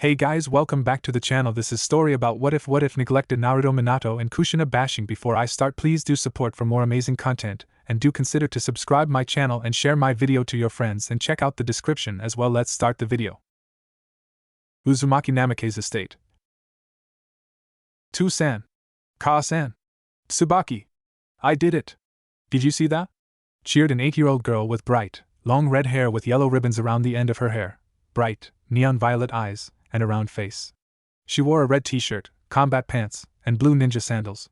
Hey guys, welcome back to the channel. This is story about what if neglected Naruto, Minato and Kushina bashing. Before I start, please do support for more amazing content, and do consider to subscribe my channel and share my video to your friends and check out the description as well. Let's start the video. Uzumaki Namake's estate. Tu-san. Ka-san. Tsubaki. I did it. Did you see that? Cheered an 8-year-old girl with bright, long red hair with yellow ribbons around the end of her hair, bright, neon violet eyes, and a round face. She wore a red t-shirt, combat pants, and blue ninja sandals.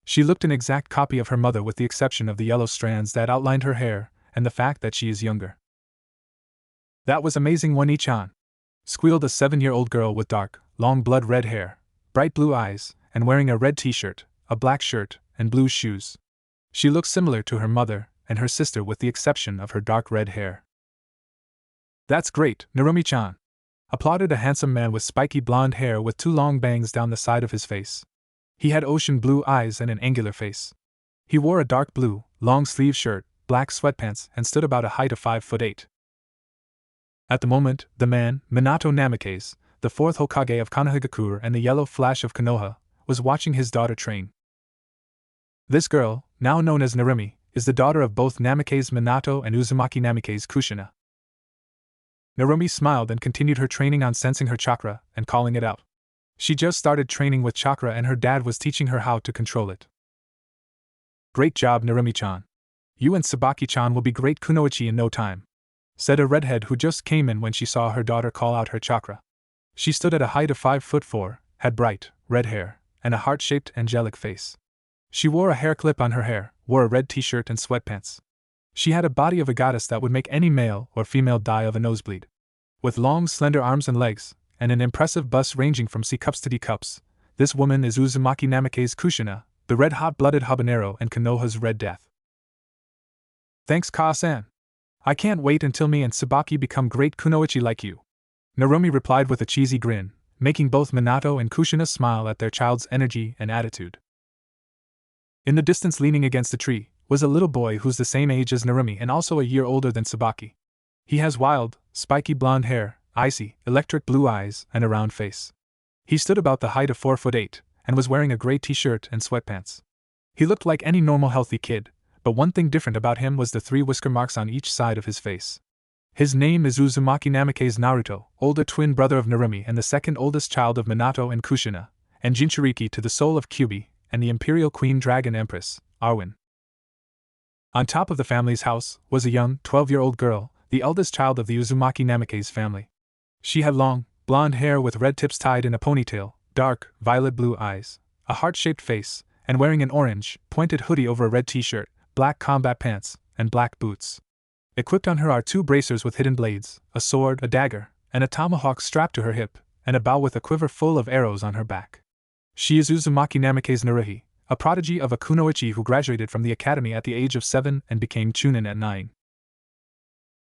She looked an exact copy of her mother with the exception of the yellow strands that outlined her hair, and the fact that she is younger. That was amazing, One-chan, squealed a 7-year-old girl with dark, long blood red hair, bright blue eyes, and wearing a red t-shirt, a black shirt, and blue shoes. She looked similar to her mother and her sister with the exception of her dark red hair. That's great, Narumi-chan, applauded a handsome man with spiky blonde hair with 2 long bangs down the side of his face. He had ocean blue eyes and an angular face. He wore a dark blue, long-sleeve shirt, black sweatpants, and stood about a height of 5'8". At the moment, the man, Minato Namikaze, the 4th Hokage of Konohagakure and the Yellow Flash of Konoha, was watching his daughter train. This girl, now known as Narumi, is the daughter of both Namikaze Minato and Uzumaki Namikaze Kushina. Narumi smiled and continued her training on sensing her chakra and calling it out. She just started training with chakra and her dad was teaching her how to control it. Great job, Narumi-chan. You and Tsubaki-chan will be great kunoichi in no time, said a redhead who just came in when she saw her daughter call out her chakra. She stood at a height of 5'4", had bright, red hair, and a heart-shaped angelic face. She wore a hair clip on her hair, wore a red t-shirt and sweatpants. She had a body of a goddess that would make any male or female die of a nosebleed. With long, slender arms and legs, and an impressive bust ranging from C cups to D cups, this woman is Uzumaki Namikaze Kushina, the red hot-blooded habanero and Konoha's Red Death. Thanks, Ka-san. I can't wait until me and Tsubaki become great kunoichi like you, Narumi replied with a cheesy grin, making both Minato and Kushina smile at their child's energy and attitude. In the distance, leaning against a tree, was a little boy who's the same age as Narumi and also a year older than Tsubaki. He has wild, spiky blonde hair, icy, electric blue eyes, and a round face. He stood about the height of 4'8", and was wearing a gray t-shirt and sweatpants. He looked like any normal healthy kid, but one thing different about him was the 3 whisker marks on each side of his face. His name is Uzumaki Namikaze Naruto, older twin brother of Narumi and the second oldest child of Minato and Kushina, and Jinchuriki to the soul of Kyubi, and the Imperial Queen Dragon Empress, Arwen. On top of the family's house was a young, 12-year-old girl, the eldest child of the Uzumaki Namikaze family. She had long, blonde hair with red tips tied in a ponytail, dark, violet blue eyes, a heart-shaped face, and wearing an orange, pointed hoodie over a red t-shirt, black combat pants, and black boots. Equipped on her are 2 bracers with hidden blades, a sword, a dagger, and a tomahawk strapped to her hip, and a bow with a quiver full of arrows on her back. She is Uzumaki Namikaze Naruhi, a prodigy of a kunoichi who graduated from the academy at the age of 7 and became chunin at 9.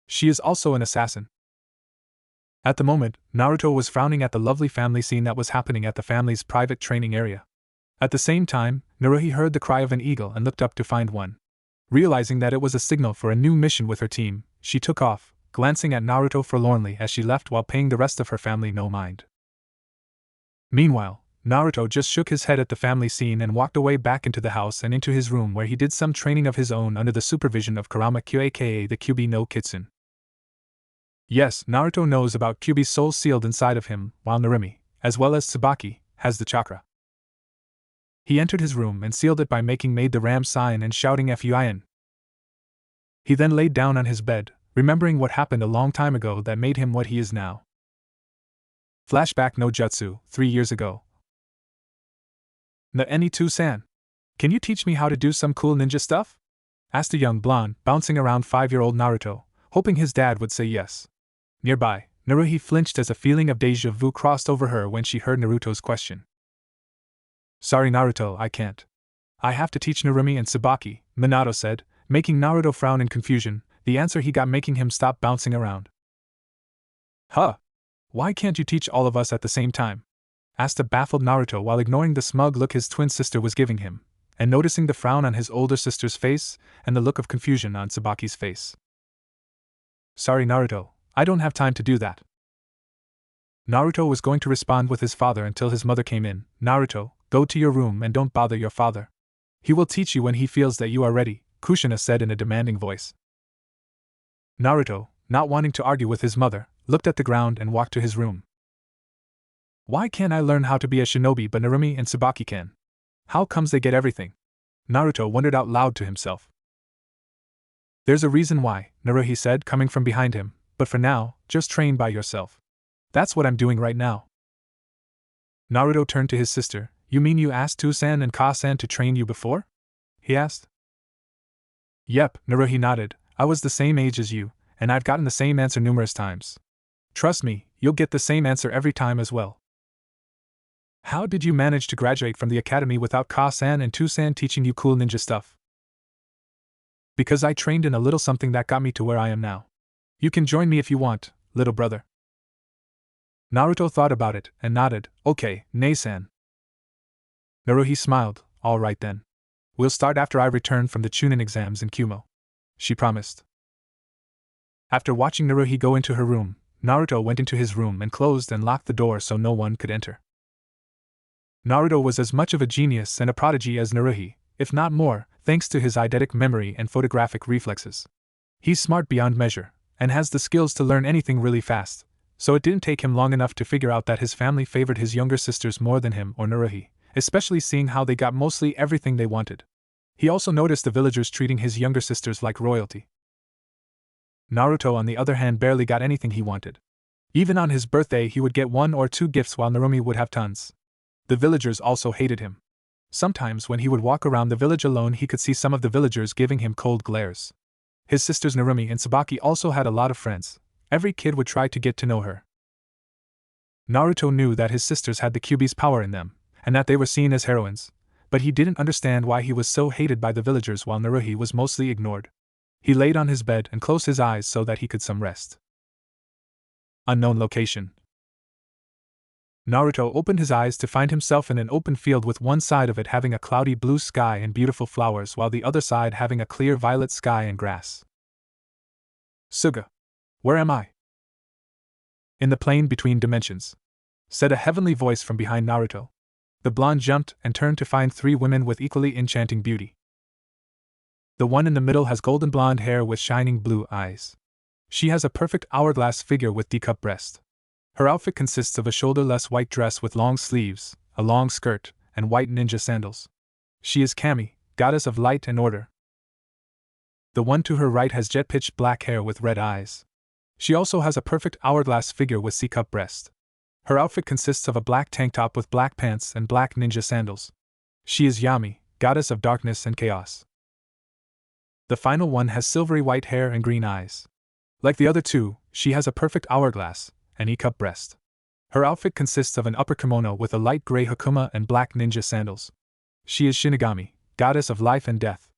She is also an assassin. At the moment, Naruto was frowning at the lovely family scene that was happening at the family's private training area. At the same time, Naruhi heard the cry of an eagle and looked up to find one. Realizing that it was a signal for a new mission with her team, she took off, glancing at Naruto forlornly as she left while paying the rest of her family no mind. Meanwhile, Naruto just shook his head at the family scene and walked away back into the house and into his room where he did some training of his own under the supervision of Kurama-kyo aka the Kyubi no Kitsune. Yes, Naruto knows about Kyubi's soul sealed inside of him, while Narumi, as well as Tsubaki, has the chakra. He entered his room and sealed it by made the ram sign and shouting "Fuin." He then laid down on his bed, remembering what happened a long time ago that made him what he is now. Flashback no Jutsu, 3 years ago. Tu-san, can you teach me how to do some cool ninja stuff? Asked a young blonde, bouncing around 5-year-old Naruto, hoping his dad would say yes. Nearby, Naruhi flinched as a feeling of déjà vu crossed over her when she heard Naruto's question. Sorry Naruto, I can't. I have to teach Narumi and Tsubaki, Minato said, making Naruto frown in confusion, the answer he got making him stop bouncing around. Huh? Why can't you teach all of us at the same time? Asked a baffled Naruto while ignoring the smug look his twin sister was giving him, and noticing the frown on his older sister's face and the look of confusion on Tsubaki's face. Sorry Naruto, I don't have time to do that. Naruto was going to respond with his father until his mother came in. Naruto, go to your room and don't bother your father. He will teach you when he feels that you are ready, Kushina said in a demanding voice. Naruto, not wanting to argue with his mother, looked at the ground and walked to his room. Why can't I learn how to be a shinobi but Narumi and Tsubaki can? How comes they get everything? Naruto wondered out loud to himself. There's a reason why, Naruhi said, coming from behind him, but for now, just train by yourself. That's what I'm doing right now. Naruto turned to his sister. You mean you asked Tusan and Ka-san to train you before? He asked. Yep, Naruhi nodded. I was the same age as you, and I've gotten the same answer numerous times. Trust me, you'll get the same answer every time as well. How did you manage to graduate from the academy without Ka-san and Tusan teaching you cool ninja stuff? Because I trained in a little something that got me to where I am now. You can join me if you want, little brother. Naruto thought about it and nodded. Okay, Nei-san. Naruhi smiled. All right then. We'll start after I return from the Chunin exams in Kumo. She promised. After watching Naruhi go into her room, Naruto went into his room and closed and locked the door so no one could enter. Naruto was as much of a genius and a prodigy as Naruhi, if not more, thanks to his eidetic memory and photographic reflexes. He's smart beyond measure, and has the skills to learn anything really fast, so it didn't take him long enough to figure out that his family favored his younger sisters more than him or Naruhi, especially seeing how they got mostly everything they wanted. He also noticed the villagers treating his younger sisters like royalty. Naruto, on the other hand, barely got anything he wanted. Even on his birthday he would get 1 or 2 gifts while Narumi would have tons. The villagers also hated him. Sometimes when he would walk around the village alone he could see some of the villagers giving him cold glares. His sisters Narumi and Tsubaki also had a lot of friends. Every kid would try to get to know her. Naruto knew that his sisters had the Kyuubi's power in them, and that they were seen as heroines, but he didn't understand why he was so hated by the villagers while Naruhi was mostly ignored. He laid on his bed and closed his eyes so that he could some rest. Unknown location. Naruto opened his eyes to find himself in an open field with one side of it having a cloudy blue sky and beautiful flowers while the other side having a clear violet sky and grass. Suga. Where am I? In the plane between dimensions, said a heavenly voice from behind Naruto. The blonde jumped and turned to find 3 women with equally enchanting beauty. The one in the middle has golden blonde hair with shining blue eyes. She has a perfect hourglass figure with D-cup breast. Her outfit consists of a shoulderless white dress with long sleeves, a long skirt, and white ninja sandals. She is Kami, goddess of light and order. The one to her right has jet-pitched black hair with red eyes. She also has a perfect hourglass figure with C-cup breast. Her outfit consists of a black tank top with black pants and black ninja sandals. She is Yami, goddess of darkness and chaos. The final one has silvery white hair and green eyes. Like the other 2, she has a perfect hourglass, and E-cup breast. Her outfit consists of an upper kimono with a light gray hakama and black ninja sandals. She is Shinigami, goddess of life and death.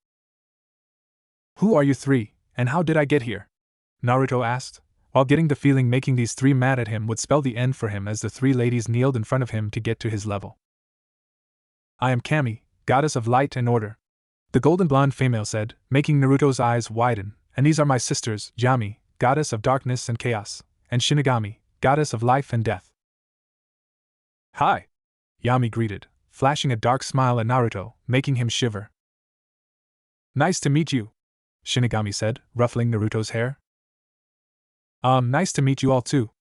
Who are you 3, and how did I get here? Naruto asked, while getting the feeling making these 3 mad at him would spell the end for him as the 3 ladies kneeled in front of him to get to his level. I am Kami, goddess of light and order. The golden blonde female said, making Naruto's eyes widen, and these are my sisters, Yami, goddess of darkness and chaos, and Shinigami, goddess of life and death. Hi! Yami greeted, flashing a dark smile at Naruto, making him shiver. Nice to meet you, Shinigami said, ruffling Naruto's hair. Nice to meet you all too.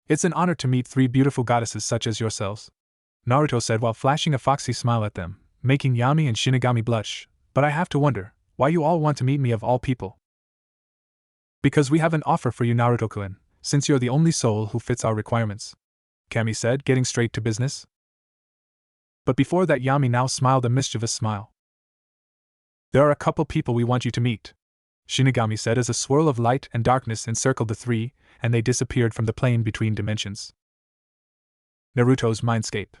It's an honor to meet 3 beautiful goddesses such as yourselves, Naruto said while flashing a foxy smile at them, making Yami and Shinigami blush, but I have to wonder, why you all want to meet me of all people? Because we have an offer for you, Naruto-kun, since you're the only soul who fits our requirements, Kami said, getting straight to business. But before that, Yami now smiled a mischievous smile. There are a couple people we want you to meet, Shinigami said as a swirl of light and darkness encircled the 3, and they disappeared from the plane between dimensions. Naruto's mindscape.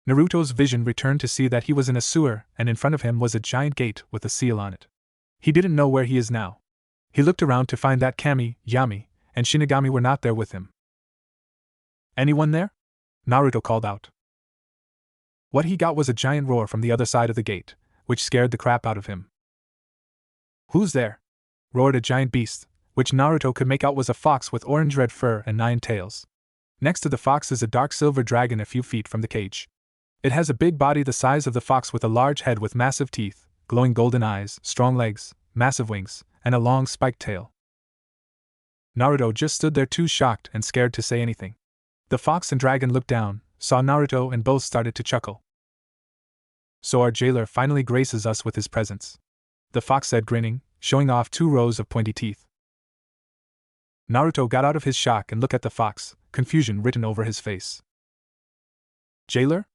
Naruto's vision returned to see that he was in a sewer, and in front of him was a giant gate with a seal on it. He didn't know where he is now. He looked around to find that Kami, Yami, and Shinigami were not there with him. Anyone there? Naruto called out. What he got was a giant roar from the other side of the gate, which scared the crap out of him. Who's there? Roared a giant beast, which Naruto could make out was a fox with orange-red fur and 9 tails. Next to the fox is a dark silver dragon a few feet from the cage. It has a big body the size of the fox with a large head with massive teeth, glowing golden eyes, strong legs, massive wings, and a long spiked tail. Naruto just stood there too shocked and scared to say anything. The fox and dragon looked down, saw Naruto, and both started to chuckle. "So our jailer finally graces us with his presence," the fox said, grinning, showing off 2 rows of pointy teeth. Naruto got out of his shock and looked at the fox, confusion written over his face. "Jailer?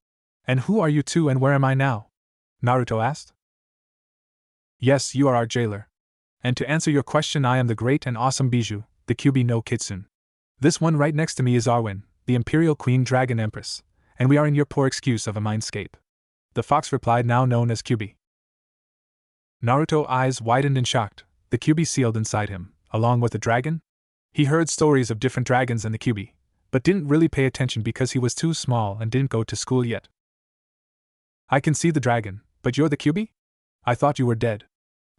And who are you two and where am I now?" Naruto asked. "Yes, you are our jailer. And to answer your question, I am the great and awesome Bijou, the Kyuubi no Kitsune. This one right next to me is Arwen, the Imperial Queen Dragon Empress, and we are in your poor excuse of a mindscape," the fox replied, now known as Kyuubi. Naruto's eyes widened in shock. The Kyuubi sealed inside him, along with the dragon? He heard stories of different dragons in the Kyuubi, but didn't really pay attention because he was too small and didn't go to school yet. "I can see the dragon, but you're the Kyuubi? I thought you were dead,"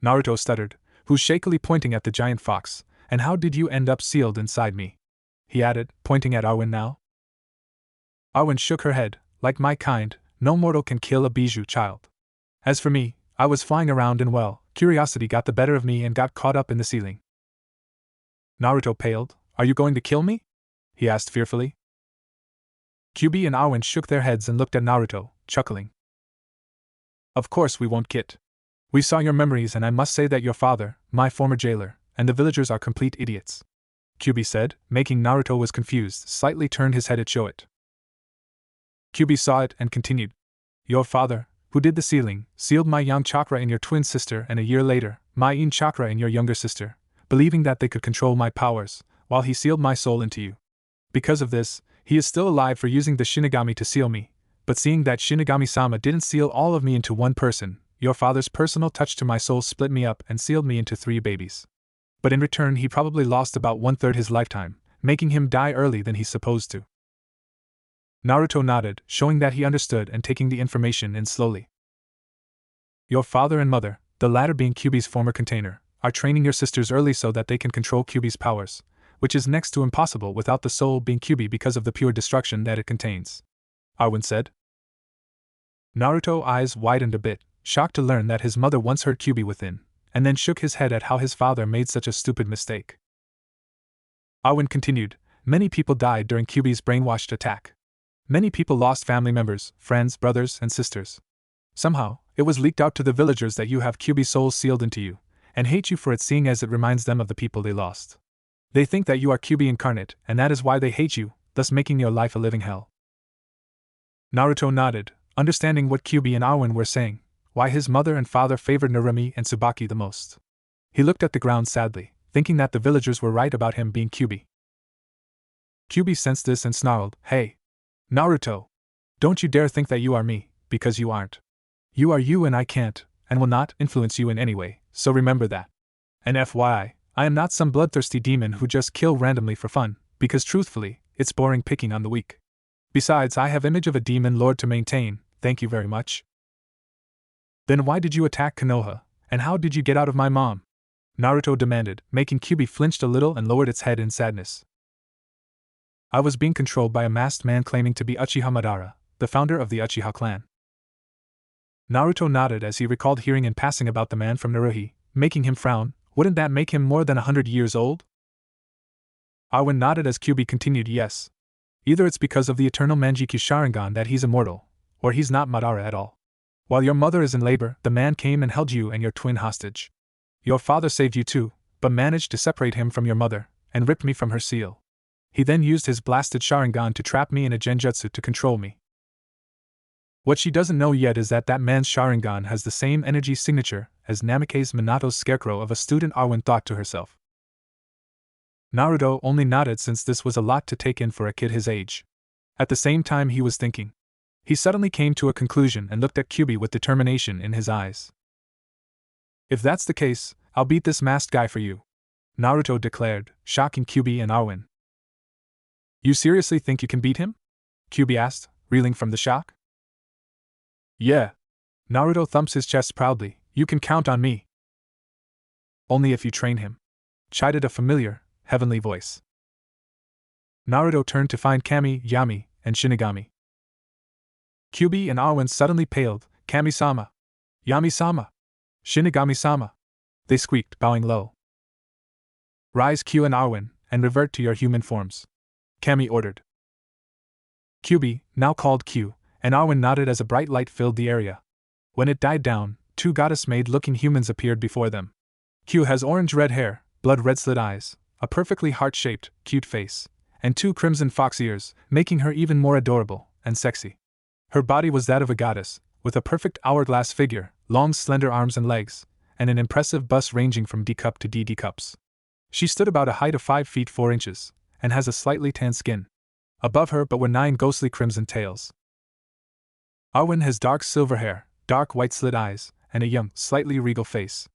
Naruto stuttered, who's shakily pointing at the giant fox. "And how did you end up sealed inside me?" he added, pointing at Arwen now. Arwen shook her head. "Like my kind, no mortal can kill a Bijou child. As for me, I was flying around and well, curiosity got the better of me and got caught up in the ceiling." Naruto paled. "Are you going to kill me?" he asked fearfully. Kyuubi and Arwen shook their heads and looked at Naruto, chuckling. "Of course we won't, Kit. We saw your memories and I must say that your father, my former jailer, and the villagers are complete idiots," Kyuubi said, making Naruto was confused, slightly turned his head to show it. Kyuubi saw it and continued. "Your father, who did the sealing, sealed my yang chakra in your twin sister and a year later, my yin chakra in your younger sister, believing that they could control my powers, while he sealed my soul into you. Because of this, he is still alive for using the Shinigami to seal me, but seeing that Shinigami-sama didn't seal all of me into one person, your father's personal touch to my soul split me up and sealed me into 3 babies. But in return he probably lost about 1/3 his lifetime, making him die early than he's supposed to." Naruto nodded, showing that he understood and taking the information in slowly. "Your father and mother, the latter being Kyuubi's former container, are training your sisters early so that they can control Kyuubi's powers, which is next to impossible without the soul being Kyuubi because of the pure destruction that it contains," Arwen said. Naruto's eyes widened a bit, shocked to learn that his mother once heard Kyuubi within, and then shook his head at how his father made such a stupid mistake. Arwen continued. "Many people died during Kyuubi's brainwashed attack. Many people lost family members, friends, brothers, and sisters. Somehow, it was leaked out to the villagers that you have Kyuubi's soul sealed into you, and hate you for it, seeing as it reminds them of the people they lost. They think that you are Kyuubi incarnate, and that is why they hate you, thus making your life a living hell." Naruto nodded, understanding what Kyuubi and Arwen were saying, why his mother and father favored Narumi and Tsubaki the most. He looked at the ground sadly, thinking that the villagers were right about him being Kyuubi. Kyuubi sensed this and snarled, "Hey! Naruto! Don't you dare think that you are me, because you aren't. You are you and I can't, and will not, influence you in any way, so remember that. And FYI, I am not some bloodthirsty demon who just kill randomly for fun, because truthfully, it's boring picking on the weak. Besides, I have image of a demon lord to maintain, thank you very much." "Then why did you attack Konoha, and how did you get out of my mom?" Naruto demanded, making Kyuubi flinched a little and lowered its head in sadness. "I was being controlled by a masked man claiming to be Uchiha Madara, the founder of the Uchiha clan." Naruto nodded as he recalled hearing in passing about the man from Naruhi, making him frown. Wouldn't that make him more than 100 years old? Arwen nodded as Kyuubi continued, "Yes. Either it's because of the eternal Manjikyu Sharingan that he's immortal, or he's not Madara at all. While your mother is in labor, the man came and held you and your twin hostage. Your father saved you too, but managed to separate him from your mother, and ripped me from her seal. He then used his blasted Sharingan to trap me in a genjutsu to control me. What she doesn't know yet is that that man's Sharingan has the same energy signature as Namikaze Minato's scarecrow of a student," Arwen thought to herself. Naruto only nodded since this was a lot to take in for a kid his age. At the same time he was thinking. He suddenly came to a conclusion and looked at Kyuubi with determination in his eyes. "If that's the case, I'll beat this masked guy for you," Naruto declared, shocking Kyuubi and Arwen. "You seriously think you can beat him?" Kyuubi asked, reeling from the shock. "Yeah." Naruto thumps his chest proudly, "You can count on me." "Only if you train him," chided a familiar, heavenly voice. Naruto turned to find Kami, Yami, and Shinigami. Kyuubi and Arwen suddenly paled. Kami-sama! Yami-sama! Shinigami-sama! They squeaked, bowing low. Rise, Q and Arwen, and revert to your human forms. Kami ordered. Kyuubi, now called Q, and Arwen nodded as a bright light filled the area. When it died down, two goddess-made-looking humans appeared before them. Q has orange-red hair, blood-red slit eyes, a perfectly heart-shaped, cute face, and two crimson fox ears, making her even more adorable and sexy. Her body was that of a goddess, with a perfect hourglass figure, long slender arms and legs, and an impressive bust ranging from D cup to DD cups. She stood about a height of 5 feet 4 inches, and has a slightly tanned skin. Above her but were 9 ghostly crimson tails. Arwen has dark silver hair, dark white slit eyes, and a young, slightly regal face.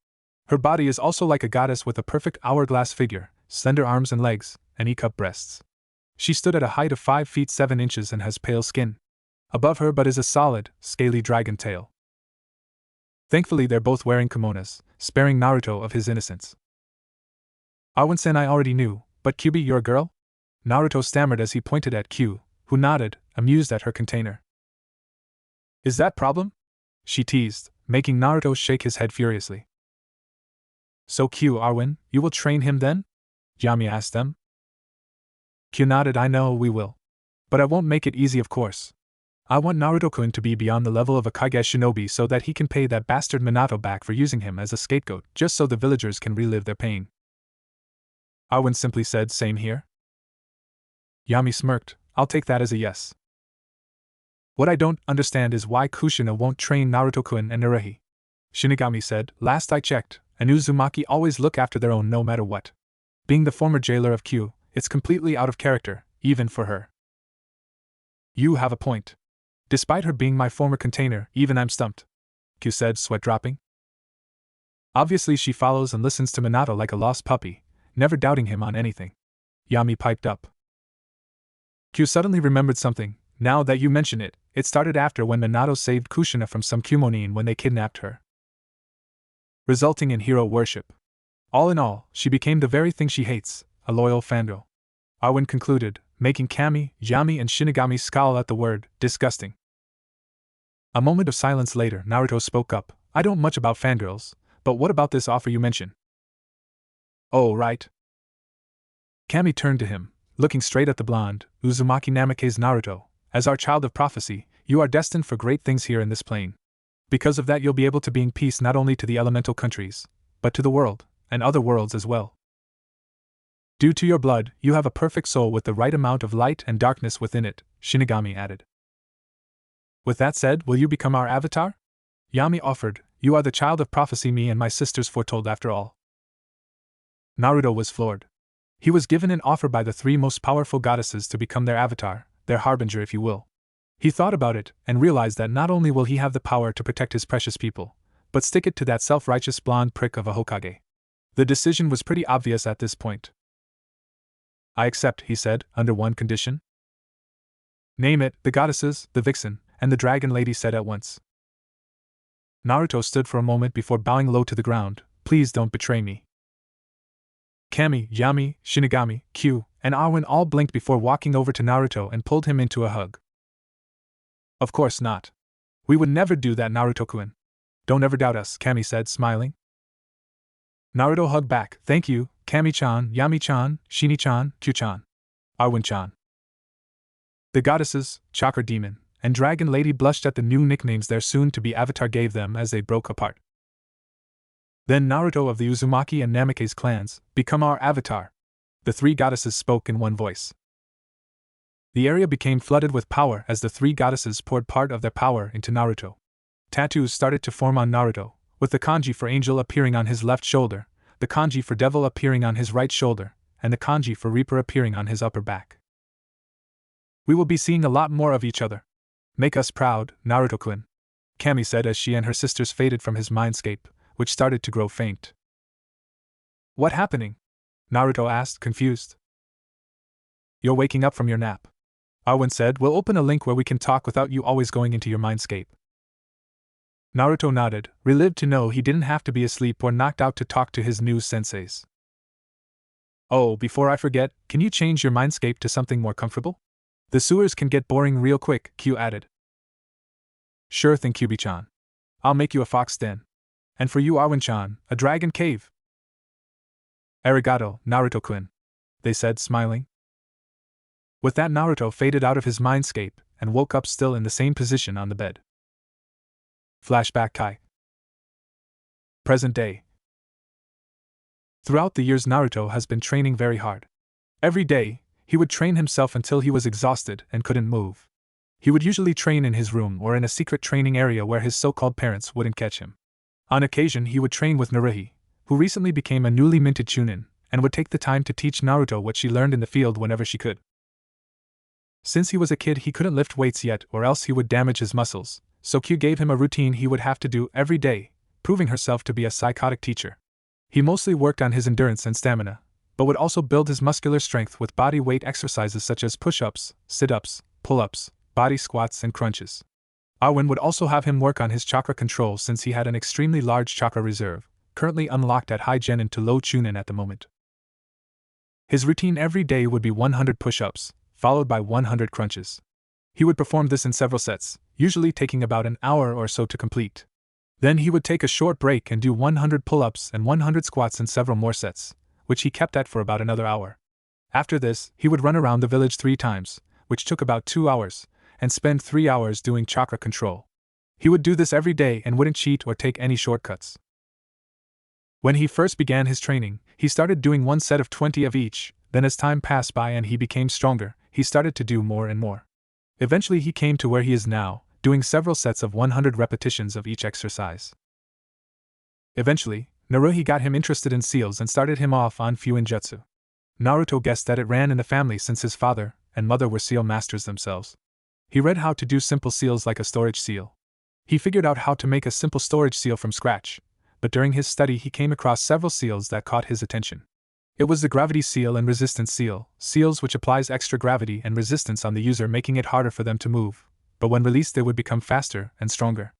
Her body is also like a goddess with a perfect hourglass figure, slender arms and legs, and E-cup breasts. She stood at a height of 5 feet 7 inches and has pale skin. Above her but is a solid, scaly dragon tail. Thankfully they're both wearing kimonos, sparing Naruto of his innocence. Arwen-san I already knew, but Kyuubi you're a girl? Naruto stammered as he pointed at Q, who nodded, amused at her container. Is that problem? She teased, making Naruto shake his head furiously. So Q, Arwen, you will train him then? Yami asked them. Q nodded. I know we will. But I won't make it easy, of course. I want Naruto-kun to be beyond the level of a Kage shinobi so that he can pay that bastard Minato back for using him as a scapegoat, just so the villagers can relive their pain. Arwen simply said, same here? Yami smirked. I'll take that as a yes. What I don't understand is why Kushina won't train Naruto-kun and Naruhi. Shinigami said, last I checked, and Uzumaki always look after their own no matter what. Being the former jailer of Q, it's completely out of character, even for her. You have a point. Despite her being my former container, even I'm stumped. Q said, sweat dropping. Obviously she follows and listens to Minato like a lost puppy, never doubting him on anything. Yami piped up. Q suddenly remembered something. Now that you mention it, it started after when Minato saved Kushina from some Kumonin when they kidnapped her, resulting in hero worship. All in all, she became the very thing she hates, a loyal fangirl. Arwen concluded, making Kami, Yami and Shinigami scowl at the word, disgusting. A moment of silence later, Naruto spoke up. I don't much about fangirls, but what about this offer you mention? Oh, right. Kami turned to him, looking straight at the blonde, Uzumaki Namake's Naruto. As our child of prophecy, you are destined for great things here in this plane. Because of that you'll be able to bring peace not only to the elemental countries, but to the world, and other worlds as well. Due to your blood, you have a perfect soul with the right amount of light and darkness within it, Shinigami added. With that said, will you become our avatar? Yami offered. You are the child of prophecy me and my sisters foretold after all. Naruto was floored. He was given an offer by the 3 most powerful goddesses to become their avatar, their harbinger if you will. He thought about it, and realized that not only will he have the power to protect his precious people, but stick it to that self-righteous blonde prick of a Hokage. The decision was pretty obvious at this point. I accept, he said, under one condition. Name it, the goddesses, the vixen, and the dragon lady said at once. Naruto stood for a moment before bowing low to the ground. Please don't betray me. Kami, Yami, Shinigami, Q, and Arwen all blinked before walking over to Naruto and pulled him into a hug. Of course not. We would never do that, Naruto-kun. Don't ever doubt us, Kami said, smiling. Naruto hugged back. Thank you, Kami-chan, Yami-chan, Shini-chan, Q-chan. Arwen-chan. The goddesses, Chakra Demon, and Dragon Lady blushed at the new nicknames their soon-to-be avatar gave them as they broke apart. Then Naruto of the Uzumaki and Namake's clans, become our avatar. The 3 goddesses spoke in one voice. The area became flooded with power as the 3 goddesses poured part of their power into Naruto. Tattoos started to form on Naruto, with the kanji for angel appearing on his left shoulder, the kanji for devil appearing on his right shoulder, and the kanji for reaper appearing on his upper back. We will be seeing a lot more of each other. Make us proud, Naruto-kun, Kami said as she and her sisters faded from his mindscape, which started to grow faint. What happening? Naruto asked, confused. You're waking up from your nap. Arwen said, we'll open a link where we can talk without you always going into your mindscape. Naruto nodded, relieved to know he didn't have to be asleep or knocked out to talk to his new senseis. Oh, before I forget, can you change your mindscape to something more comfortable? The sewers can get boring real quick, Q added. Sure thing, Kyubi-chan. I'll make you a fox den. And for you, Arwen-chan, a dragon cave. Arigato, Naruto-kun, they said, smiling. With that, Naruto faded out of his mindscape and woke up still in the same position on the bed. Flashback Kai. Present day. Throughout the years, Naruto has been training very hard. Every day, he would train himself until he was exhausted and couldn't move. He would usually train in his room or in a secret training area where his so-called parents wouldn't catch him. On occasion, he would train with Naruhi, who recently became a newly minted Chunin, and would take the time to teach Naruto what she learned in the field whenever she could. Since he was a kid, he couldn't lift weights yet, or else he would damage his muscles, so Q gave him a routine he would have to do every day, proving herself to be a psychotic teacher. He mostly worked on his endurance and stamina, but would also build his muscular strength with body weight exercises such as push-ups, sit-ups, pull-ups, body squats, and crunches. Arwen would also have him work on his chakra control since he had an extremely large chakra reserve, currently unlocked at high genin to low chunin at the moment. His routine every day would be 100 push-ups, followed by 100 crunches. He would perform this in several sets, usually taking about an hour or so to complete. Then he would take a short break and do 100 pull-ups and 100 squats in several more sets, which he kept at for about another hour. After this, he would run around the village 3 times, which took about 2 hours, and spend 3 hours doing chakra control. He would do this every day and wouldn't cheat or take any shortcuts. When he first began his training, he started doing 1 set of 20 of each, then as time passed by and he became stronger, he started to do more and more. Eventually he came to where he is now, doing several sets of 100 repetitions of each exercise. Eventually, Naruhi got him interested in seals and started him off on Fuin Jutsu. Naruto guessed that it ran in the family since his father and mother were seal masters themselves. He read how to do simple seals like a storage seal. He figured out how to make a simple storage seal from scratch, but during his study he came across several seals that caught his attention. It was the gravity seal and resistance seal, seals which applies extra gravity and resistance on the user, making it harder for them to move, but when released they would become faster and stronger.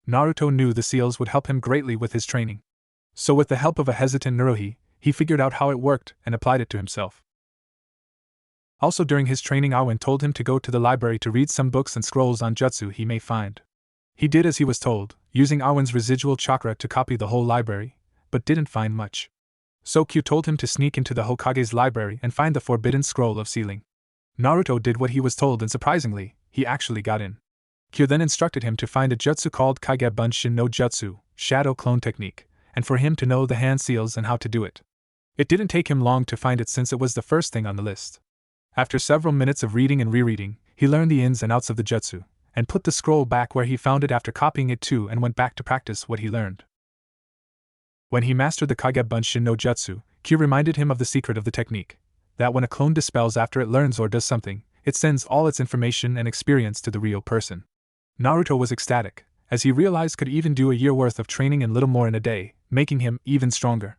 Naruto knew the seals would help him greatly with his training. So with the help of a hesitant Naruhi, he figured out how it worked and applied it to himself. Also during his training, Arwen told him to go to the library to read some books and scrolls on jutsu he may find. He did as he was told, using Arwen's residual chakra to copy the whole library, but didn't find much. So Q told him to sneak into the Hokage's library and find the forbidden scroll of sealing. Naruto did what he was told and surprisingly, he actually got in. Q then instructed him to find a jutsu called Kaige Bunshin no Jutsu, shadow clone technique, and for him to know the hand seals and how to do it. It didn't take him long to find it since it was the first thing on the list. After several minutes of reading and rereading, he learned the ins and outs of the jutsu, and put the scroll back where he found it after copying it too, and went back to practice what he learned. When he mastered the Kaige Bunshin no Jutsu, Q reminded him of the secret of the technique, that when a clone dispels after it learns or does something, it sends all its information and experience to the real person. Naruto was ecstatic, as he realized could even do a year worth of training in little more in a day, making him even stronger.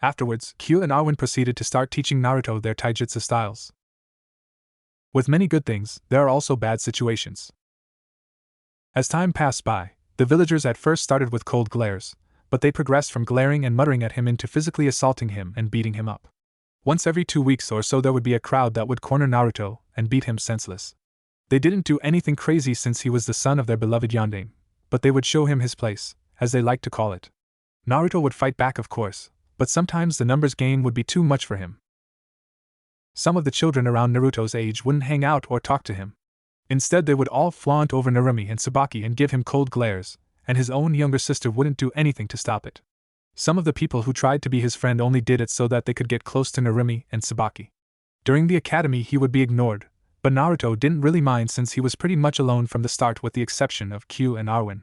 Afterwards, Q and Arwen proceeded to start teaching Naruto their taijutsu styles. With many good things, there are also bad situations. As time passed by, the villagers at first started with cold glares, but they progressed from glaring and muttering at him into physically assaulting him and beating him up. Once every 2 weeks or so there would be a crowd that would corner Naruto and beat him senseless. They didn't do anything crazy since he was the son of their beloved Yondaime, but they would show him his place, as they liked to call it. Naruto would fight back of course, but sometimes the numbers game would be too much for him. Some of the children around Naruto's age wouldn't hang out or talk to him. Instead they would all flaunt over Narumi and Tsubaki and give him cold glares, and his own younger sister wouldn't do anything to stop it. Some of the people who tried to be his friend only did it so that they could get close to Narumi and Tsubaki. During the academy he would be ignored, but Naruto didn't really mind since he was pretty much alone from the start with the exception of Q and Arwen.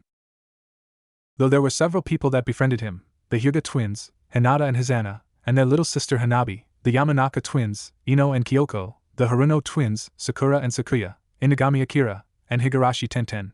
Though there were several people that befriended him, the Hyuga twins, Hinata and Hizana, and their little sister Hanabi, the Yamanaka twins, Ino and Kyoko, the Haruno twins, Sakura and Sakuya, Inagami Akira, and Higurashi Tenten.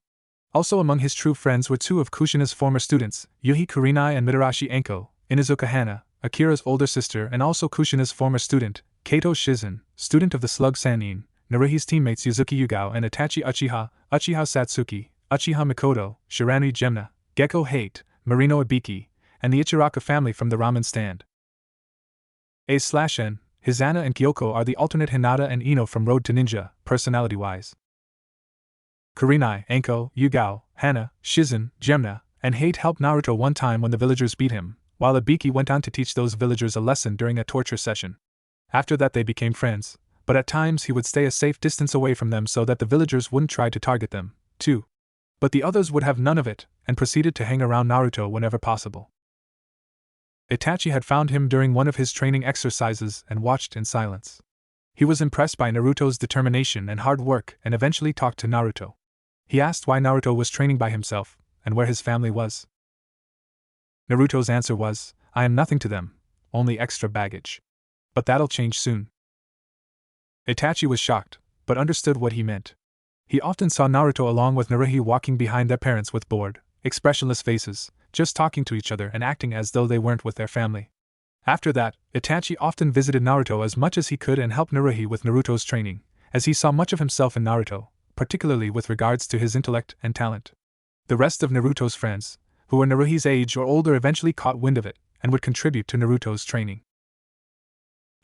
Also among his true friends were 2 of Kushina's former students, Yuhi Kurinai and Mitarashi Enko, Inuzuka Hana, Akira's older sister and also Kushina's former student, Kato Shizen, student of the Slug Sanin, Naruhi's teammates Yuzuki Yugao and Itachi Uchiha, Uchiha Satsuki, Uchiha Mikoto, Shiranu Gemna, Gecko Hate, Marino Ibiki, and the Ichiraka family from the ramen stand. A/N, Hizana and Kyoko are the alternate Hinata and Ino from Road to Ninja, personality-wise. Kurinai, Anko, Yugao, Hana, Shizen, Gemna, and Hate helped Naruto one time when the villagers beat him, while Ibiki went on to teach those villagers a lesson during a torture session. After that they became friends, but at times he would stay a safe distance away from them so that the villagers wouldn't try to target them, too. But the others would have none of it, and proceeded to hang around Naruto whenever possible. Itachi had found him during one of his training exercises and watched in silence. He was impressed by Naruto's determination and hard work and eventually talked to Naruto. He asked why Naruto was training by himself, and where his family was. Naruto's answer was, "I am nothing to them, only extra baggage. But that'll change soon." Itachi was shocked, but understood what he meant. He often saw Naruto along with Naruhi walking behind their parents with bored, expressionless faces, just talking to each other and acting as though they weren't with their family. After that, Itachi often visited Naruto as much as he could and helped Naruhi with Naruto's training, as he saw much of himself in Naruto, particularly with regards to his intellect and talent. The rest of Naruto's friends, who were Naruhi's age or older, eventually caught wind of it, and would contribute to Naruto's training.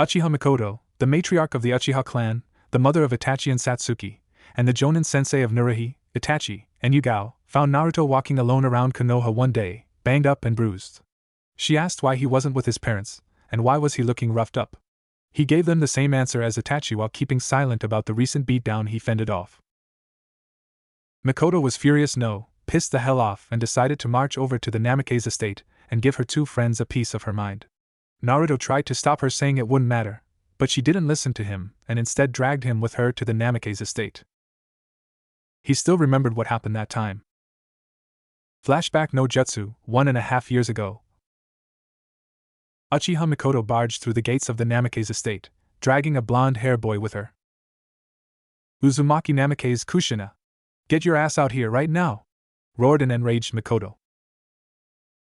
Uchiha Mikoto, the matriarch of the Uchiha clan, the mother of Itachi and Satsuki, and the Jonin sensei of Naruhi, Itachi, and Yugao, found Naruto walking alone around Konoha one day, banged up and bruised. She asked why he wasn't with his parents, and why was he looking roughed up. He gave them the same answer as Itachi while keeping silent about the recent beatdown he fended off. Mikoto was furious, pissed the hell off, and decided to march over to the Namake's estate and give her two friends a piece of her mind. Naruto tried to stop her, saying it wouldn't matter, but she didn't listen to him and instead dragged him with her to the Namake's estate. He still remembered what happened that time. Flashback no Jutsu, 1.5 years ago. Uchiha Mikoto barged through the gates of the Namake's estate, dragging a blonde-haired boy with her. Uzumaki Namake's Kushina. "Get your ass out here right now!" roared an enraged Mikoto.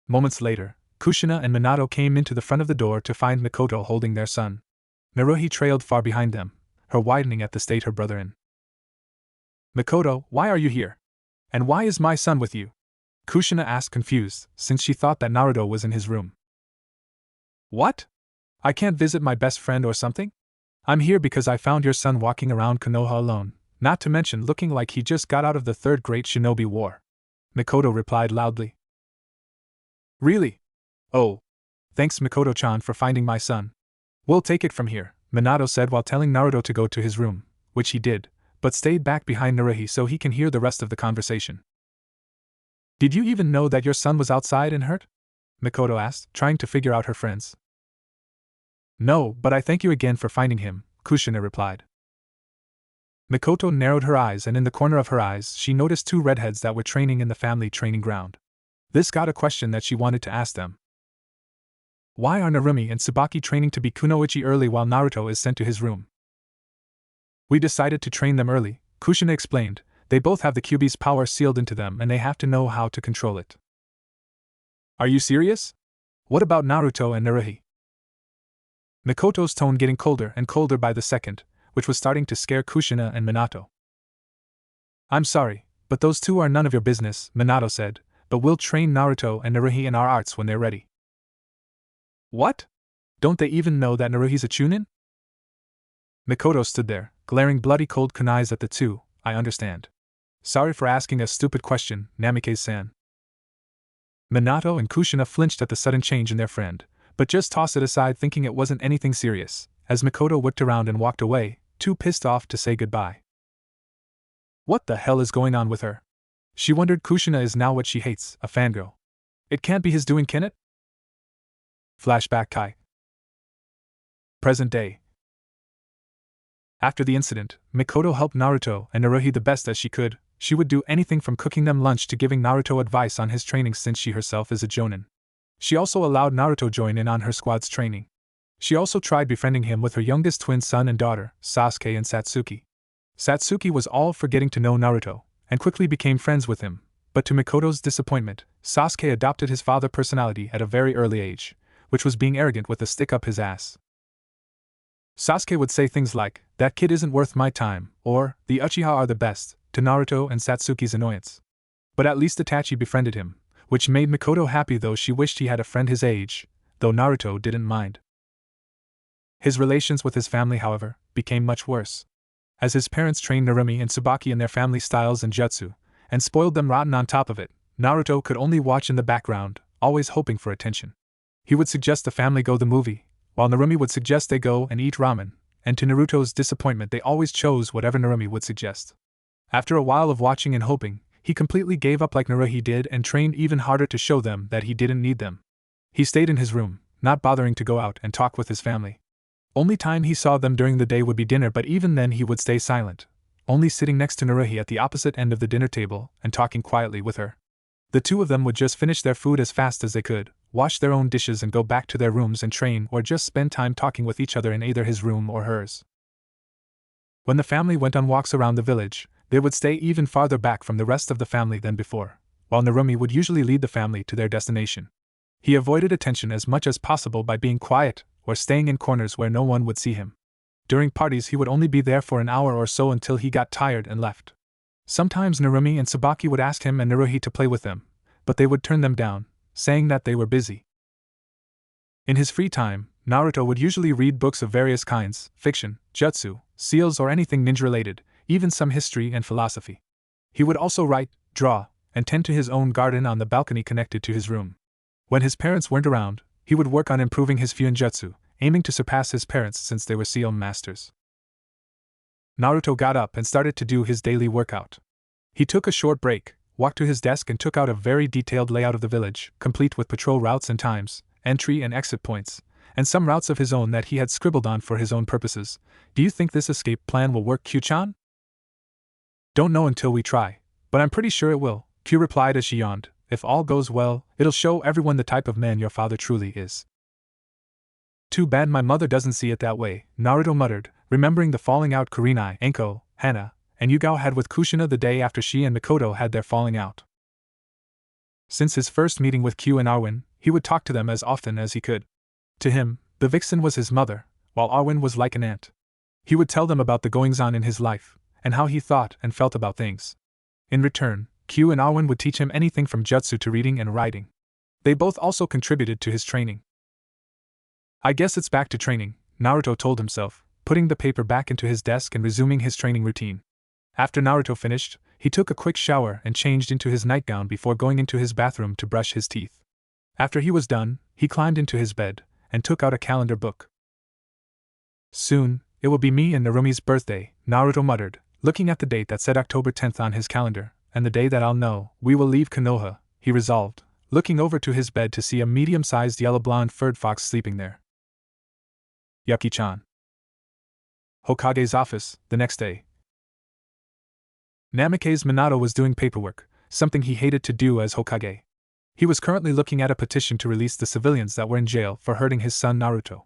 Moments later, Kushina and Minato came into the front of the door to find Mikoto holding their son. Naruhi trailed far behind them, her widening at the state her brother in. "Mikoto, why are you here? And why is my son with you?" Kushina asked, confused, since she thought that Naruto was in his room. "What? I can't visit my best friend or something? I'm here because I found your son walking around Konoha alone, not to mention looking like he just got out of the Third Great Shinobi War," Mikoto replied loudly. "Really? Oh. Thanks, Mikoto-chan, for finding my son. We'll take it from here," Minato said while telling Naruto to go to his room, which he did, but stayed back behind Naruhi so he can hear the rest of the conversation. "Did you even know that your son was outside and hurt?" Mikoto asked, trying to figure out her friends. "No, but I thank you again for finding him," Kushina replied. Mikoto narrowed her eyes, and in the corner of her eyes she noticed two redheads that were training in the family training ground. This got a question that she wanted to ask them. Why are Narumi and Tsubaki training to be kunoichi early while Naruto is sent to his room? "We decided to train them early," Kushina explained. "They both have the Kyuubi's power sealed into them and they have to know how to control it." "Are you serious? What about Naruto and Naruhi?" Mikoto's tone getting colder and colder by the second, which was starting to scare Kushina and Minato. "I'm sorry, but those two are none of your business," Minato said, "but we'll train Naruto and Naruhi in our arts when they're ready." "What? Don't they even know that Naruhi's a Chunin?" Mikoto stood there, glaring bloody cold kunais at the two. "I understand. Sorry for asking a stupid question, Namikaze-san." Minato and Kushina flinched at the sudden change in their friend, but just tossed it aside thinking it wasn't anything serious, as Mikoto whipped around and walked away, too pissed off to say goodbye. What the hell is going on with her? She wondered. Kushina is now what she hates, a fangirl. It can't be his doing, can it? Flashback Kai. Present day. After the incident, Mikoto helped Naruto and Naruhi the best as she could. She would do anything from cooking them lunch to giving Naruto advice on his training since she herself is a jonin. She also allowed Naruto join in on her squad's training. She also tried befriending him with her youngest twin son and daughter, Sasuke and Satsuki. Satsuki was all for getting to know Naruto, and quickly became friends with him, but to Mikoto's disappointment, Sasuke adopted his father personality at a very early age, which was being arrogant with a stick up his ass. Sasuke would say things like, "That kid isn't worth my time," or, "The Uchiha are the best," to Naruto and Satsuki's annoyance. But at least Itachi befriended him, which made Mikoto happy, though she wished he had a friend his age, though Naruto didn't mind. His relations with his family, however, became much worse. As his parents trained Narumi and Tsubaki in their family styles and jutsu, and spoiled them rotten on top of it, Naruto could only watch in the background, always hoping for attention. He would suggest the family go the movie, while Narumi would suggest they go and eat ramen, and to Naruto's disappointment they always chose whatever Narumi would suggest. After a while of watching and hoping, he completely gave up like Naruhi did and trained even harder to show them that he didn't need them. He stayed in his room, not bothering to go out and talk with his family. Only time he saw them during the day would be dinner, but even then he would stay silent, only sitting next to Naruhi at the opposite end of the dinner table and talking quietly with her. The two of them would just finish their food as fast as they could, wash their own dishes and go back to their rooms and train, or just spend time talking with each other in either his room or hers. When the family went on walks around the village, they would stay even farther back from the rest of the family than before, while Narumi would usually lead the family to their destination. He avoided attention as much as possible by being quiet or staying in corners where no one would see him. During parties he would only be there for an hour or so until he got tired and left. Sometimes Narumi and Tsubaki would ask him and Naruhi to play with them, but they would turn them down, saying that they were busy. In his free time, Naruto would usually read books of various kinds, fiction, jutsu, seals or anything ninja-related, even some history and philosophy. He would also write, draw, and tend to his own garden on the balcony connected to his room. When his parents weren't around, he would work on improving his Fuinjutsu, aiming to surpass his parents since they were seal masters. Naruto got up and started to do his daily workout. He took a short break, walked to his desk and took out a very detailed layout of the village, complete with patrol routes and times, entry and exit points, and some routes of his own that he had scribbled on for his own purposes. Do you think this escape plan will work, Q-chan? Don't know until we try, but I'm pretty sure it will, Q replied as she yawned. If all goes well, it'll show everyone the type of man your father truly is. Too bad my mother doesn't see it that way, Naruto muttered, remembering the falling out Kurenai, Enko, Hana, and Yugao had with Kushina the day after she and Mikoto had their falling out. Since his first meeting with Q and Arwen, he would talk to them as often as he could. To him, the vixen was his mother, while Arwen was like an aunt. He would tell them about the goings-on in his life, and how he thought and felt about things. In return, Q and Arwen would teach him anything from jutsu to reading and writing. They both also contributed to his training. I guess it's back to training, Naruto told himself, putting the paper back into his desk and resuming his training routine. After Naruto finished, he took a quick shower and changed into his nightgown before going into his bathroom to brush his teeth. After he was done, he climbed into his bed and took out a calendar book. Soon, it will be me and Narumi's birthday, Naruto muttered, looking at the date that said October 10th on his calendar, and the day that I'll know we will leave Konoha, he resolved, looking over to his bed to see a medium-sized yellow-blonde furred fox sleeping there. Yuki-chan. Hokage's office, the next day. Namikaze Minato was doing paperwork, something he hated to do as Hokage. He was currently looking at a petition to release the civilians that were in jail for hurting his son Naruto.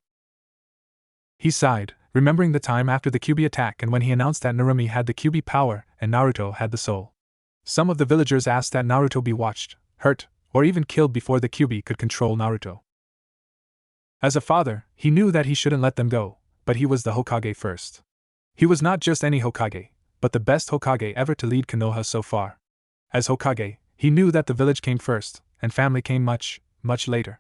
He sighed, remembering the time after the Kyuubi attack and when he announced that Narumi had the Kyuubi power and Naruto had the soul. Some of the villagers asked that Naruto be watched, hurt, or even killed before the Kyuubi could control Naruto. As a father, he knew that he shouldn't let them go, but he was the Hokage first. He was not just any Hokage, but the best Hokage ever to lead Konoha so far. As Hokage, he knew that the village came first, and family came much, much later.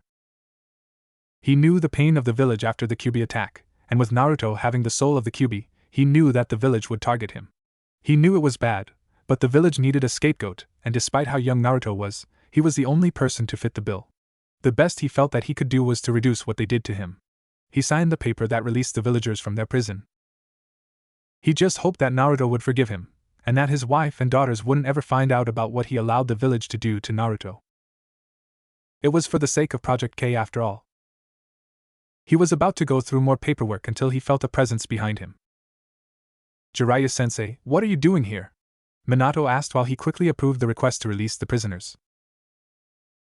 He knew the pain of the village after the Kyuubi attack, and with Naruto having the soul of the Kyuubi, he knew that the village would target him. He knew it was bad, but the village needed a scapegoat, and despite how young Naruto was, he was the only person to fit the bill. The best he felt that he could do was to reduce what they did to him. He signed the paper that released the villagers from their prison. He just hoped that Naruto would forgive him, and that his wife and daughters wouldn't ever find out about what he allowed the village to do to Naruto. It was for the sake of Project K after all. He was about to go through more paperwork until he felt a presence behind him. Jiraiya-sensei, what are you doing here? Minato asked while he quickly approved the request to release the prisoners.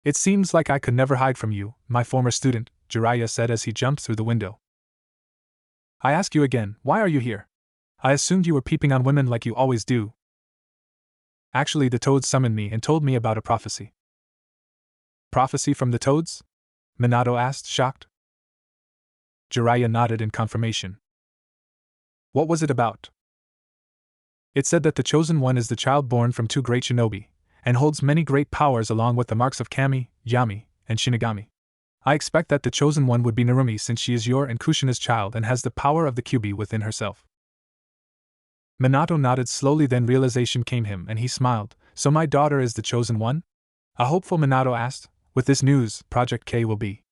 It seems like I could never hide from you, my former student, Jiraiya said as he jumped through the window. I ask you again, why are you here? I assumed you were peeping on women like you always do. Actually, the toads summoned me and told me about a prophecy. Prophecy from the toads? Minato asked, shocked. Jiraiya nodded in confirmation. What was it about? It said that the Chosen One is the child born from two great shinobi, and holds many great powers along with the marks of Kami, Yami, and Shinigami. I expect that the chosen one would be Narumi since she is your and Kushina's child and has the power of the Kyuubi within herself. Minato nodded slowly, then realization came him and he smiled. So my daughter is the chosen one? A hopeful Minato asked. With this news, Project K will be.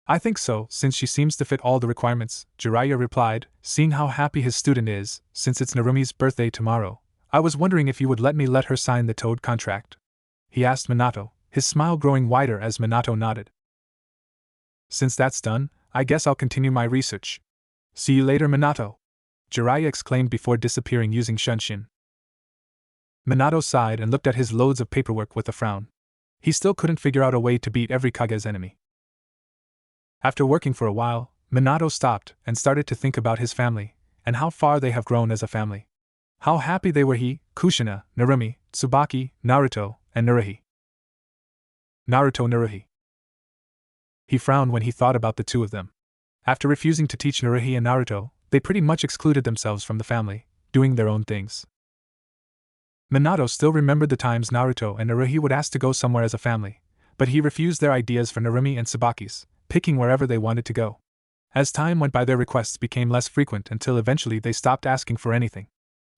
I think so, since she seems to fit all the requirements, Jiraiya replied, seeing how happy his student is, since it's Narumi's birthday tomorrow. I was wondering if you would let me let her sign the Toad contract. He asked Minato, his smile growing wider as Minato nodded. Since that's done, I guess I'll continue my research. See you later, Minato, Jiraiya exclaimed before disappearing using Shunshin. Minato sighed and looked at his loads of paperwork with a frown. He still couldn't figure out a way to beat every Kage's enemy. After working for a while, Minato stopped and started to think about his family, and how far they have grown as a family. How happy they were, he, Kushina, Narumi, Tsubaki, Naruto, and Naruhi. Naruhi. He frowned when he thought about the two of them. After refusing to teach Naruhi and Naruto, they pretty much excluded themselves from the family, doing their own things. Minato still remembered the times Naruto and Naruhi would ask to go somewhere as a family, but he refused their ideas for Narumi and Tsubaki's, picking wherever they wanted to go. As time went by, their requests became less frequent until eventually they stopped asking for anything.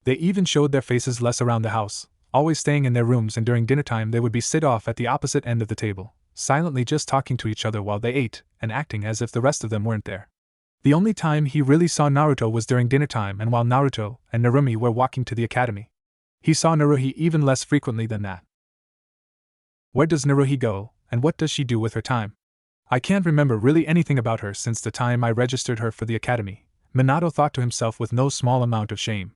They even showed their faces less around the house, always staying in their rooms, and during dinner time they would be sit off at the opposite end of the table, silently just talking to each other while they ate, and acting as if the rest of them weren't there. The only time he really saw Naruto was during dinner time and while Naruto and Narumi were walking to the academy. He saw Naruhi even less frequently than that. Where does Naruhi go, and what does she do with her time? I can't remember really anything about her since the time I registered her for the academy, Minato thought to himself with no small amount of shame.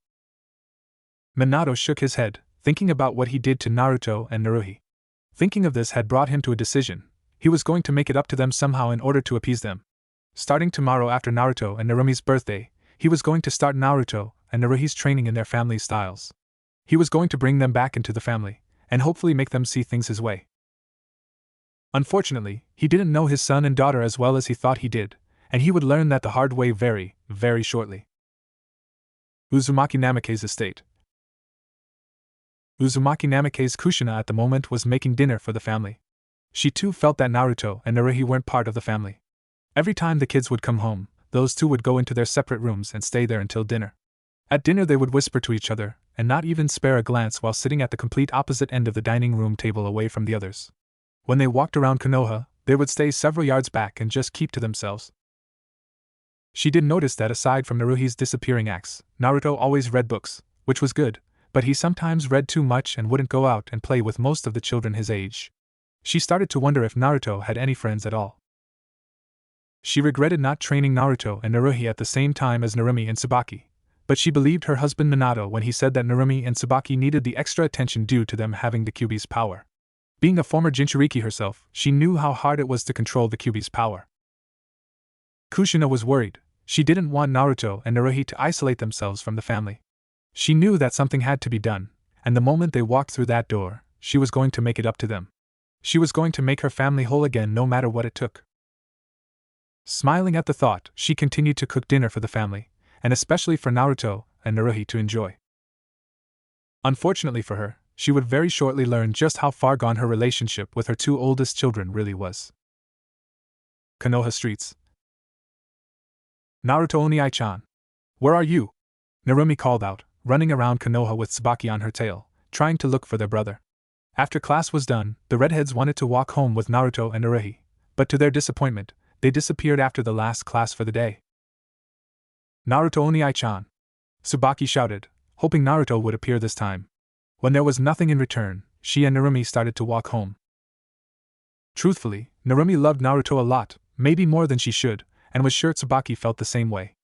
Minato shook his head, thinking about what he did to Naruto and Naruhi. Thinking of this had brought him to a decision. He was going to make it up to them somehow in order to appease them. Starting tomorrow after Naruto and Narumi's birthday, he was going to start Naruto and Naruhi's training in their family styles. He was going to bring them back into the family, and hopefully make them see things his way. Unfortunately, he didn't know his son and daughter as well as he thought he did, and he would learn that the hard way very, very shortly. Uzumaki Namake's estate. Uzumaki Namake's Kushina at the moment was making dinner for the family. She too felt that Naruto and Naruhi weren't part of the family. Every time the kids would come home, those two would go into their separate rooms and stay there until dinner. At dinner they would whisper to each other, and not even spare a glance while sitting at the complete opposite end of the dining room table away from the others. When they walked around Konoha, they would stay several yards back and just keep to themselves. She did notice that aside from Naruhi's disappearing acts, Naruto always read books, which was good, but he sometimes read too much and wouldn't go out and play with most of the children his age. She started to wonder if Naruto had any friends at all. She regretted not training Naruto and Naruhi at the same time as Narumi and Tsubaki, but she believed her husband Minato when he said that Narumi and Tsubaki needed the extra attention due to them having the Kyuubi's power. Being a former Jinchuriki herself, she knew how hard it was to control the Kyuubi's power. Kushina was worried. She didn't want Naruto and Naruhi to isolate themselves from the family. She knew that something had to be done, and the moment they walked through that door, she was going to make it up to them. She was going to make her family whole again no matter what it took. Smiling at the thought, she continued to cook dinner for the family, and especially for Naruto and Naruhi to enjoy. Unfortunately for her, she would very shortly learn just how far gone her relationship with her two oldest children really was. Konoha streets. Naruto Oni-chan. Where are you? Narumi called out, running around Konoha with Tsubaki on her tail, trying to look for their brother. After class was done, the redheads wanted to walk home with Naruto and Naruhi, but to their disappointment, they disappeared after the last class for the day. Naruto Oni-chan. Tsubaki shouted, hoping Naruto would appear this time. When there was nothing in return, she and Narumi started to walk home. Truthfully, Narumi loved Naruto a lot, maybe more than she should, and was sure Tsubaki felt the same way.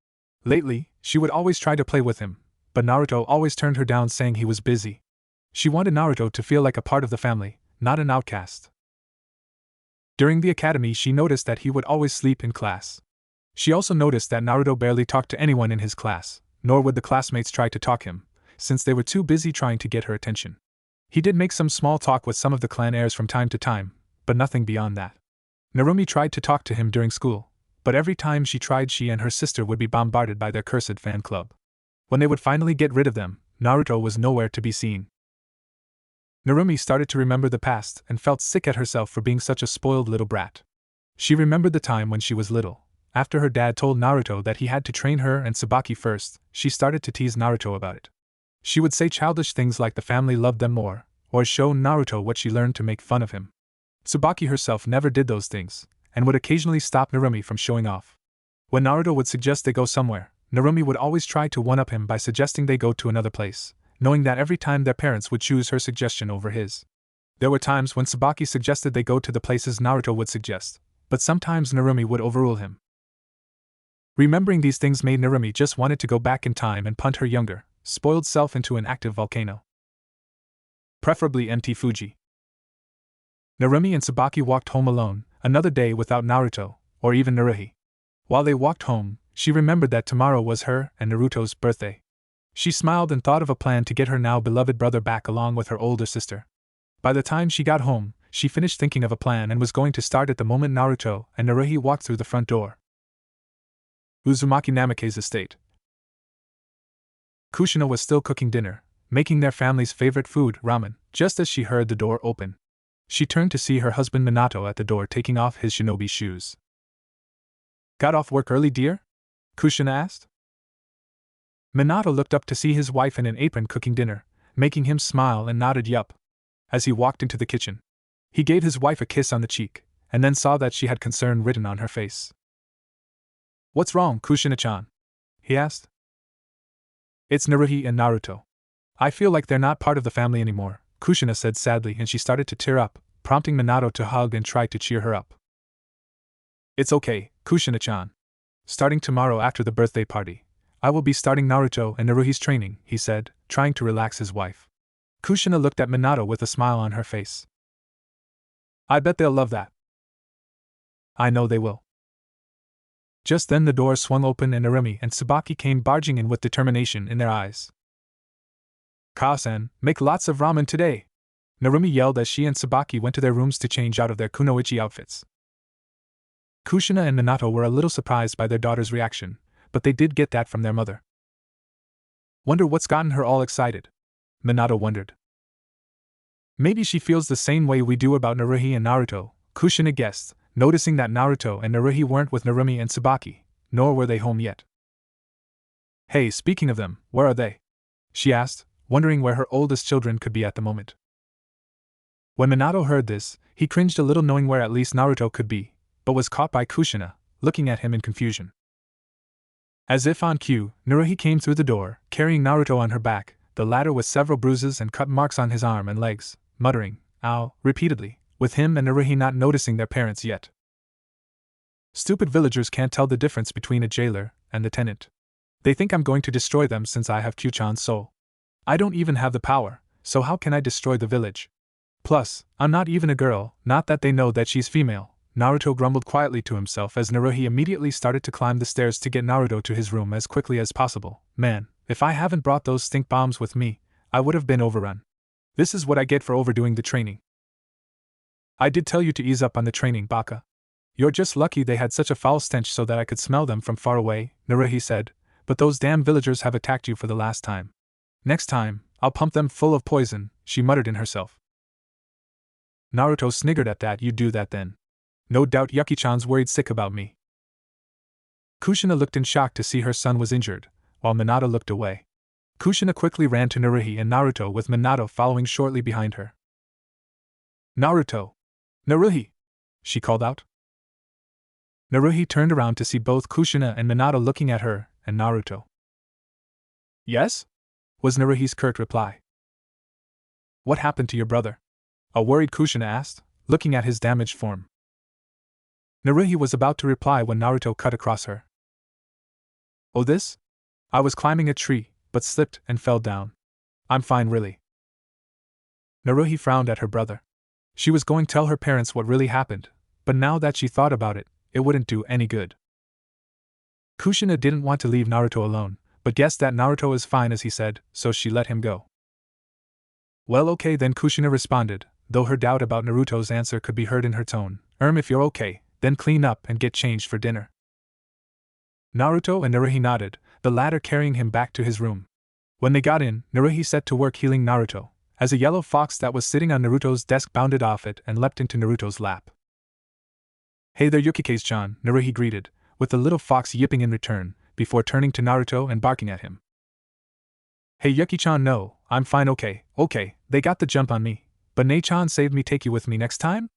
Lately, she would always try to play with him, but Naruto always turned her down saying he was busy. She wanted Naruto to feel like a part of the family, not an outcast. During the academy, she noticed that he would always sleep in class. She also noticed that Naruto barely talked to anyone in his class, nor would the classmates try to talk him, since they were too busy trying to get her attention. He did make some small talk with some of the clan heirs from time to time, but nothing beyond that. Narumi tried to talk to him during school, but every time she tried, she and her sister would be bombarded by their cursed fan club. When they would finally get rid of them, Naruto was nowhere to be seen. Narumi started to remember the past and felt sick at herself for being such a spoiled little brat. She remembered the time when she was little. After her dad told Naruto that he had to train her and Tsubaki first, she started to tease Naruto about it. She would say childish things like the family loved them more, or show Naruto what she learned to make fun of him. Tsubaki herself never did those things, and would occasionally stop Narumi from showing off. When Naruto would suggest they go somewhere, Narumi would always try to one-up him by suggesting they go to another place, knowing that every time their parents would choose her suggestion over his. There were times when Tsubaki suggested they go to the places Naruto would suggest, but sometimes Narumi would overrule him. Remembering these things made Narumi just wanted to go back in time and punt her younger, spoiled self into an active volcano. Preferably empty Fuji. Narumi and Tsubaki walked home alone, another day without Naruto, or even Naruhi. While they walked home, she remembered that tomorrow was her and Naruto's birthday. She smiled and thought of a plan to get her now beloved brother back along with her older sister. By the time she got home, she finished thinking of a plan and was going to start at the moment Naruto and Naruhi walked through the front door. Uzumaki Namake's estate. Kushina was still cooking dinner, making their family's favorite food, ramen, just as she heard the door open. She turned to see her husband Minato at the door taking off his shinobi shoes. Got off work early, dear? Kushina asked. Minato looked up to see his wife in an apron cooking dinner, making him smile and nodded yup. As he walked into the kitchen, he gave his wife a kiss on the cheek, and then saw that she had concern written on her face. What's wrong, Kushina-chan? He asked. It's Naruhi and Naruto. I feel like they're not part of the family anymore, Kushina said sadly, and she started to tear up, prompting Minato to hug and try to cheer her up. It's okay, Kushina-chan. Starting tomorrow after the birthday party, I will be starting Naruto and Naruhi's training, he said, trying to relax his wife. Kushina looked at Minato with a smile on her face. I bet they'll love that. I know they will. Just then the door swung open and Narumi and Tsubaki came barging in with determination in their eyes. Ka-san, make lots of ramen today! Narumi yelled as she and Tsubaki went to their rooms to change out of their kunoichi outfits. Kushina and Minato were a little surprised by their daughter's reaction, but they did get that from their mother. Wonder what's gotten her all excited? Minato wondered. Maybe she feels the same way we do about Naruhi and Naruto, Kushina guessed, noticing that Naruto and Naruhi weren't with Narumi and Tsubaki, nor were they home yet. Hey, speaking of them, where are they? She asked, wondering where her oldest children could be at the moment. When Minato heard this, he cringed a little knowing where at least Naruto could be, but was caught by Kushina, looking at him in confusion. As if on cue, Naruhi came through the door, carrying Naruto on her back, the latter with several bruises and cut marks on his arm and legs, muttering, ow, repeatedly, with him and Naruhi not noticing their parents yet. Stupid villagers can't tell the difference between a jailer and the tenant. They think I'm going to destroy them since I have Q-chan's soul. I don't even have the power, so how can I destroy the village? Plus, I'm not even a girl, not that they know that she's female. Naruto grumbled quietly to himself as Naruhi immediately started to climb the stairs to get Naruto to his room as quickly as possible. Man, if I haven't brought those stink bombs with me, I would have been overrun. This is what I get for overdoing the training. I did tell you to ease up on the training, Baka. You're just lucky they had such a foul stench so that I could smell them from far away, Naruhi said, but those damn villagers have attacked you for the last time. Next time, I'll pump them full of poison, she muttered in herself. Naruto sniggered at that. You do that then. No doubt Yuki-chan's worried sick about me. Kushina looked in shock to see her son was injured, while Minato looked away. Kushina quickly ran to Naruhi and Naruto with Minato following shortly behind her. Naruto! Naruhi! She called out. Naruhi turned around to see both Kushina and Minato looking at her and Naruto. Yes? Was Naruhi's curt reply. What happened to your brother? A worried Kushina asked, looking at his damaged form. Naruhi was about to reply when Naruto cut across her. Oh, this? I was climbing a tree, but slipped and fell down. I'm fine, really. Naruhi frowned at her brother. She was going to tell her parents what really happened, but now that she thought about it, it wouldn't do any good. Kushina didn't want to leave Naruto alone, but guessed that Naruto is fine as he said, so she let him go. Well, okay then, Kushina responded, though her doubt about Naruto's answer could be heard in her tone. If you're okay, then clean up and get changed for dinner. Naruto and Naruhi nodded, the latter carrying him back to his room. When they got in, Naruhi set to work healing Naruto, as a yellow fox that was sitting on Naruto's desk bounded off it and leapt into Naruto's lap. Hey there Yukike's-chan, Naruhi greeted, with the little fox yipping in return, before turning to Naruto and barking at him. Hey Yuki-chan, no, I'm fine, okay, they got the jump on me, but Nei-chan saved me. Take you with me next time?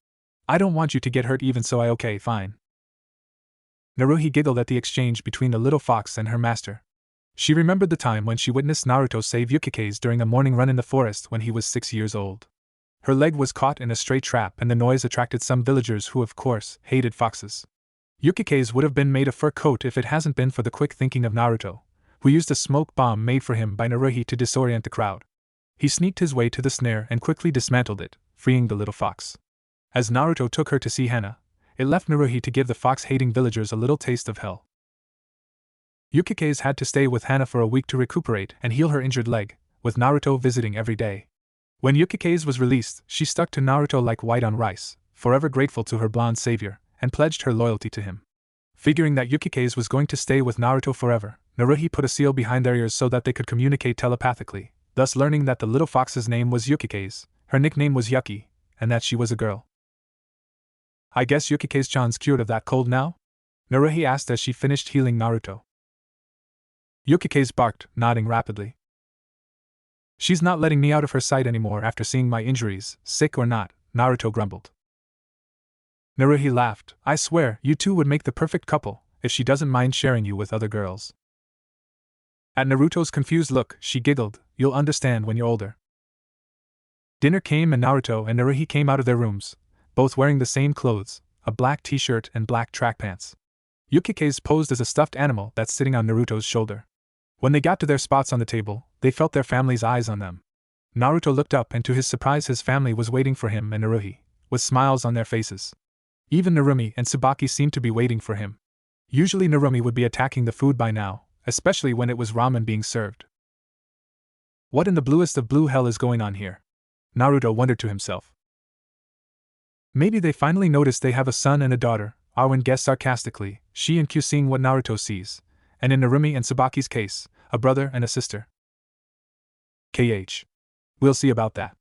I don't want you to get hurt even so. Okay, fine. Naruhi giggled at the exchange between the little fox and her master. She remembered the time when she witnessed Naruto save Yukike's during a morning run in the forest when he was 6 years old. Her leg was caught in a stray trap and the noise attracted some villagers who, of course, hated foxes. Yukike's would have been made a fur coat if it hasn't been for the quick thinking of Naruto, who used a smoke bomb made for him by Naruhi to disorient the crowd. He sneaked his way to the snare and quickly dismantled it, freeing the little fox. As Naruto took her to see Hana, it left Naruhi to give the fox-hating villagers a little taste of hell. Yukike's had to stay with Hana for a week to recuperate and heal her injured leg, with Naruto visiting every day. When Yukike's was released, she stuck to Naruto like white on rice, forever grateful to her blonde savior, and pledged her loyalty to him. Figuring that Yukike's was going to stay with Naruto forever, Naruhi put a seal behind their ears so that they could communicate telepathically, thus learning that the little fox's name was Yukike's, her nickname was Yuki, and that she was a girl. I guess Yukike's-chan's cured of that cold now? Naruhi asked as she finished healing Naruto. Yukike's barked, nodding rapidly. She's not letting me out of her sight anymore after seeing my injuries, sick or not, Naruto grumbled. Naruhi laughed. I swear, you two would make the perfect couple, if she doesn't mind sharing you with other girls. At Naruto's confused look, she giggled, you'll understand when you're older. Dinner came and Naruto and Naruhi came out of their rooms, both wearing the same clothes, a black t-shirt and black track pants. Yukike's posed as a stuffed animal that's sitting on Naruto's shoulder. When they got to their spots on the table, they felt their family's eyes on them. Naruto looked up and to his surprise his family was waiting for him and Naruhi, with smiles on their faces. Even Narumi and Tsubaki seemed to be waiting for him. Usually Narumi would be attacking the food by now, especially when it was ramen being served. What in the bluest of blue hell is going on here? Naruto wondered to himself. Maybe they finally noticed they have a son and a daughter, Arwen guessed sarcastically, she and Q seeing what Naruto sees, and in Narumi and Tsubaki's case, a brother and a sister. We'll see about that.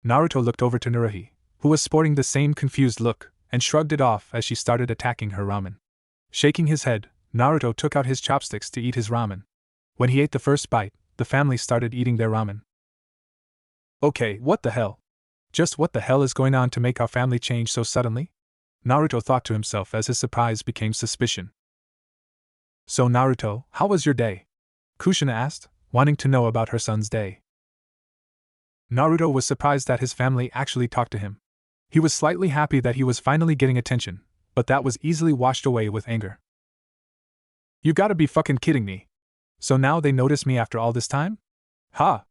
Naruto looked over to Naruhi, who was sporting the same confused look, and shrugged it off as she started attacking her ramen. Shaking his head, Naruto took out his chopsticks to eat his ramen. When he ate the first bite, the family started eating their ramen. Okay, what the hell? Just what the hell is going on to make our family change so suddenly? Naruto thought to himself as his surprise became suspicion. So Naruto, how was your day? Kushina asked, wanting to know about her son's day. Naruto was surprised that his family actually talked to him. He was slightly happy that he was finally getting attention, but that was easily washed away with anger. You gotta be fucking kidding me. So now they notice me after all this time? Ha!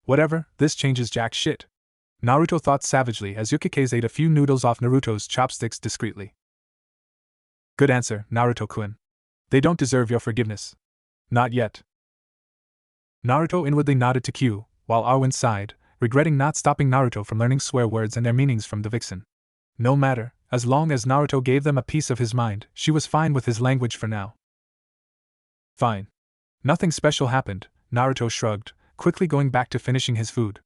Whatever, this changes jack shit. Naruto thought savagely as Yukike's ate a few noodles off Naruto's chopsticks discreetly. Good answer, Naruto-kun. They don't deserve your forgiveness. Not yet. Naruto inwardly nodded to Q, while Arwen sighed, regretting not stopping Naruto from learning swear words and their meanings from the vixen. No matter, as long as Naruto gave them a piece of his mind, she was fine with his language for now. Fine. Nothing special happened, Naruto shrugged, quickly going back to finishing his food.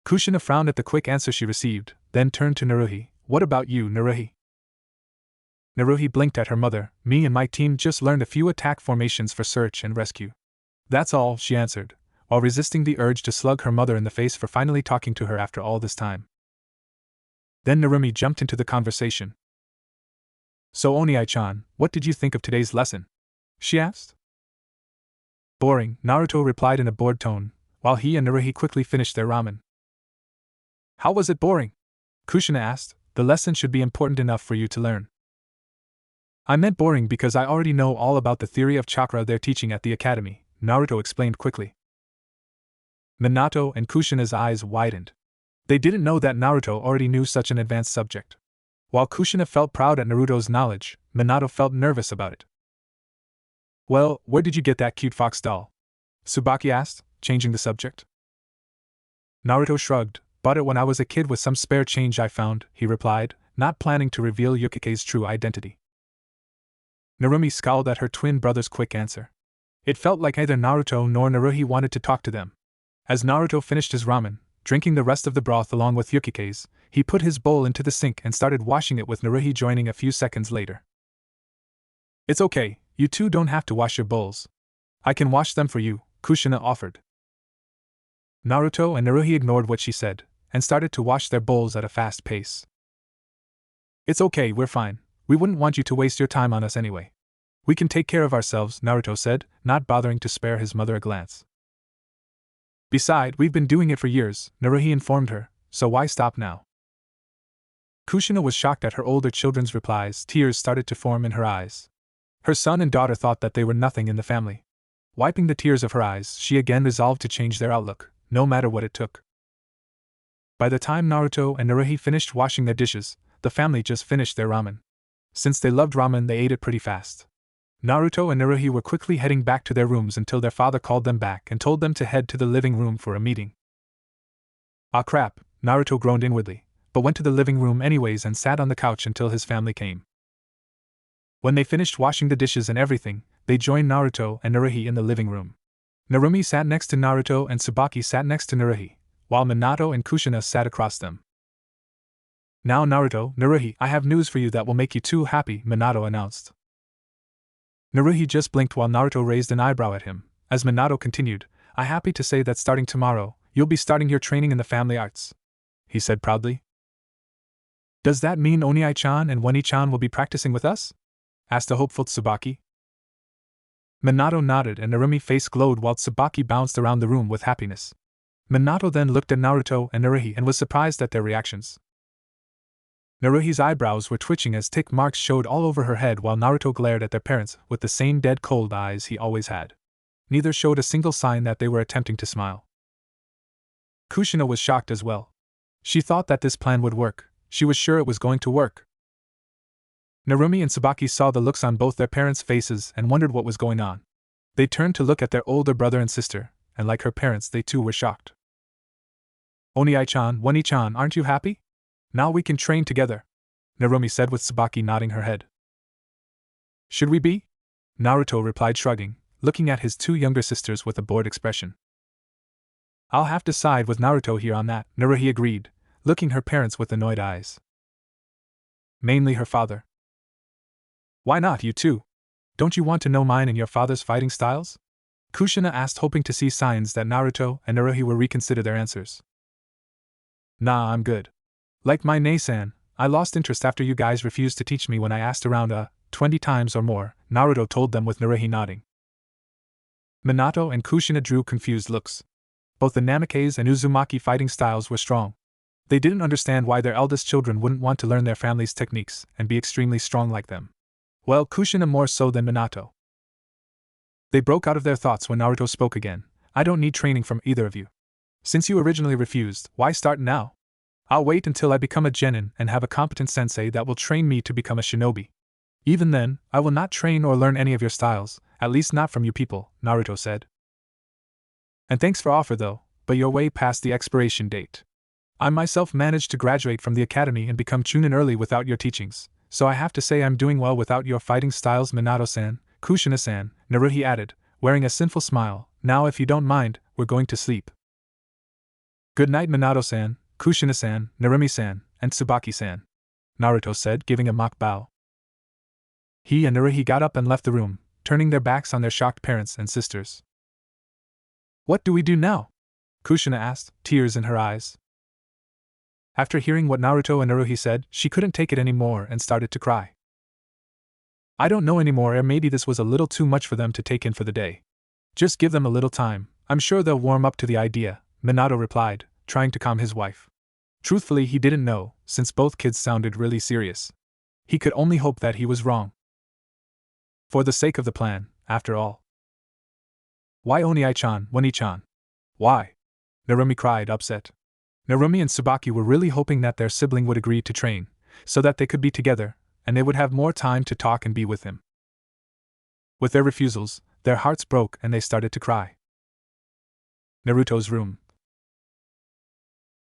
Kushina frowned at the quick answer she received, then turned to Naruhi. What about you, Naruhi? Naruhi blinked at her mother. Me and my team just learned a few attack formations for search and rescue. That's all, she answered, while resisting the urge to slug her mother in the face for finally talking to her after all this time. Then Narumi jumped into the conversation. So Oniai-chan, what did you think of today's lesson? She asked. Boring, Naruto replied in a bored tone, while he and Naruhi quickly finished their ramen. How was it boring? Kushina asked. The lesson should be important enough for you to learn. I meant boring because I already know all about the theory of chakra they're teaching at the academy, Naruto explained quickly. Minato and Kushina's eyes widened. They didn't know that Naruto already knew such an advanced subject. While Kushina felt proud at Naruto's knowledge, Minato felt nervous about it. Well, where did you get that cute fox doll? Tsubaki asked, changing the subject. Naruto shrugged. Bought it when I was a kid with some spare change I found, he replied, not planning to reveal Yukike's true identity. Narumi scowled at her twin brother's quick answer. It felt like neither Naruto nor Naruhi wanted to talk to them. As Naruto finished his ramen, Drinking the rest of the broth along with Yukike's, he put his bowl into the sink and started washing it with Naruhi joining a few seconds later. It's okay, you two don't have to wash your bowls. I can wash them for you, Kushina offered. Naruto and Naruhi ignored what she said, and started to wash their bowls at a fast pace. It's okay, we're fine. We wouldn't want you to waste your time on us anyway. We can take care of ourselves, Naruto said, not bothering to spare his mother a glance. Besides, we've been doing it for years, Naruhi informed her, so why stop now? Kushina was shocked at her older children's replies. Tears started to form in her eyes. Her son and daughter thought that they were nothing in the family. Wiping the tears of her eyes, she again resolved to change their outlook, no matter what it took. By the time Naruto and Naruhi finished washing their dishes, the family just finished their ramen. Since they loved ramen, they ate it pretty fast. Naruto and Naruhi were quickly heading back to their rooms until their father called them back and told them to head to the living room for a meeting. Ah crap, Naruto groaned inwardly, but went to the living room anyways and sat on the couch until his family came. When they finished washing the dishes and everything, they joined Naruto and Naruhi in the living room. Narumi sat next to Naruto and Tsubaki sat next to Naruhi, while Minato and Kushina sat across them. Now Naruto, Naruhi, I have news for you that will make you two happy, Minato announced. Naruhi just blinked while Naruto raised an eyebrow at him, as Minato continued, I'm happy to say that starting tomorrow, you'll be starting your training in the family arts, he said proudly. Does that mean Oniai-chan and Wani-chan will be practicing with us? Asked a hopeful Tsubaki. Minato nodded and Narumi's face glowed while Tsubaki bounced around the room with happiness. Minato then looked at Naruto and Naruhi and was surprised at their reactions. Naruhi's eyebrows were twitching as tick marks showed all over her head while Naruto glared at their parents with the same dead cold eyes he always had. Neither showed a single sign that they were attempting to smile. Kushina was shocked as well. She thought that this plan would work. She was sure it was going to work. Narumi and Tsubaki saw the looks on both their parents' faces and wondered what was going on. They turned to look at their older brother and sister, and like her parents they too were shocked. Oniai-chan, Wani-chan, aren't you happy? Now we can train together, Narumi said with Tsubaki nodding her head. Should we be? Naruto replied shrugging, looking at his two younger sisters with a bored expression. I'll have to side with Naruto here on that, Naruhi agreed, looking her parents with annoyed eyes. Mainly her father. Why not you too? Don't you want to know mine and your father's fighting styles? Kushina asked, hoping to see signs that Naruto and Naruhi would reconsider their answers. Nah, I'm good. Like my Nei-san, I lost interest after you guys refused to teach me when I asked around 20 times or more, Naruto told them with Naruhi nodding. Minato and Kushina drew confused looks. Both the Namikaze and Uzumaki fighting styles were strong. They didn't understand why their eldest children wouldn't want to learn their family's techniques and be extremely strong like them. Well, Kushina more so than Minato. They broke out of their thoughts when Naruto spoke again. I don't need training from either of you. Since you originally refused, why start now? I'll wait until I become a genin and have a competent sensei that will train me to become a shinobi. Even then, I will not train or learn any of your styles, at least not from you people, Naruto said. And thanks for offer though, but you're way past the expiration date. I myself managed to graduate from the academy and become chunin early without your teachings, so I have to say I'm doing well without your fighting styles, Minato-san, Kushina-san, Naruhi added, wearing a sinful smile. Now if you don't mind, we're going to sleep. Good night, Minato-san, Kushina-san, Narumi-san, and Tsubaki-san, Naruto said, giving a mock bow. He and Naruhi got up and left the room, turning their backs on their shocked parents and sisters. What do we do now? Kushina asked, tears in her eyes. After hearing what Naruto and Naruhi said, she couldn't take it anymore and started to cry. I don't know anymore, or maybe this was a little too much for them to take in for the day. Just give them a little time, I'm sure they'll warm up to the idea, Minato replied, trying to calm his wife. Truthfully, he didn't know, since both kids sounded really serious. He could only hope that he was wrong. For the sake of the plan, after all. Why Oniai-chan, Wani-chan? Why? Narumi cried, upset. Narumi and Tsubaki were really hoping that their sibling would agree to train, so that they could be together, and they would have more time to talk and be with him. With their refusals, their hearts broke and they started to cry. Naruto's room.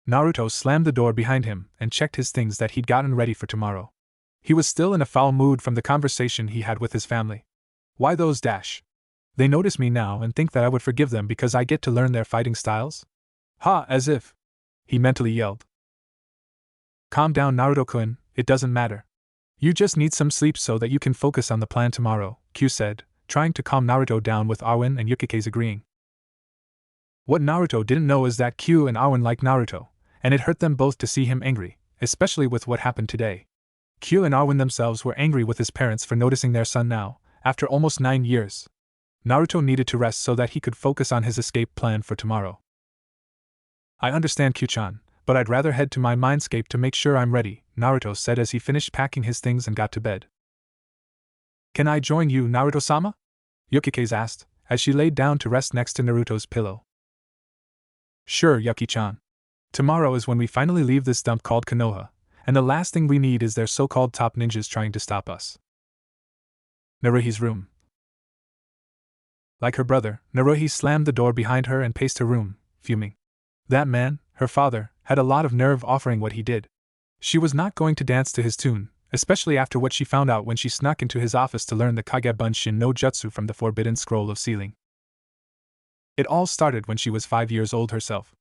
Naruto slammed the door behind him and checked his things that he'd gotten ready for tomorrow. He was still in a foul mood from the conversation he had with his family. Why those dash? They notice me now and think that I would forgive them because I get to learn their fighting styles? Ha, as if. he mentally yelled. Calm down, Naruto-kun, it doesn't matter. You just need some sleep so that you can focus on the plan tomorrow, Q said, trying to calm Naruto down with Arwen and Yukike's agreeing. What Naruto didn't know is that Q and Arwen liked Naruto, and it hurt them both to see him angry, especially with what happened today. Q and Arwen themselves were angry with his parents for noticing their son now, after almost 9 years. Naruto needed to rest so that he could focus on his escape plan for tomorrow. I understand, Q-chan, but I'd rather head to my mindscape to make sure I'm ready, Naruto said as he finished packing his things and got to bed. Can I join you, Naruto-sama? Yukike asked, as she laid down to rest next to Naruto's pillow. Sure, Yuki-chan. Tomorrow is when we finally leave this dump called Konoha, and the last thing we need is their so-called top ninjas trying to stop us. Naruhi's room. Like her brother, Naruhi slammed the door behind her and paced her room, fuming. That man, her father, had a lot of nerve offering what he did. She was not going to dance to his tune, especially after what she found out when she snuck into his office to learn the Kage Bunshin no Jutsu from the Forbidden Scroll of Sealing. It all started when she was 5 years old herself.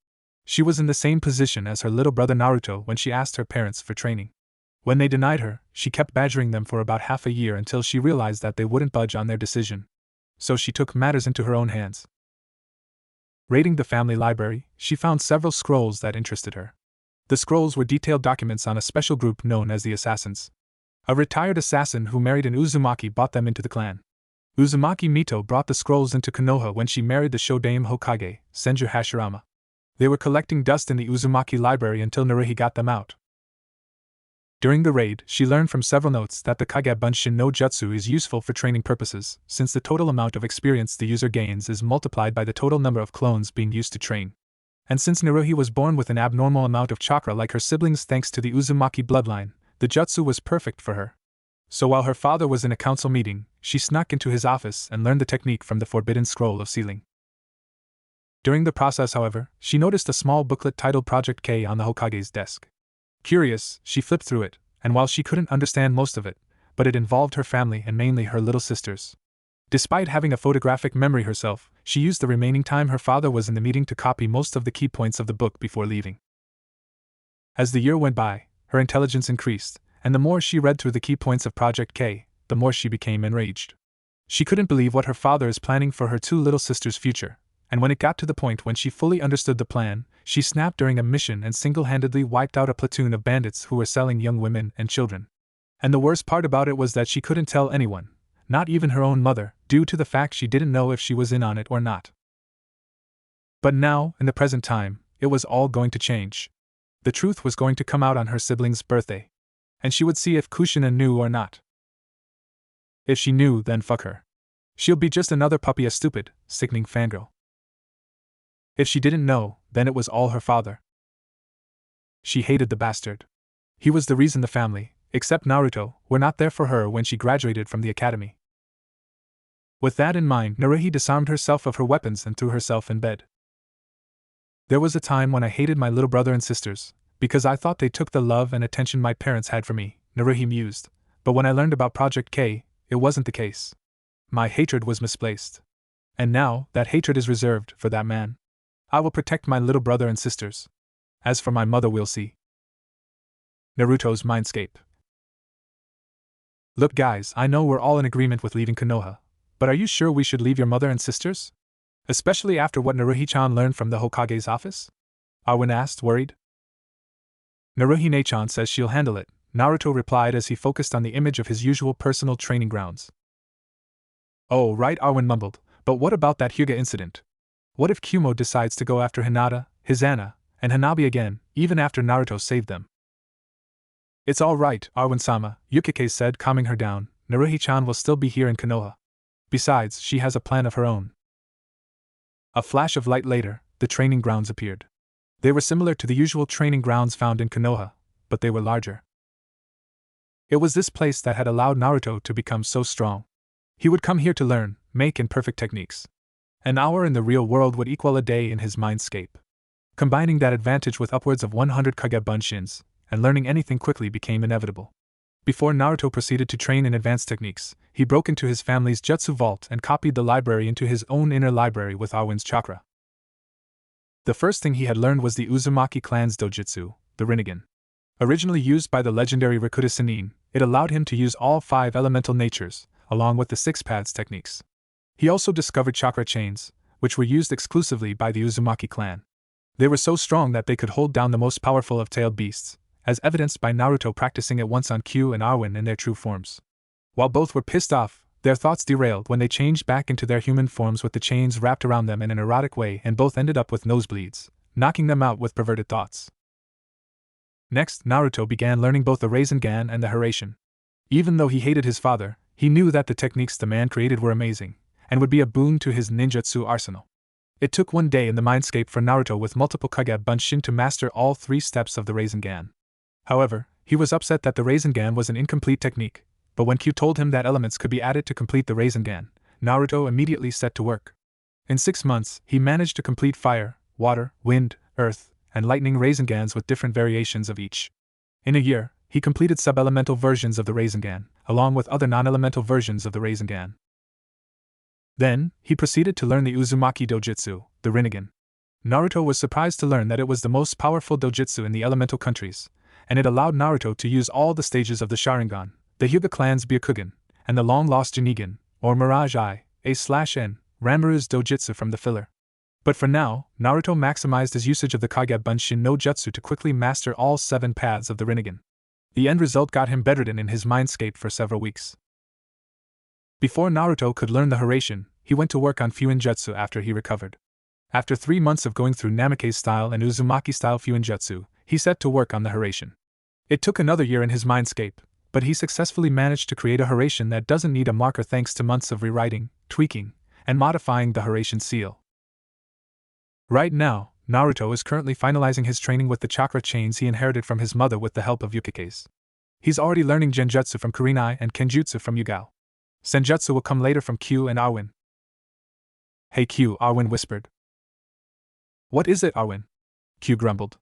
She was in the same position as her little brother Naruto when she asked her parents for training. When they denied her, she kept badgering them for about half a year until she realized that they wouldn't budge on their decision. So she took matters into her own hands. Raiding the family library, she found several scrolls that interested her. The scrolls were detailed documents on a special group known as the Assassins. A retired assassin who married an Uzumaki brought them into the clan. Uzumaki Mito brought the scrolls into Konoha when she married the Shodaime Hokage, Senju Hashirama. They were collecting dust in the Uzumaki library until Naruhi got them out. During the raid, she learned from several notes that the Kage Bunshin no Jutsu is useful for training purposes, since the total amount of experience the user gains is multiplied by the total number of clones being used to train. And since Naruhi was born with an abnormal amount of chakra like her siblings thanks to the Uzumaki bloodline, the jutsu was perfect for her. So while her father was in a council meeting, she snuck into his office and learned the technique from the Forbidden Scroll of Sealing. During the process, however, she noticed a small booklet titled Project K on the Hokage's desk. Curious, she flipped through it, and while she couldn't understand most of it, but it involved her family and mainly her little sisters. Despite having a photographic memory herself, she used the remaining time her father was in the meeting to copy most of the key points of the book before leaving. As the year went by, her intelligence increased, and the more she read through the key points of Project K, the more she became enraged. She couldn't believe what her father is planning for her two little sisters' future, and when it got to the point when she fully understood the plan, she snapped during a mission and single-handedly wiped out a platoon of bandits who were selling young women and children. And the worst part about it was that she couldn't tell anyone, not even her own mother, due to the fact she didn't know if she was in on it or not. But now, in the present time, it was all going to change. The truth was going to come out on her sibling's birthday. And she would see if Kushina knew or not. If she knew, then fuck her. She'll be just another puppy, a stupid, sickening fangirl. If she didn't know, then it was all her father. She hated the bastard. He was the reason the family, except Naruto, were not there for her when she graduated from the academy. With that in mind, Naruhi disarmed herself of her weapons and threw herself in bed. There was a time when I hated my little brother and sisters, because I thought they took the love and attention my parents had for me, Naruhi mused, but when I learned about Project K, it wasn't the case. My hatred was misplaced. And now, that hatred is reserved for that man. I will protect my little brother and sisters. As for my mother, we'll see. Naruto's Mindscape. Look guys, I know we're all in agreement with leaving Konoha, but are you sure we should leave your mother and sisters? Especially after what Naruhi-chan learned from the Hokage's office? Arwen asked, worried. Naruhi-ne-chan says she'll handle it, Naruto replied as he focused on the image of his usual personal training grounds. Oh right, Arwen mumbled, but what about that Hyuga incident? What if Kumo decides to go after Hinata, Hizana, and Hanabi again, even after Naruto saved them? It's all right, Arwen-sama, Yukike said, calming her down. Naruhi-chan will still be here in Konoha. Besides, she has a plan of her own. A flash of light later, the training grounds appeared. They were similar to the usual training grounds found in Konoha, but they were larger. It was this place that had allowed Naruto to become so strong. He would come here to learn, make, and perfect techniques. An hour in the real world would equal a day in his mindscape. Combining that advantage with upwards of 100 Kage Bunshins, and learning anything quickly became inevitable. Before Naruto proceeded to train in advanced techniques, he broke into his family's jutsu vault and copied the library into his own inner library with Arwen's chakra. The first thing he had learned was the Uzumaki clan's dojutsu, the Rinnegan. Originally used by the legendary Rakuta Sennin, it allowed him to use all 5 elemental natures, along with the 6 paths techniques. He also discovered chakra chains, which were used exclusively by the Uzumaki clan. They were so strong that they could hold down the most powerful of tailed beasts, as evidenced by Naruto practicing it once on Q and Arwen in their true forms. While both were pissed off, their thoughts derailed when they changed back into their human forms with the chains wrapped around them in an erotic way, and both ended up with nosebleeds, knocking them out with perverted thoughts. Next, Naruto began learning both the Rasengan and the Hiraishin. Even though he hated his father, he knew that the techniques the man created were amazing, and would be a boon to his ninjutsu arsenal. It took one day in the mindscape for Naruto with multiple Kage Bunshin to master all 3 steps of the Rasengan. However, he was upset that the Rasengan was an incomplete technique, but when Q told him that elements could be added to complete the Rasengan, Naruto immediately set to work. In 6 months, he managed to complete fire, water, wind, earth, and lightning Rasengans with different variations of each. In a year, he completed sub-elemental versions of the Rasengan, along with other non-elemental versions of the Rasengan. Then, he proceeded to learn the Uzumaki dojutsu, the Rinnegan. Naruto was surprised to learn that it was the most powerful dojutsu in the elemental countries, and it allowed Naruto to use all the stages of the Sharingan, the Hyuga clan's Byakugan, and the long-lost Jinnigan, or Mirage I/A/N, Ranmaru's dojutsu from the filler. But for now, Naruto maximized his usage of the Kage Bunshin no Jutsu to quickly master all 7 paths of the Rinnegan. The end result got him bedridden in his mindscape for several weeks. Before Naruto could learn the Hiraishin, he went to work on Fuinjutsu after he recovered. After 3 months of going through Namikaze style and Uzumaki style Fuinjutsu, he set to work on the Hiraishin. It took another year in his mindscape, but he successfully managed to create a Hiraishin that doesn't need a marker thanks to months of rewriting, tweaking, and modifying the Hiraishin seal. Right now, Naruto is currently finalizing his training with the chakra chains he inherited from his mother with the help of Yukikes. He's already learning Genjutsu from Kurinai and Kenjutsu from Yugao. Senjutsu will come later from Q and Arwen. Hey Q, Arwen whispered. What is it, Arwen? Q grumbled.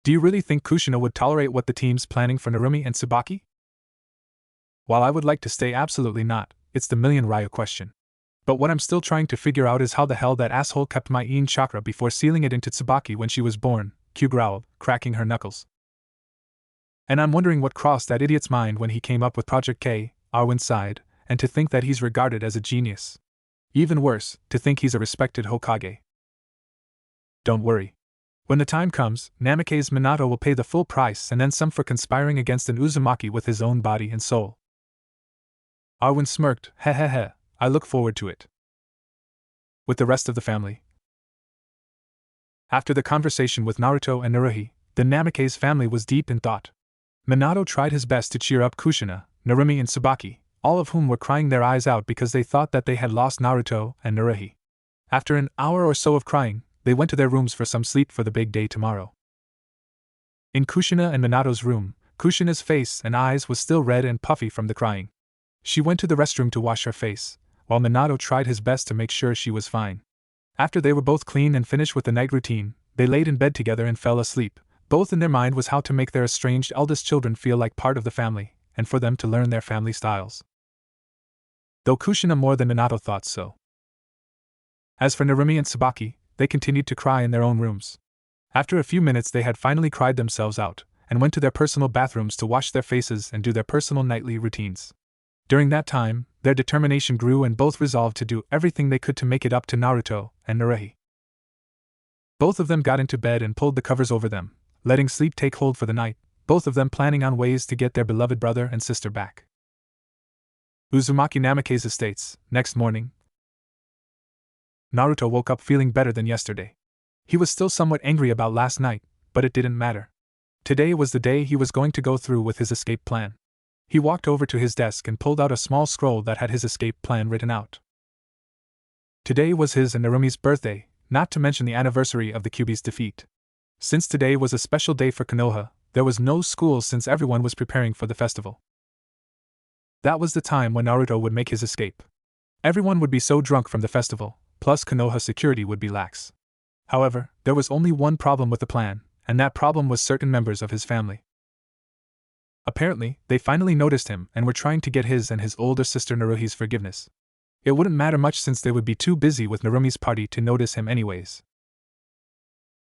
Do you really think Kushina would tolerate what the team's planning for Narumi and Tsubaki? While I would like to say absolutely not, it's the million Ryu question. But what I'm still trying to figure out is how the hell that asshole kept my Yin chakra before sealing it into Tsubaki when she was born, Q growled, cracking her knuckles. And I'm wondering what crossed that idiot's mind when he came up with Project K, Arwen sighed, and to think that he's regarded as a genius. Even worse, to think he's a respected Hokage. Don't worry. When the time comes, Namikaze Minato will pay the full price and then some for conspiring against an Uzumaki with his own body and soul. Arwen smirked, heh. I look forward to it. With the rest of the family. After the conversation with Naruto and Naruhi, the Namikaze family was deep in thought. Minato tried his best to cheer up Kushina, Narumi and Tsubaki, all of whom were crying their eyes out because they thought that they had lost Naruto and Naruhi. After an hour or so of crying, they went to their rooms for some sleep for the big day tomorrow. In Kushina and Minato's room, Kushina's face and eyes was still red and puffy from the crying. She went to the restroom to wash her face, while Minato tried his best to make sure she was fine. After they were both clean and finished with the night routine, they laid in bed together and fell asleep. Both in their mind was how to make their estranged eldest children feel like part of the family, and for them to learn their family styles. Though Kushina more than Minato thought so. As for Narumi and Tsubaki, they continued to cry in their own rooms. After a few minutes they had finally cried themselves out, and went to their personal bathrooms to wash their faces and do their personal nightly routines. During that time, their determination grew and both resolved to do everything they could to make it up to Naruto and Naruhi. Both of them got into bed and pulled the covers over them, letting sleep take hold for the night, both of them planning on ways to get their beloved brother and sister back. Uzumaki Namikaze Estates, next morning. Naruto woke up feeling better than yesterday. He was still somewhat angry about last night, but it didn't matter. Today was the day he was going to go through with his escape plan. He walked over to his desk and pulled out a small scroll that had his escape plan written out. Today was his and Narumi's birthday, not to mention the anniversary of the Kyuubi's defeat. Since today was a special day for Konoha, there was no school since everyone was preparing for the festival. That was the time when Naruto would make his escape. Everyone would be so drunk from the festival, plus Konoha security would be lax. However, there was only one problem with the plan, and that problem was certain members of his family. Apparently, they finally noticed him and were trying to get his and his older sister Naruhi's forgiveness. It wouldn't matter much since they would be too busy with Narumi's party to notice him anyways.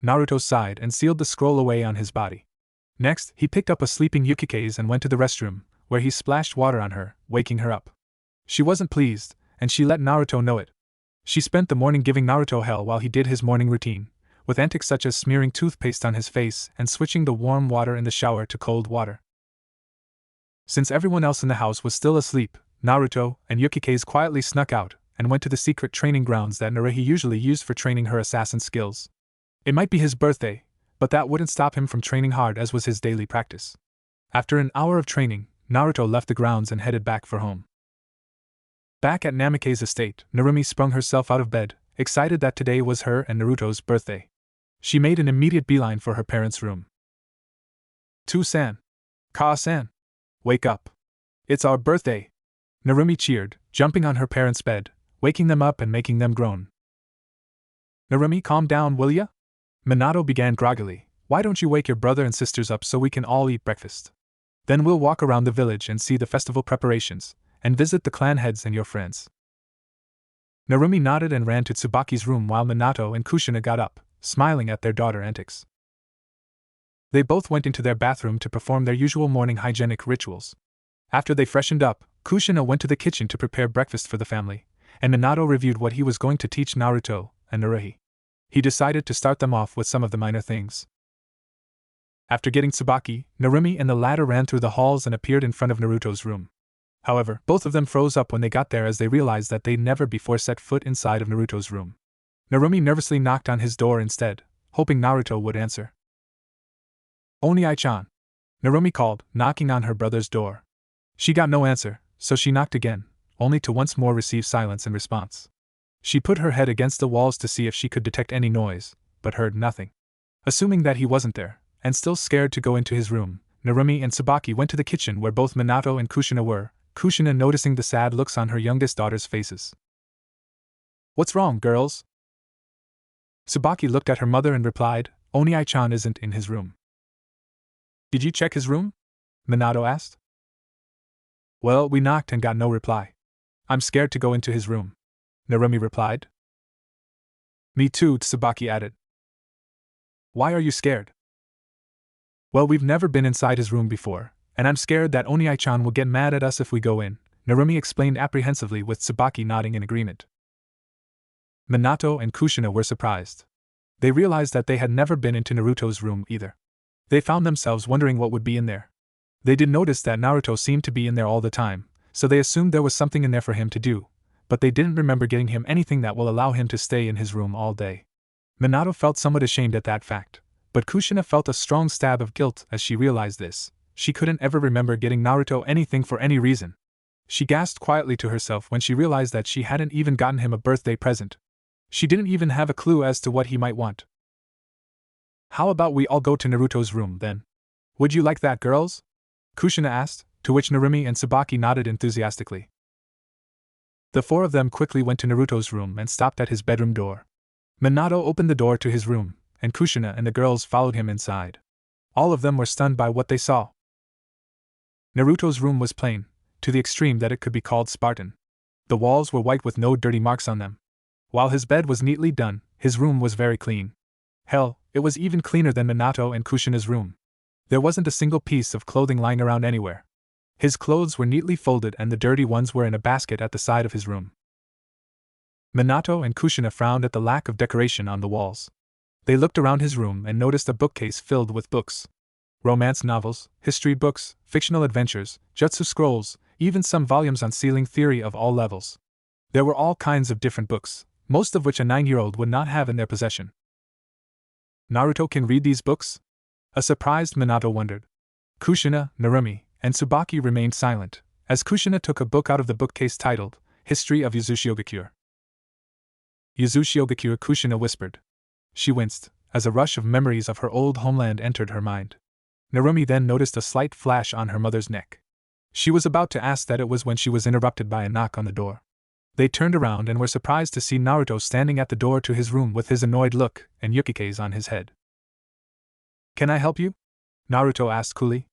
Naruto sighed and sealed the scroll away on his body. Next, he picked up a sleeping Yukikaze and went to the restroom, where he splashed water on her, waking her up. She wasn't pleased, and she let Naruto know it. She spent the morning giving Naruto hell while he did his morning routine, with antics such as smearing toothpaste on his face and switching the warm water in the shower to cold water. Since everyone else in the house was still asleep, Naruto and Yukikaze quietly snuck out and went to the secret training grounds that Naruhi usually used for training her assassin skills. It might be his birthday, but that wouldn't stop him from training hard as was his daily practice. After an hour of training, Naruto left the grounds and headed back for home. Back at Namikaze's estate, Narumi sprung herself out of bed, excited that today was her and Naruto's birthday. She made an immediate beeline for her parents' room. "To-san. Ka-san. Wake up. It's our birthday," Narumi cheered, jumping on her parents' bed, waking them up and making them groan. "Narumi, calm down, will ya?" Minato began groggily. "Why don't you wake your brother and sisters up so we can all eat breakfast? Then we'll walk around the village and see the festival preparations, and visit the clan heads and your friends." Narumi nodded and ran to Tsubaki's room while Minato and Kushina got up, smiling at their daughter antics. They both went into their bathroom to perform their usual morning hygienic rituals. After they freshened up, Kushina went to the kitchen to prepare breakfast for the family, and Minato reviewed what he was going to teach Naruto and Naruhi. He decided to start them off with some of the minor things. After getting Tsubaki, Narumi and the latter ran through the halls and appeared in front of Naruto's room. However, both of them froze up when they got there as they realized that they'd never before set foot inside of Naruto's room. Narumi nervously knocked on his door instead, hoping Naruto would answer. "Oni-chan," Narumi called, knocking on her brother's door. She got no answer, so she knocked again, only to once more receive silence in response. She put her head against the walls to see if she could detect any noise, but heard nothing. Assuming that he wasn't there, and still scared to go into his room, Narumi and Tsubaki went to the kitchen where both Minato and Kushina were, Kushina noticing the sad looks on her youngest daughter's faces. "What's wrong, girls?" Tsubaki looked at her mother and replied, "Oni-chan isn't in his room." "Did you check his room?" Minato asked. "Well, we knocked and got no reply. I'm scared to go into his room," Narumi replied. "Me too," Tsubaki added. "Why are you scared?" "Well, we've never been inside his room before, and I'm scared that Oni-chan will get mad at us if we go in," Narumi explained apprehensively with Tsubaki nodding in agreement. Minato and Kushina were surprised. They realized that they had never been into Naruto's room either. They found themselves wondering what would be in there. They did notice that Naruto seemed to be in there all the time, so they assumed there was something in there for him to do, but they didn't remember getting him anything that will allow him to stay in his room all day. Minato felt somewhat ashamed at that fact, but Kushina felt a strong stab of guilt as she realized this. She couldn't ever remember getting Naruto anything for any reason. She gasped quietly to herself when she realized that she hadn't even gotten him a birthday present. She didn't even have a clue as to what he might want. "How about we all go to Naruto's room, then? Would you like that, girls?" Kushina asked, to which Narumi and Tsubaki nodded enthusiastically. The four of them quickly went to Naruto's room and stopped at his bedroom door. Minato opened the door to his room, and Kushina and the girls followed him inside. All of them were stunned by what they saw. Naruto's room was plain, to the extreme that it could be called Spartan. The walls were white with no dirty marks on them. While his bed was neatly done, his room was very clean. Hell, it was even cleaner than Minato and Kushina's room. There wasn't a single piece of clothing lying around anywhere. His clothes were neatly folded and the dirty ones were in a basket at the side of his room. Minato and Kushina frowned at the lack of decoration on the walls. They looked around his room and noticed a bookcase filled with books. Romance novels, history books, fictional adventures, jutsu scrolls, even some volumes on sealing theory of all levels. There were all kinds of different books, most of which a 9-year-old would not have in their possession. "Naruto can read these books?" A surprised Minato wondered. Kushina, Narumi, and Tsubaki remained silent, as Kushina took a book out of the bookcase titled, History of Yuzushiogakure. Yuzushiogakure, Kushina whispered. She winced, as a rush of memories of her old homeland entered her mind. Narumi then noticed a slight flash on her mother's neck. She was about to ask that it was when she was interrupted by a knock on the door. They turned around and were surprised to see Naruto standing at the door to his room with his annoyed look and Yukikaze on his head. "Can I help you?" Naruto asked coolly.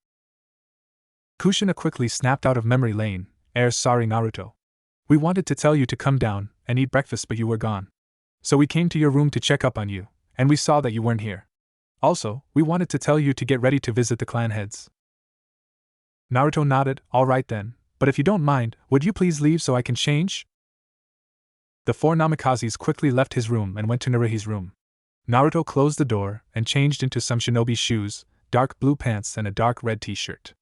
Kushina quickly snapped out of memory lane, sorry Naruto. "We wanted to tell you to come down and eat breakfast but you were gone. So we came to your room to check up on you, and we saw that you weren't here. Also, we wanted to tell you to get ready to visit the clan heads. Naruto nodded. All right then, but if you don't mind, would you please leave so I can change? The four Namikazes quickly left his room and went to Naruhi's room. Naruto closed the door and changed into some shinobi shoes, dark blue pants and a dark red t-shirt.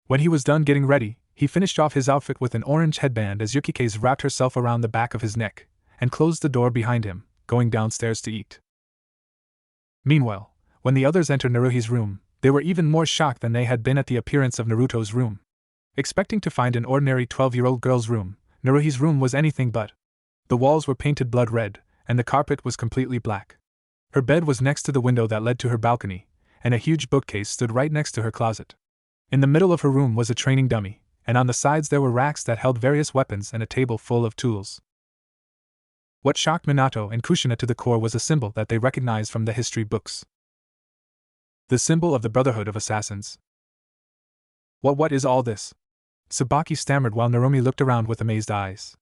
When he was done getting ready, he finished off his outfit with an orange headband as Yukike's wrapped herself around the back of his neck, and closed the door behind him, going downstairs to eat. Meanwhile, when the others entered Naruhi's room, they were even more shocked than they had been at the appearance of Naruto's room. Expecting to find an ordinary 12-year-old girl's room, Naruhi's room was anything but. The walls were painted blood red, and the carpet was completely black. Her bed was next to the window that led to her balcony, and a huge bookcase stood right next to her closet. In the middle of her room was a training dummy, and on the sides there were racks that held various weapons and a table full of tools. What shocked Minato and Kushina to the core was a symbol that they recognized from the history books. The symbol of the Brotherhood of Assassins. What is all this? Tsubaki stammered while Narumi looked around with amazed eyes.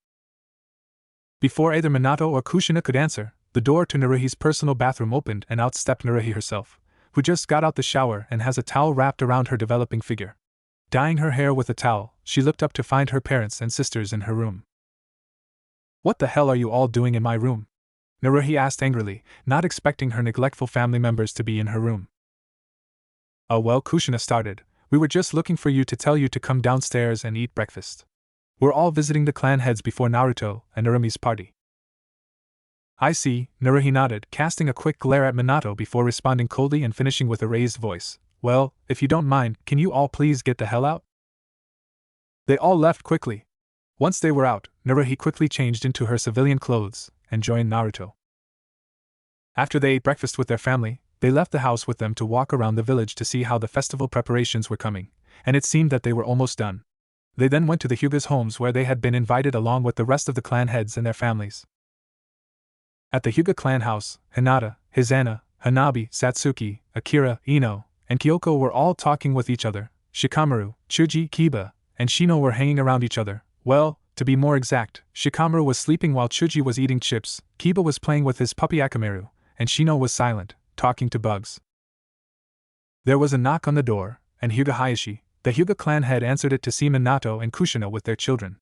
Before either Minato or Kushina could answer, the door to Naruhi's personal bathroom opened and out stepped Naruhi herself, who just got out the shower and has a towel wrapped around her developing figure. Dyeing her hair with a towel, she looked up to find her parents and sisters in her room. What the hell are you all doing in my room? Naruhi asked angrily, not expecting her neglectful family members to be in her room. Oh well, Kushina started, we were just looking for you to tell you to come downstairs and eat breakfast. We're all visiting the clan heads before Naruto and Narumi's party. I see, Naruhi nodded, casting a quick glare at Minato before responding coldly and finishing with a raised voice. Well, if you don't mind, can you all please get the hell out? They all left quickly. Once they were out, Naruhi quickly changed into her civilian clothes and joined Naruto. After they ate breakfast with their family, they left the house with them to walk around the village to see how the festival preparations were coming, and it seemed that they were almost done. They then went to the Hyuga's homes where they had been invited along with the rest of the clan heads and their families. At the Hyuga clan house, Hinata, Hizana, Hanabi, Satsuki, Akira, Ino, and Kyoko were all talking with each other. Shikamaru, Chuji, Kiba, and Shino were hanging around each other. Well, to be more exact, Shikamaru was sleeping while Chuji was eating chips, Kiba was playing with his puppy Akamaru, and Shino was silent, talking to bugs. There was a knock on the door, and Hyuga Hayashi, the Hyuga clan head, answered it to see Minato and Kushina with their children.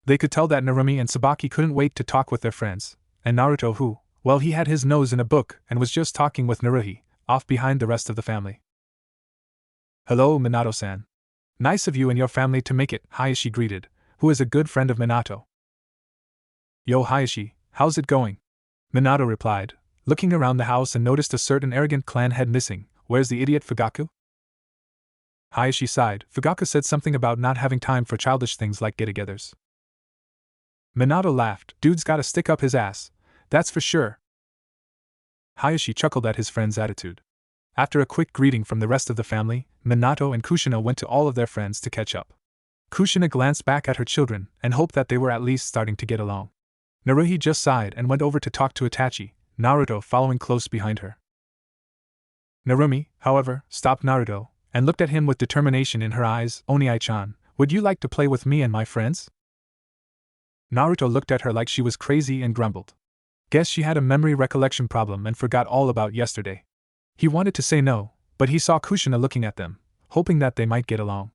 They could tell that Narumi and Tsubaki couldn't wait to talk with their friends, and Naruto who, well, he had his nose in a book and was just talking with Naruhi, off behind the rest of the family. Hello, Minato-san. Nice of you and your family to make it, Hayashi greeted, who is a good friend of Minato. Yo Hayashi, how's it going? Minato replied, looking around the house and noticed a certain arrogant clan head missing. Where's the idiot Fugaku? Hayashi sighed. Fugaku said something about not having time for childish things like get-togethers. Minato laughed. Dude's gotta stick up his ass, that's for sure. Hayashi chuckled at his friend's attitude. After a quick greeting from the rest of the family, Minato and Kushina went to all of their friends to catch up. Kushina glanced back at her children and hoped that they were at least starting to get along. Naruhi just sighed and went over to talk to Itachi, Naruto following close behind her. Narumi, however, stopped Naruto and looked at him with determination in her eyes. Oni-chan, would you like to play with me and my friends? Naruto looked at her like she was crazy and grumbled. Guess she had a memory recollection problem and forgot all about yesterday. He wanted to say no, but he saw Kushina looking at them, hoping that they might get along.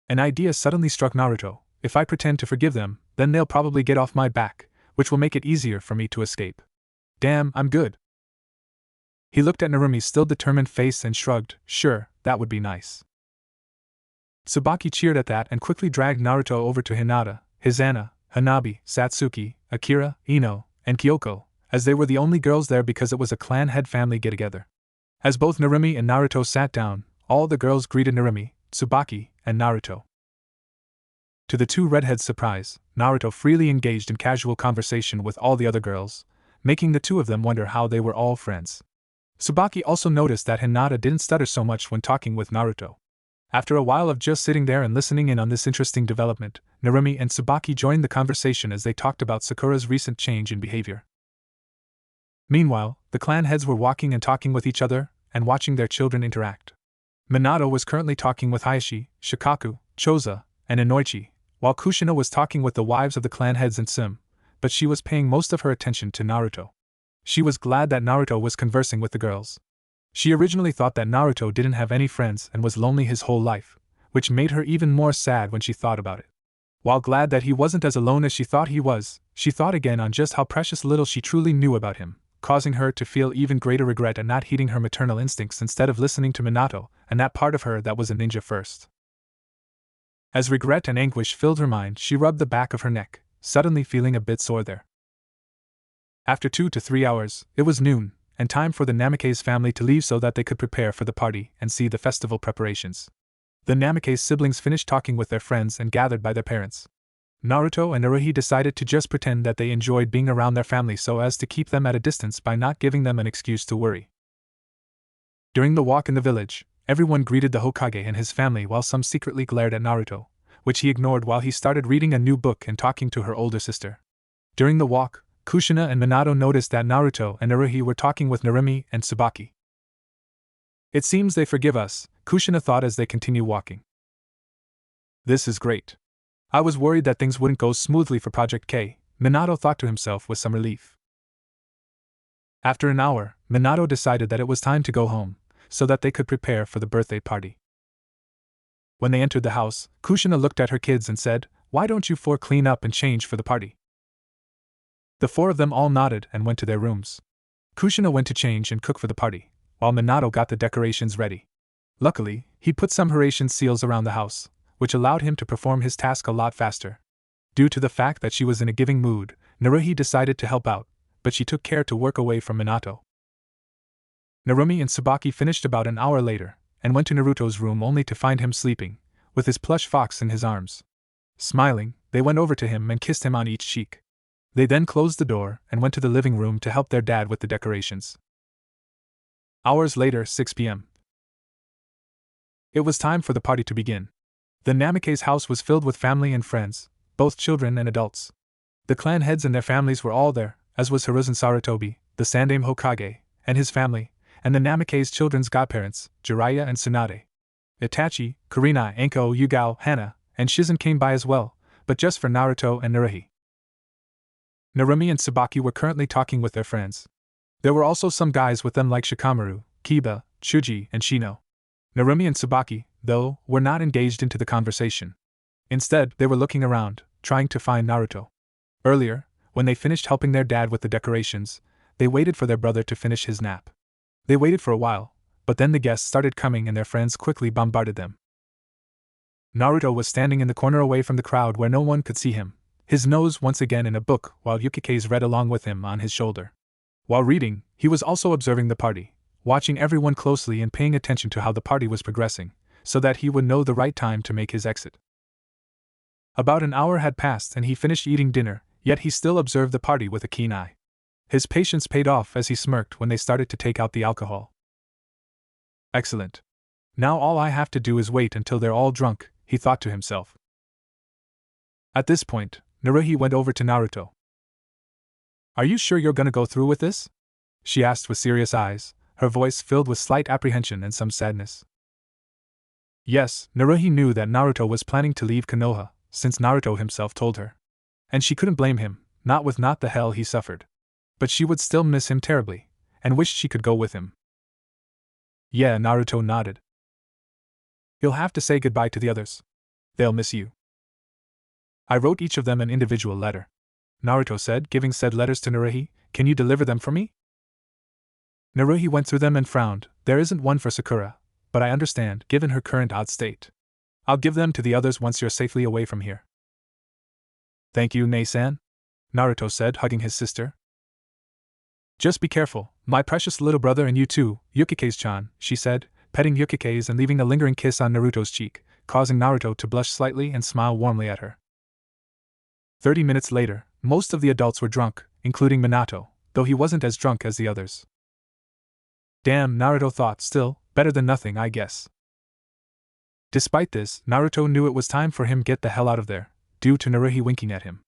An idea suddenly struck Naruto. If I pretend to forgive them, then they'll probably get off my back, which will make it easier for me to escape. Damn, I'm good. He looked at Narumi's still determined face and shrugged. Sure, that would be nice. Tsubaki cheered at that and quickly dragged Naruto over to Hinata, Hizana, Hanabi, Satsuki, Akira, Ino, and Kyoko, as they were the only girls there because it was a clan head family get-together. As both Narumi and Naruto sat down, all the girls greeted Narumi, Tsubaki, and Naruto. To the two redheads' surprise, Naruto freely engaged in casual conversation with all the other girls, making the two of them wonder how they were all friends. Tsubaki also noticed that Hinata didn't stutter so much when talking with Naruto. After a while of just sitting there and listening in on this interesting development, Narumi and Tsubaki joined the conversation as they talked about Sakura's recent change in behavior. Meanwhile, the clan heads were walking and talking with each other, and watching their children interact. Minato was currently talking with Hayashi, Shikaku, Choza, and Inoichi, while Kushina was talking with the wives of the clan heads and Sim, but she was paying most of her attention to Naruto. She was glad that Naruto was conversing with the girls. She originally thought that Naruto didn't have any friends and was lonely his whole life, which made her even more sad when she thought about it. While glad that he wasn't as alone as she thought he was, she thought again on just how precious little she truly knew about him, causing her to feel even greater regret at not heeding her maternal instincts instead of listening to Minato and that part of her that was a ninja first. As regret and anguish filled her mind, she rubbed the back of her neck, suddenly feeling a bit sore there. After 2 to 3 hours, it was noon, and time for the Namikaze family to leave so that they could prepare for the party and see the festival preparations. The Namikaze siblings finished talking with their friends and gathered by their parents. Naruto and Naruhi decided to just pretend that they enjoyed being around their family so as to keep them at a distance by not giving them an excuse to worry. During the walk in the village, everyone greeted the Hokage and his family while some secretly glared at Naruto, which he ignored while he started reading a new book and talking to her older sister. During the walk, Kushina and Minato noticed that Naruto and Naruhi were talking with Narumi and Tsubaki. It seems they forgive us, Kushina thought as they continue walking. This is great. I was worried that things wouldn't go smoothly for Project K, Minato thought to himself with some relief. After an hour, Minato decided that it was time to go home, so that they could prepare for the birthday party. When they entered the house, Kushina looked at her kids and said, "Why don't you four clean up and change for the party?" The four of them all nodded and went to their rooms. Kushina went to change and cook for the party, while Minato got the decorations ready. Luckily, he put some Horatian seals around the house, which allowed him to perform his task a lot faster. Due to the fact that she was in a giving mood, Naruhi decided to help out, but she took care to work away from Minato. Narumi and Tsubaki finished about an hour later, and went to Naruto's room only to find him sleeping, with his plush fox in his arms. Smiling, they went over to him and kissed him on each cheek. They then closed the door and went to the living room to help their dad with the decorations. Hours later, 6 p.m. It was time for the party to begin. The Namikaze house was filled with family and friends, both children and adults. The clan heads and their families were all there, as was Hiruzen Sarutobi, the Sandaime Hokage, and his family, and the Namikaze children's godparents, Jiraiya and Tsunade. Itachi, Kurina, Anko, Yugao, Hana, and Shizen came by as well, but just for Naruto and Naruhi. Narumi and Tsubaki were currently talking with their friends. There were also some guys with them like Shikamaru, Kiba, Chuji, and Shino. Narumi and Tsubaki, though, were not engaged into the conversation. Instead, they were looking around, trying to find Naruto. Earlier, when they finished helping their dad with the decorations, they waited for their brother to finish his nap. They waited for a while, but then the guests started coming and their friends quickly bombarded them. Naruto was standing in the corner away from the crowd where no one could see him, his nose once again in a book while Yukikaze read along with him on his shoulder. While reading, he was also observing the party, watching everyone closely and paying attention to how the party was progressing, so that he would know the right time to make his exit. About an hour had passed and he finished eating dinner, yet he still observed the party with a keen eye. His patience paid off as he smirked when they started to take out the alcohol. Excellent. Now all I have to do is wait until they're all drunk, he thought to himself. At this point, Naruhi went over to Naruto. Are you sure you're gonna go through with this? She asked with serious eyes, her voice filled with slight apprehension and some sadness. Yes, Naruhi knew that Naruto was planning to leave Konoha, since Naruto himself told her. And she couldn't blame him, not with not the hell he suffered. But she would still miss him terribly, and wished she could go with him. Yeah, Naruto nodded. You'll have to say goodbye to the others. They'll miss you. I wrote each of them an individual letter, Naruto said, giving said letters to Naruhi. Can you deliver them for me? Naruhi went through them and frowned. There isn't one for Sakura, but I understand, given her current odd state. I'll give them to the others once you're safely away from here. Thank you, Nei-san, Naruto said, hugging his sister. Just be careful, my precious little brother, and you too, Yukikaze-chan, she said, petting Yukikaze and leaving a lingering kiss on Naruto's cheek, causing Naruto to blush slightly and smile warmly at her. 30 minutes later, most of the adults were drunk, including Minato, though he wasn't as drunk as the others. Damn, Naruto thought, still, better than nothing, I guess. Despite this, Naruto knew it was time for him to get the hell out of there, due to Naruhi winking at him.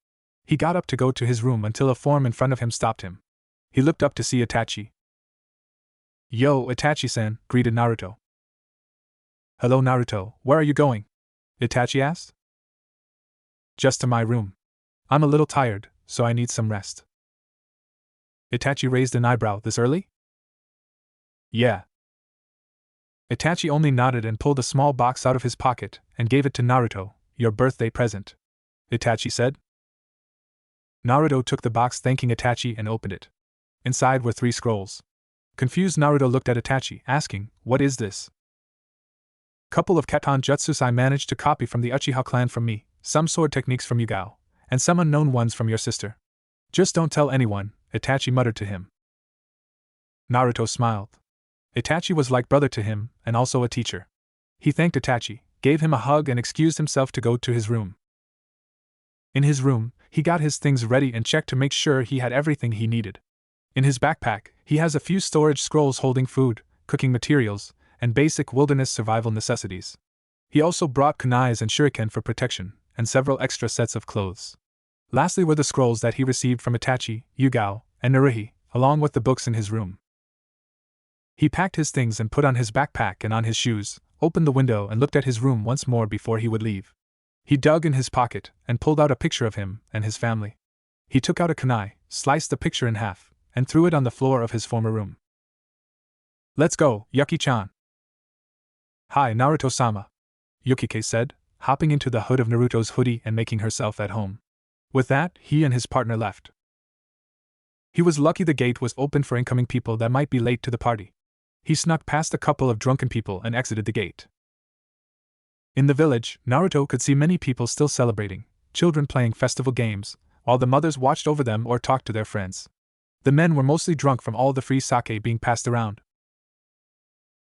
He got up to go to his room until a form in front of him stopped him. He looked up to see Itachi. Yo, Itachi-san, greeted Naruto. Hello, Naruto, where are you going? Itachi asked. Just to my room. I'm a little tired, so I need some rest. Itachi raised an eyebrow. This early? Yeah. Itachi only nodded and pulled a small box out of his pocket and gave it to Naruto. Your birthday present, Itachi said. Naruto took the box thanking Itachi and opened it. Inside were 3 scrolls. Confused, Naruto looked at Itachi, asking, "What is this?" "Couple of Katon jutsus I managed to copy from the Uchiha clan from me, some sword techniques from Yugao, and some unknown ones from your sister. Just don't tell anyone," Itachi muttered to him. Naruto smiled. Itachi was like brother to him, and also a teacher. He thanked Itachi, gave him a hug and excused himself to go to his room. In his room, he got his things ready and checked to make sure he had everything he needed. In his backpack, he has a few storage scrolls holding food, cooking materials, and basic wilderness survival necessities. He also brought kunais and shuriken for protection, and several extra sets of clothes. Lastly were the scrolls that he received from Itachi, Yugao, and Naruhi, along with the books in his room. He packed his things and put on his backpack and on his shoes, opened the window and looked at his room once more before he would leave. He dug in his pocket and pulled out a picture of him and his family. He took out a kunai, sliced the picture in half, and threw it on the floor of his former room. "Let's go, Yuki-chan." "Hi, Naruto-sama," Yukike said, hopping into the hood of Naruto's hoodie and making herself at home. With that, he and his partner left. He was lucky the gate was open for incoming people that might be late to the party. He snuck past a couple of drunken people and exited the gate. In the village, Naruto could see many people still celebrating, children playing festival games, while the mothers watched over them or talked to their friends. The men were mostly drunk from all the free sake being passed around.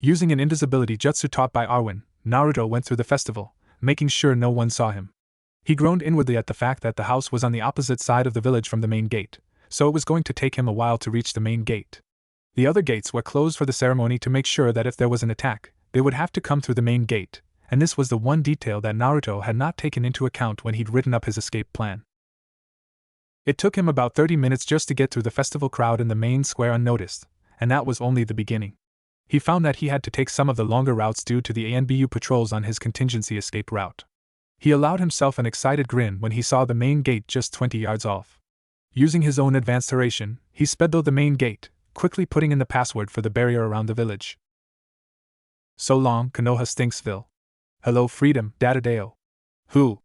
Using an invisibility jutsu taught by Arwen, Naruto went through the festival, making sure no one saw him. He groaned inwardly at the fact that the house was on the opposite side of the village from the main gate, so it was going to take him a while to reach the main gate. The other gates were closed for the ceremony to make sure that if there was an attack, they would have to come through the main gate, and this was the one detail that Naruto had not taken into account when he'd written up his escape plan. It took him about 30 minutes just to get through the festival crowd in the main square unnoticed, and that was only the beginning. He found that he had to take some of the longer routes due to the ANBU patrols on his contingency escape route. He allowed himself an excited grin when he saw the main gate just 20 yards off. Using his own advanced oration, he sped through the main gate, quickly putting in the password for the barrier around the village. "So long, Konoha Stinksville. Hello, freedom, Dadadeo." Who?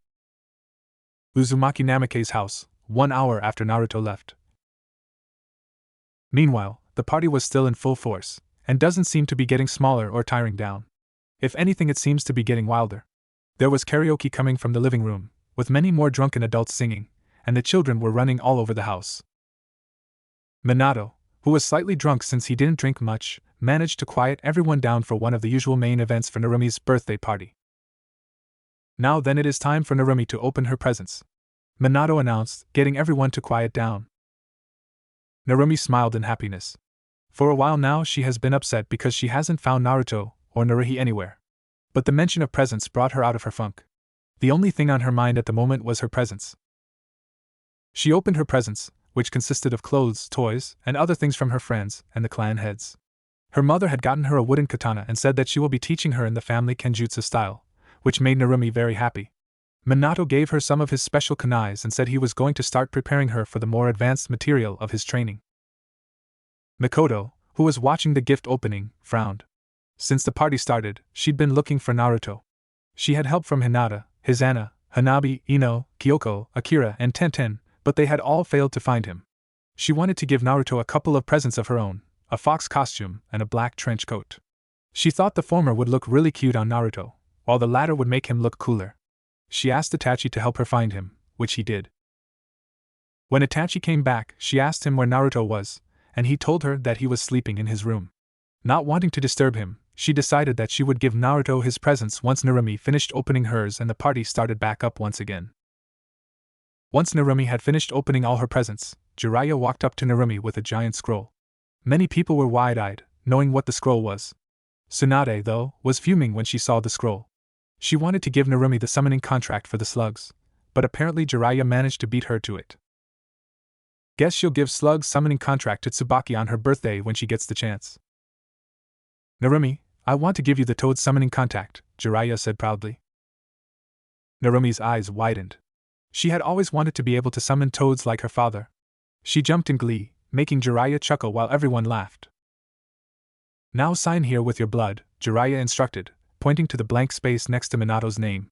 Uzumaki Namake's house, 1 hour after Naruto left. Meanwhile, the party was still in full force, and doesn't seem to be getting smaller or tiring down. If anything, it seems to be getting wilder. There was karaoke coming from the living room, with many more drunken adults singing, and the children were running all over the house. Minato, who was slightly drunk since he didn't drink much, managed to quiet everyone down for one of the usual main events for Narumi's birthday party. "Now then, it is time for Narumi to open her presents," Minato announced, getting everyone to quiet down. Narumi smiled in happiness. For a while now she has been upset because she hasn't found Naruto or Naruhi anywhere. But the mention of presents brought her out of her funk. The only thing on her mind at the moment was her presents. She opened her presents, which consisted of clothes, toys, and other things from her friends and the clan heads. Her mother had gotten her a wooden katana and said that she will be teaching her in the family kenjutsu style, which made Narumi very happy. Minato gave her some of his special kunais and said he was going to start preparing her for the more advanced material of his training. Mikoto, who was watching the gift opening, frowned. Since the party started, she'd been looking for Naruto. She had help from Hinata, Hizana, Hanabi, Ino, Kyoko, Akira, and Tenten, but they had all failed to find him. She wanted to give Naruto a couple of presents of her own, a fox costume and a black trench coat. She thought the former would look really cute on Naruto, while the latter would make him look cooler. She asked Itachi to help her find him, which he did. When Itachi came back, she asked him where Naruto was, and he told her that he was sleeping in his room. Not wanting to disturb him, she decided that she would give Naruto his presents once Narumi finished opening hers and the party started back up once again. Once Narumi had finished opening all her presents, Jiraiya walked up to Narumi with a giant scroll. Many people were wide-eyed, knowing what the scroll was. Tsunade, though, was fuming when she saw the scroll. She wanted to give Narumi the summoning contract for the slugs, but apparently Jiraiya managed to beat her to it. Guess she'll give Slug's summoning contract to Tsubaki on her birthday when she gets the chance. "Narumi, I want to give you the Toad summoning contract," Jiraiya said proudly. Narumi's eyes widened. She had always wanted to be able to summon toads like her father. She jumped in glee, making Jiraiya chuckle while everyone laughed. Now sign here with your blood, Jiraiya instructed, pointing to the blank space next to Minato's name.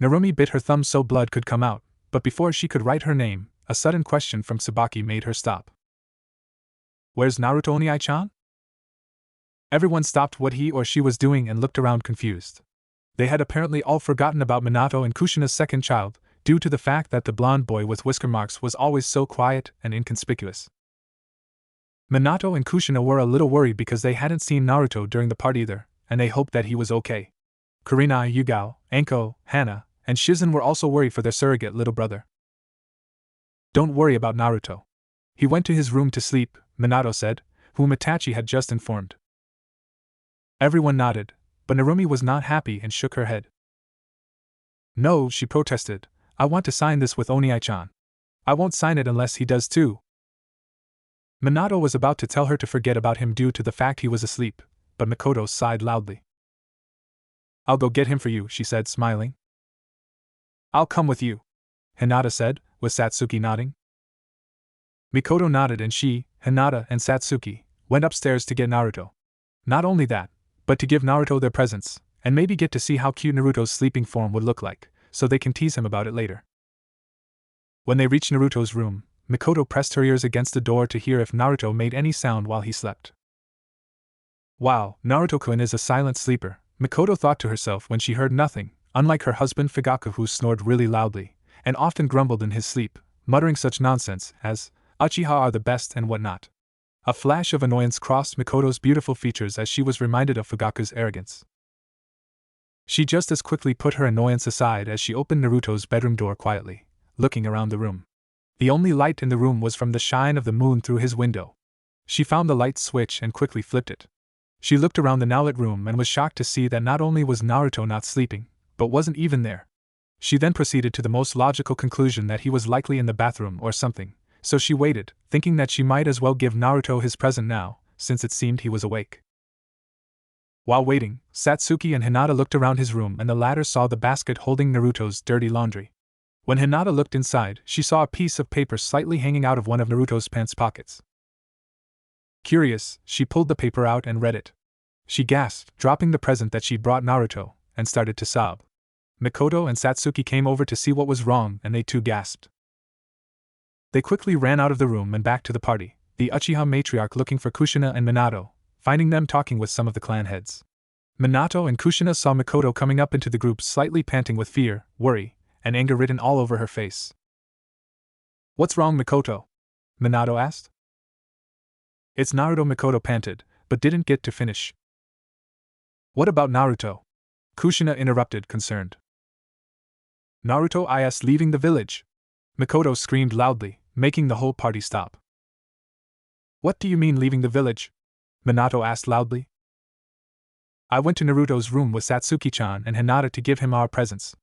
Narumi bit her thumb so blood could come out, but before she could write her name, a sudden question from Tsubaki made her stop. Where's Naruto Onii-chan? Everyone stopped what he or she was doing and looked around confused. They had apparently all forgotten about Minato and Kushina's second child, due to the fact that the blonde boy with whisker marks was always so quiet and inconspicuous. Minato and Kushina were a little worried because they hadn't seen Naruto during the part either, and they hoped that he was okay. Kurenai, Yugao, Anko, Hana, and Shizen were also worried for their surrogate little brother. Don't worry about Naruto. He went to his room to sleep, Minato said, whom Itachi had just informed. Everyone nodded, but Narumi was not happy and shook her head. No, she protested, I want to sign this with Onii-chan. I won't sign it unless he does too. Minato was about to tell her to forget about him due to the fact he was asleep, but Mikoto sighed loudly. I'll go get him for you, she said, smiling. I'll come with you, Hinata said, with Satsuki nodding. Mikoto nodded and she, Hinata, and Satsuki went upstairs to get Naruto. Not only that, but to give Naruto their presents, and maybe get to see how cute Naruto's sleeping form would look like, so they can tease him about it later. When they reached Naruto's room, Mikoto pressed her ears against the door to hear if Naruto made any sound while he slept. Wow, Naruto-kun is a silent sleeper, Mikoto thought to herself when she heard nothing, unlike her husband Fugaku who snored really loudly, and often grumbled in his sleep, muttering such nonsense as, Uchiha are the best and whatnot. A flash of annoyance crossed Mikoto's beautiful features as she was reminded of Fugaku's arrogance. She just as quickly put her annoyance aside as she opened Naruto's bedroom door quietly, looking around the room. The only light in the room was from the shine of the moon through his window. She found the light switch and quickly flipped it. She looked around the now lit room and was shocked to see that not only was Naruto not sleeping, but wasn't even there. She then proceeded to the most logical conclusion that he was likely in the bathroom or something, so she waited, thinking that she might as well give Naruto his present now, since it seemed he was awake. While waiting, Satsuki and Hinata looked around his room and the latter saw the basket holding Naruto's dirty laundry. When Hinata looked inside, she saw a piece of paper slightly hanging out of one of Naruto's pants pockets. Curious, she pulled the paper out and read it. She gasped, dropping the present that she brought Naruto, and started to sob. Mikoto and Satsuki came over to see what was wrong and they too gasped. They quickly ran out of the room and back to the party, the Uchiha matriarch looking for Kushina and Minato, finding them talking with some of the clan heads. Minato and Kushina saw Mikoto coming up into the group slightly panting with fear, worry, and anger written all over her face. What's wrong, Mikoto? Minato asked. It's Naruto, Mikoto panted, but didn't get to finish. What about Naruto? Kushina interrupted, concerned. Naruto is leaving the village. Mikoto screamed loudly, making the whole party stop. What do you mean leaving the village? Minato asked loudly. I went to Naruto's room with Satsuki-chan and Hinata to give him our presents.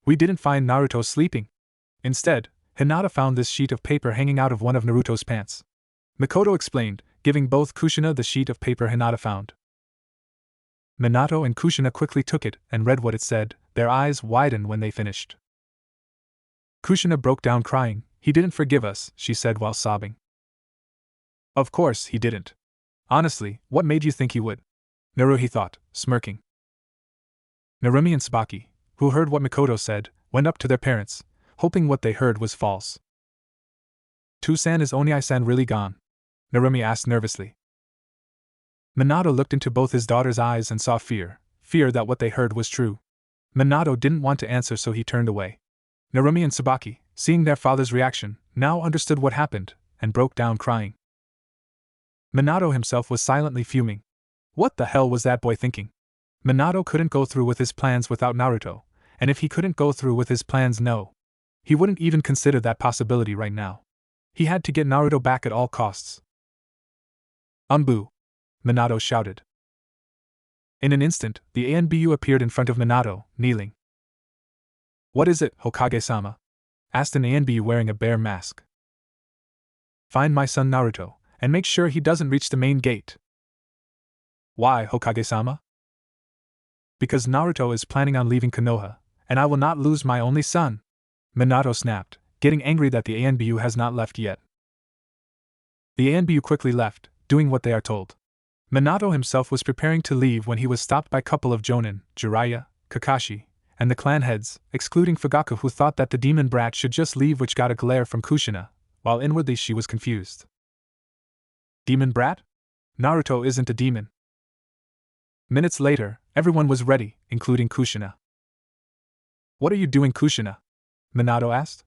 We didn't find Naruto sleeping. Instead, Hinata found this sheet of paper hanging out of one of Naruto's pants. Mikoto explained, giving both Kushina the sheet of paper Hinata found. Minato and Kushina quickly took it and read what it said, their eyes widened when they finished. Kushina broke down crying. He didn't forgive us, she said while sobbing. Of course he didn't. Honestly, what made you think he would? Naruhi thought, smirking. Narumi and Tsubaki, who heard what Mikoto said, went up to their parents, hoping what they heard was false. Tusan, is Onii-san really gone? Narumi asked nervously. Minato looked into both his daughter's eyes and saw fear that what they heard was true. Minato didn't want to answer, so he turned away. Narumi and Tsubaki, seeing their father's reaction, now understood what happened, and broke down crying. Minato himself was silently fuming. What the hell was that boy thinking? Minato couldn't go through with his plans without Naruto, and if he couldn't go through with his plans, he wouldn't even consider that possibility right now. He had to get Naruto back at all costs. Umbu! Minato shouted. In an instant, the ANBU appeared in front of Minato, kneeling. What is it, Hokage-sama? Asked an ANBU wearing a bear mask. Find my son Naruto, and make sure he doesn't reach the main gate. Why, Hokage-sama? Because Naruto is planning on leaving Konoha, and I will not lose my only son. Minato snapped, getting angry that the ANBU has not left yet. The ANBU quickly left, doing what they are told. Minato himself was preparing to leave when he was stopped by a couple of Jonin, Jiraiya, Kakashi, and the clan heads, excluding Fugaku, who thought that the demon brat should just leave, which got a glare from Kushina, while inwardly she was confused. Demon brat? Naruto isn't a demon. Minutes later, everyone was ready, including Kushina. What are you doing, Kushina? Minato asked.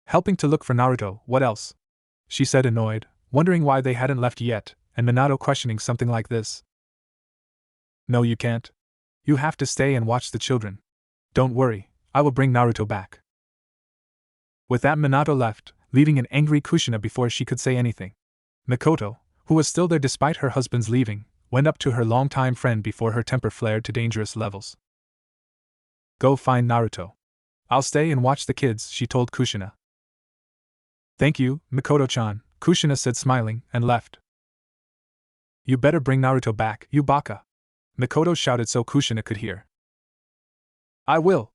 Helping to look for Naruto, what else? She said, annoyed, wondering why they hadn't left yet, and Minato questioning something like this. No, you can't. You have to stay and watch the children. Don't worry, I will bring Naruto back. With that, Minato left, leaving an angry Kushina before she could say anything. Mikoto, who was still there despite her husband's leaving, went up to her longtime friend before her temper flared to dangerous levels. Go find Naruto. I'll stay and watch the kids, she told Kushina. Thank you, Mikoto-chan, Kushina said, smiling, and left. You better bring Naruto back, you baka! Mikoto shouted so Kushina could hear. I will,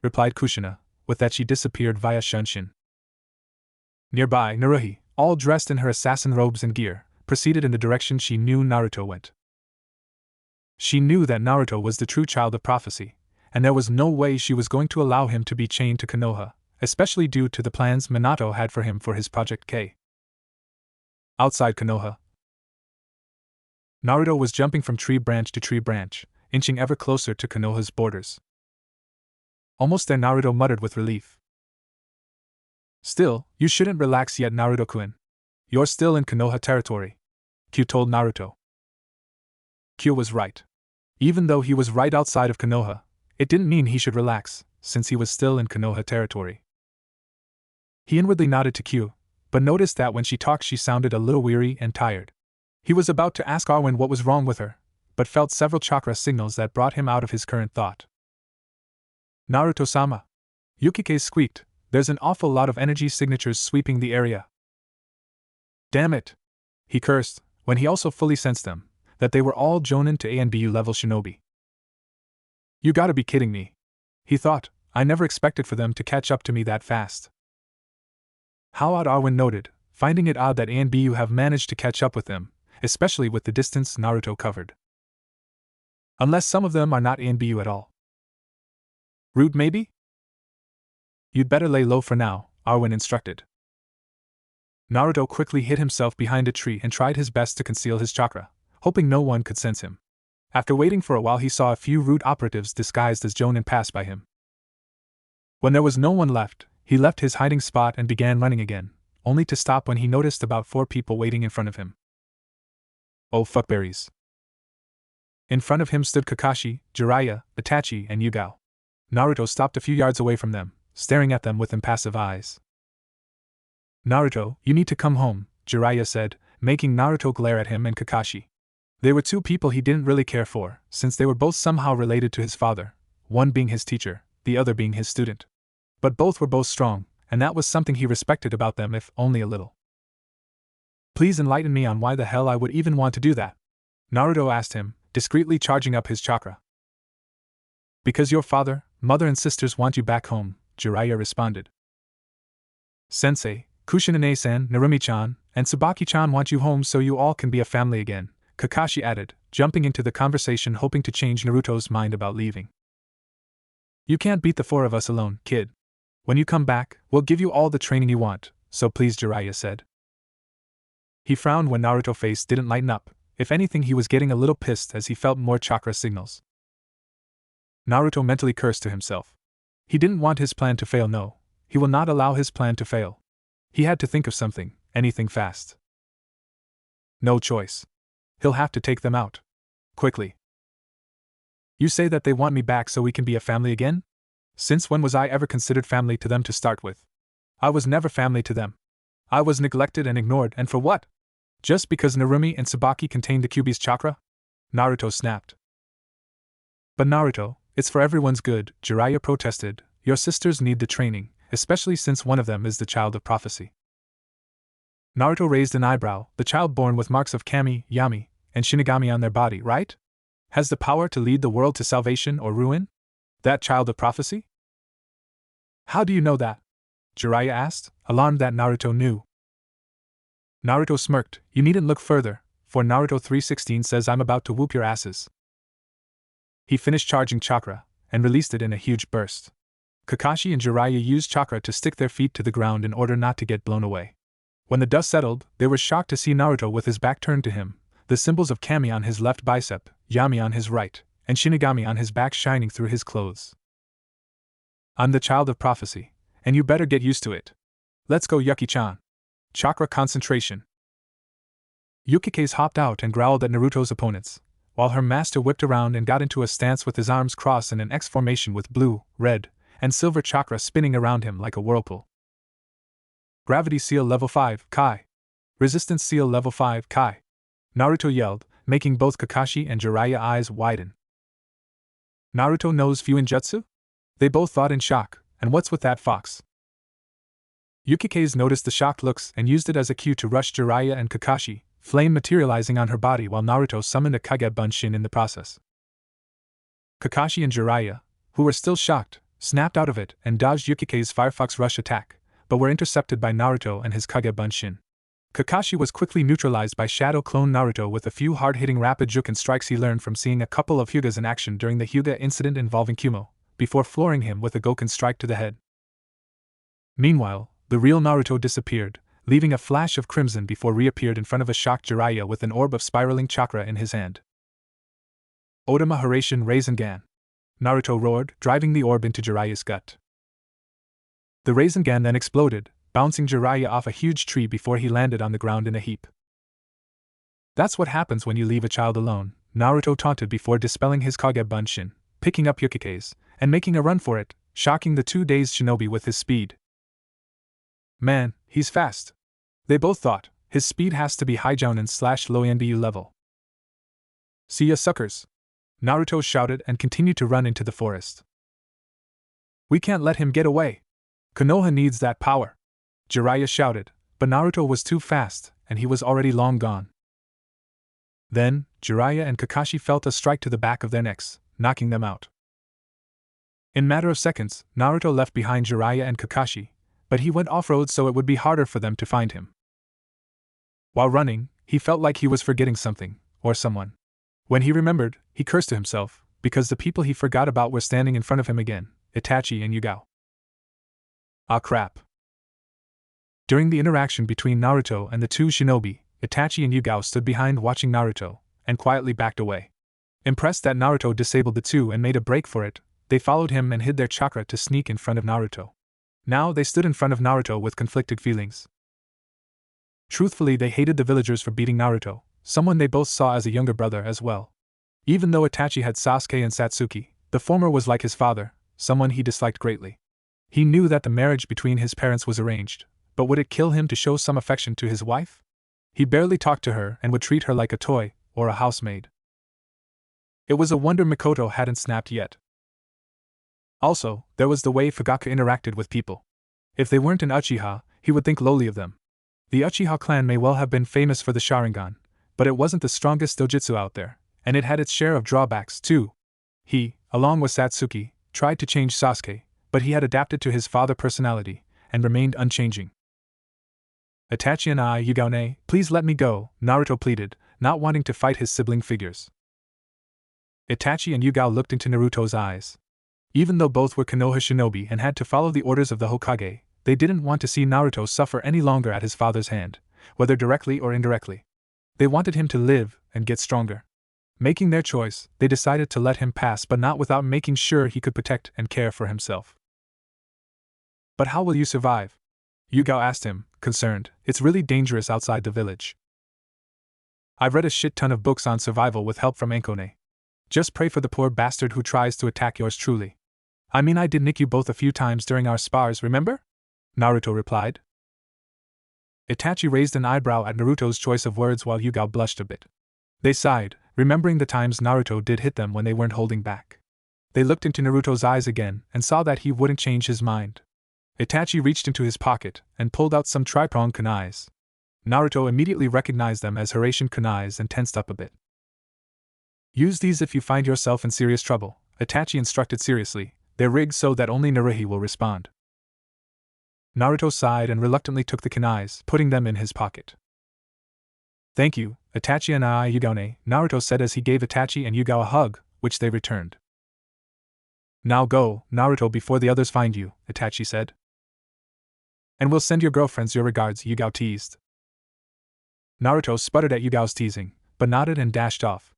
replied Kushina. With that, she disappeared via Shunshin. Nearby, Naruhi, all dressed in her assassin robes and gear, proceeded in the direction she knew Naruto went. She knew that Naruto was the true child of prophecy, and there was no way she was going to allow him to be chained to Konoha, especially due to the plans Minato had for him for his Project K. Outside Konoha, Naruto was jumping from tree branch to tree branch, inching ever closer to Konoha's borders. Almost there, Naruto muttered with relief. Still, you shouldn't relax yet, Naruto-kun. You're still in Konoha territory, Q told Naruto. Q was right. Even though he was right outside of Konoha, it didn't mean he should relax, since he was still in Konoha territory. He inwardly nodded to Q, but noticed that when she talked she sounded a little weary and tired. He was about to ask Arwen what was wrong with her, but felt several chakra signals that brought him out of his current thought. Naruto-sama. Yukike squeaked, there's an awful lot of energy signatures sweeping the area. Damn it! He cursed, when he also fully sensed them, that they were all Jonin to ANBU level shinobi. You gotta be kidding me, he thought. I never expected for them to catch up to me that fast. How odd, Arwen noted, finding it odd that ANBU have managed to catch up with them, especially with the distance Naruto covered. Unless some of them are not ANBU at all. Rude maybe? You'd better lay low for now, Arwen instructed. Naruto quickly hid himself behind a tree and tried his best to conceal his chakra, hoping no one could sense him. After waiting for a while, he saw a few rude operatives disguised as Jonin pass by him. When there was no one left, he left his hiding spot and began running again, only to stop when he noticed about 4 people waiting in front of him. Oh fuckberries. In front of him stood Kakashi, Jiraiya, Itachi, and Yugao. Naruto stopped a few yards away from them, staring at them with impassive eyes. Naruto, you need to come home, Jiraiya said, making Naruto glare at him and Kakashi. They were 2 people he didn't really care for, since they were both somehow related to his father, one being his teacher, the other being his student. But both were both strong, and that was something he respected about them, if only a little. Please enlighten me on why the hell I would even want to do that, Naruto asked him, discreetly charging up his chakra. Because your father, mother and sisters want you back home, Jiraiya responded. Sensei, Kushina-san, Narumi-chan, and Tsubaki-chan want you home so you all can be a family again, Kakashi added, jumping into the conversation hoping to change Naruto's mind about leaving. You can't beat the 4 of us alone, kid. When you come back, we'll give you all the training you want, so please, Jiraiya said. He frowned when Naruto's face didn't lighten up. If anything, he was getting a little pissed as he felt more chakra signals. Naruto mentally cursed to himself. He didn't want his plan to fail. No, he will not allow his plan to fail. He had to think of something, anything fast. No choice. He'll have to take them out. Quickly. You say that they want me back so we can be a family again? Since when was I ever considered family to them to start with? I was never family to them. I was neglected and ignored, and for what? Just because Narumi and Tsubaki contained the Kyuubi's chakra? Naruto snapped. But Naruto, it's for everyone's good, Jiraiya protested. Your sisters need the training, especially since one of them is the child of prophecy. Naruto raised an eyebrow. The child born with marks of Kami, Yami, and Shinigami on their body, right? Has the power to lead the world to salvation or ruin? That child of prophecy? How do you know that? Jiraiya asked, alarmed that Naruto knew. Naruto smirked. You needn't look further, for Naruto 316 says I'm about to whoop your asses. He finished charging chakra, and released it in a huge burst. Kakashi and Jiraiya used chakra to stick their feet to the ground in order not to get blown away. When the dust settled, they were shocked to see Naruto with his back turned to him, the symbols of Kami on his left bicep, Yami on his right, and Shinigami on his back shining through his clothes. I'm the child of prophecy, and you better get used to it. Let's go, Yuki-chan. Chakra concentration. Yukikaze hopped out and growled at Naruto's opponents, while her master whipped around and got into a stance with his arms crossed in an X formation with blue, red, and silver chakra spinning around him like a whirlpool. Gravity Seal Level 5, Kai. Resistance Seal Level 5, Kai. Naruto yelled, making both Kakashi and Jiraiya eyes widen. Naruto knows Fuinjutsu? They both thought in shock, and what's with that fox? Yukikaze noticed the shocked looks and used it as a cue to rush Jiraiya and Kakashi, flame materializing on her body while Naruto summoned a Kage Bunshin in the process. Kakashi and Jiraiya, who were still shocked, snapped out of it and dodged Yukikaze's Firefox Rush attack, but were intercepted by Naruto and his Kage Bunshin. Kakashi was quickly neutralized by Shadow Clone Naruto with a few hard-hitting rapid Juken strikes he learned from seeing a couple of Hyugas in action during the Hyuga incident involving Kumo, before flooring him with a Goken strike to the head. Meanwhile, the real Naruto disappeared, leaving a flash of crimson before reappeared in front of a shocked Jiraiya with an orb of spiraling chakra in his hand. Otama Haraishin Rasengan. Naruto roared, driving the orb into Jiraiya's gut. The Rasengan then exploded, bouncing Jiraiya off a huge tree before he landed on the ground in a heap. That's what happens when you leave a child alone, Naruto taunted before dispelling his Kage Bunshin, picking up Yukikaze, and making a run for it, shocking the 2 dazed shinobi with his speed. Man, he's fast. They both thought, his speed has to be Haijounen/low NBU level. See ya, suckers! Naruto shouted and continued to run into the forest. We can't let him get away. Konoha needs that power. Jiraiya shouted, but Naruto was too fast, and he was already long gone. Then, Jiraiya and Kakashi felt a strike to the back of their necks, knocking them out. In a matter of seconds, Naruto left behind Jiraiya and Kakashi, but he went off-road so it would be harder for them to find him. While running, he felt like he was forgetting something, or someone. When he remembered, he cursed to himself, because the people he forgot about were standing in front of him again, Itachi and Yugao. Ah crap. During the interaction between Naruto and the two shinobi, Itachi and Yugao stood behind watching Naruto, and quietly backed away. Impressed that Naruto disabled the two and made a break for it, they followed him and hid their chakra to sneak in front of Naruto. Now they stood in front of Naruto with conflicted feelings. Truthfully, they hated the villagers for beating Naruto, someone they both saw as a younger brother as well. Even though Itachi had Sasuke and Satsuki, the former was like his father, someone he disliked greatly. He knew that the marriage between his parents was arranged, but would it kill him to show some affection to his wife? He barely talked to her and would treat her like a toy, or a housemaid. It was a wonder Mikoto hadn't snapped yet. Also, there was the way Fugaku interacted with people. If they weren't an Uchiha, he would think lowly of them. The Uchiha clan may well have been famous for the Sharingan, but it wasn't the strongest dojutsu out there, and it had its share of drawbacks too. He, along with Satsuki, tried to change Sasuke, but he had adapted to his father personality, and remained unchanging. Itachi and Yugao, please let me go, Naruto pleaded, not wanting to fight his sibling figures. Itachi and Yugao looked into Naruto's eyes. Even though both were Konoha shinobi and had to follow the orders of the Hokage, they didn't want to see Naruto suffer any longer at his father's hand, whether directly or indirectly. They wanted him to live and get stronger. Making their choice, they decided to let him pass, but not without making sure he could protect and care for himself. But how will you survive? Yugao asked him, concerned. It's really dangerous outside the village. I've read a shit ton of books on survival with help from Ankone. Just pray for the poor bastard who tries to attack yours truly. I mean, I did nick you both a few times during our spars, remember? Naruto replied. Itachi raised an eyebrow at Naruto's choice of words while Yugao blushed a bit. They sighed, remembering the times Naruto did hit them when they weren't holding back. They looked into Naruto's eyes again and saw that he wouldn't change his mind. Itachi reached into his pocket and pulled out some tri-pronged kunais. Naruto immediately recognized them as Haraishin kunais and tensed up a bit. Use these if you find yourself in serious trouble, Itachi instructed seriously. They're rigged so that only Naruhi will respond. Naruto sighed and reluctantly took the kunais, putting them in his pocket. Thank you, Itachi and Yugane, Naruto said as he gave Itachi and Yugao a hug, which they returned. Now go, Naruto, before the others find you, Itachi said. And we'll send your girlfriends your regards, Yugao teased. Naruto sputtered at Yugao's teasing, but nodded and dashed off.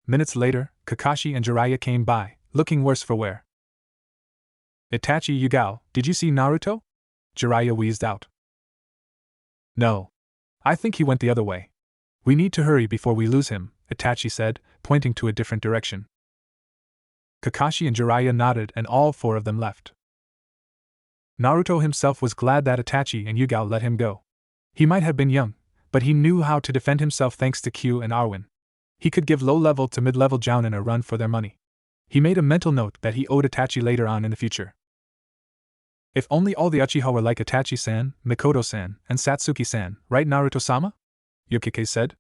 Minutes later, Kakashi and Jiraiya came by, looking worse for wear. Itachi, Yugao, did you see Naruto? Jiraiya wheezed out. No. I think he went the other way. We need to hurry before we lose him, Itachi said, pointing to a different direction. Kakashi and Jiraiya nodded and all four of them left. Naruto himself was glad that Itachi and Yugao let him go. He might have been young, but he knew how to defend himself thanks to Q and Arwen. He could give low-level to mid-level jounin a run for their money. He made a mental note that he owed Itachi later on in the future. If only all the Uchiha were like Itachi-san, Mikoto-san, and Satsuki-san, right, Naruto-sama? Yukike said.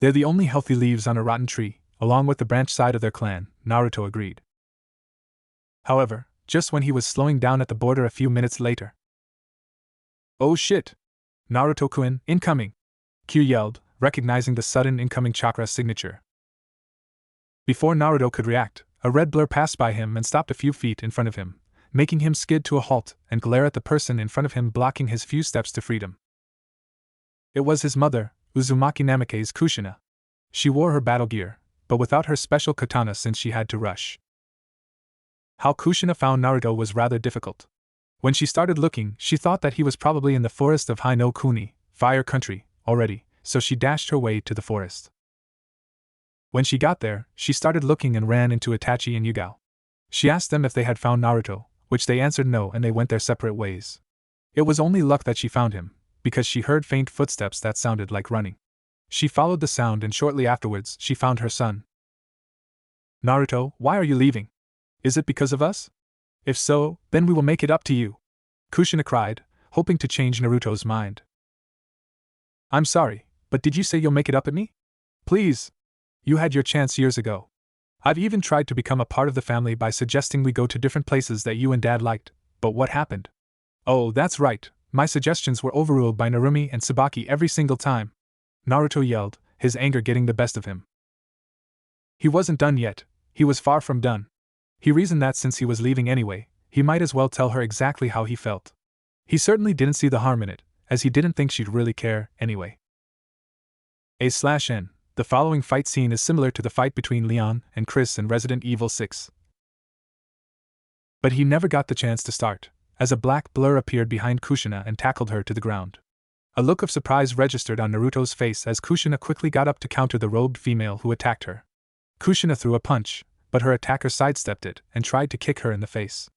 They're the only healthy leaves on a rotten tree, along with the branch side of their clan, Naruto agreed. However, just when he was slowing down at the border a few minutes later. Oh shit! Naruto-kun, incoming! Q yelled, recognizing the sudden incoming chakra signature. Before Naruto could react, a red blur passed by him and stopped a few feet in front of him, making him skid to a halt and glare at the person in front of him, blocking his few steps to freedom. It was his mother, Uzumaki Namikaze Kushina. She wore her battle gear, but without her special katana since she had to rush. How Kushina found Naruto was rather difficult. When she started looking, she thought that he was probably in the forest of Hai no Kuni, Fire Country, already, so she dashed her way to the forest. When she got there, she started looking and ran into Itachi and Yugao. She asked them if they had found Naruto, which they answered no, and they went their separate ways. It was only luck that she found him, because she heard faint footsteps that sounded like running. She followed the sound and shortly afterwards she found her son. Naruto, why are you leaving? Is it because of us? If so, then we will make it up to you, Kushina cried, hoping to change Naruto's mind. I'm sorry, but did you say you'll make it up at me? Please. You had your chance years ago. I've even tried to become a part of the family by suggesting we go to different places that you and Dad liked, but what happened? Oh, that's right, my suggestions were overruled by Narumi and Tsubaki every single time, Naruto yelled, his anger getting the best of him. He wasn't done yet, he was far from done. He reasoned that since he was leaving anyway, he might as well tell her exactly how he felt. He certainly didn't see the harm in it, as he didn't think she'd really care, anyway. A/N. The following fight scene is similar to the fight between Leon and Chris in Resident Evil 6. But he never got the chance to start, as a black blur appeared behind Kushina and tackled her to the ground. A look of surprise registered on Naruto's face as Kushina quickly got up to counter the robed female who attacked her. Kushina threw a punch, but her attacker sidestepped it and tried to kick her in the face.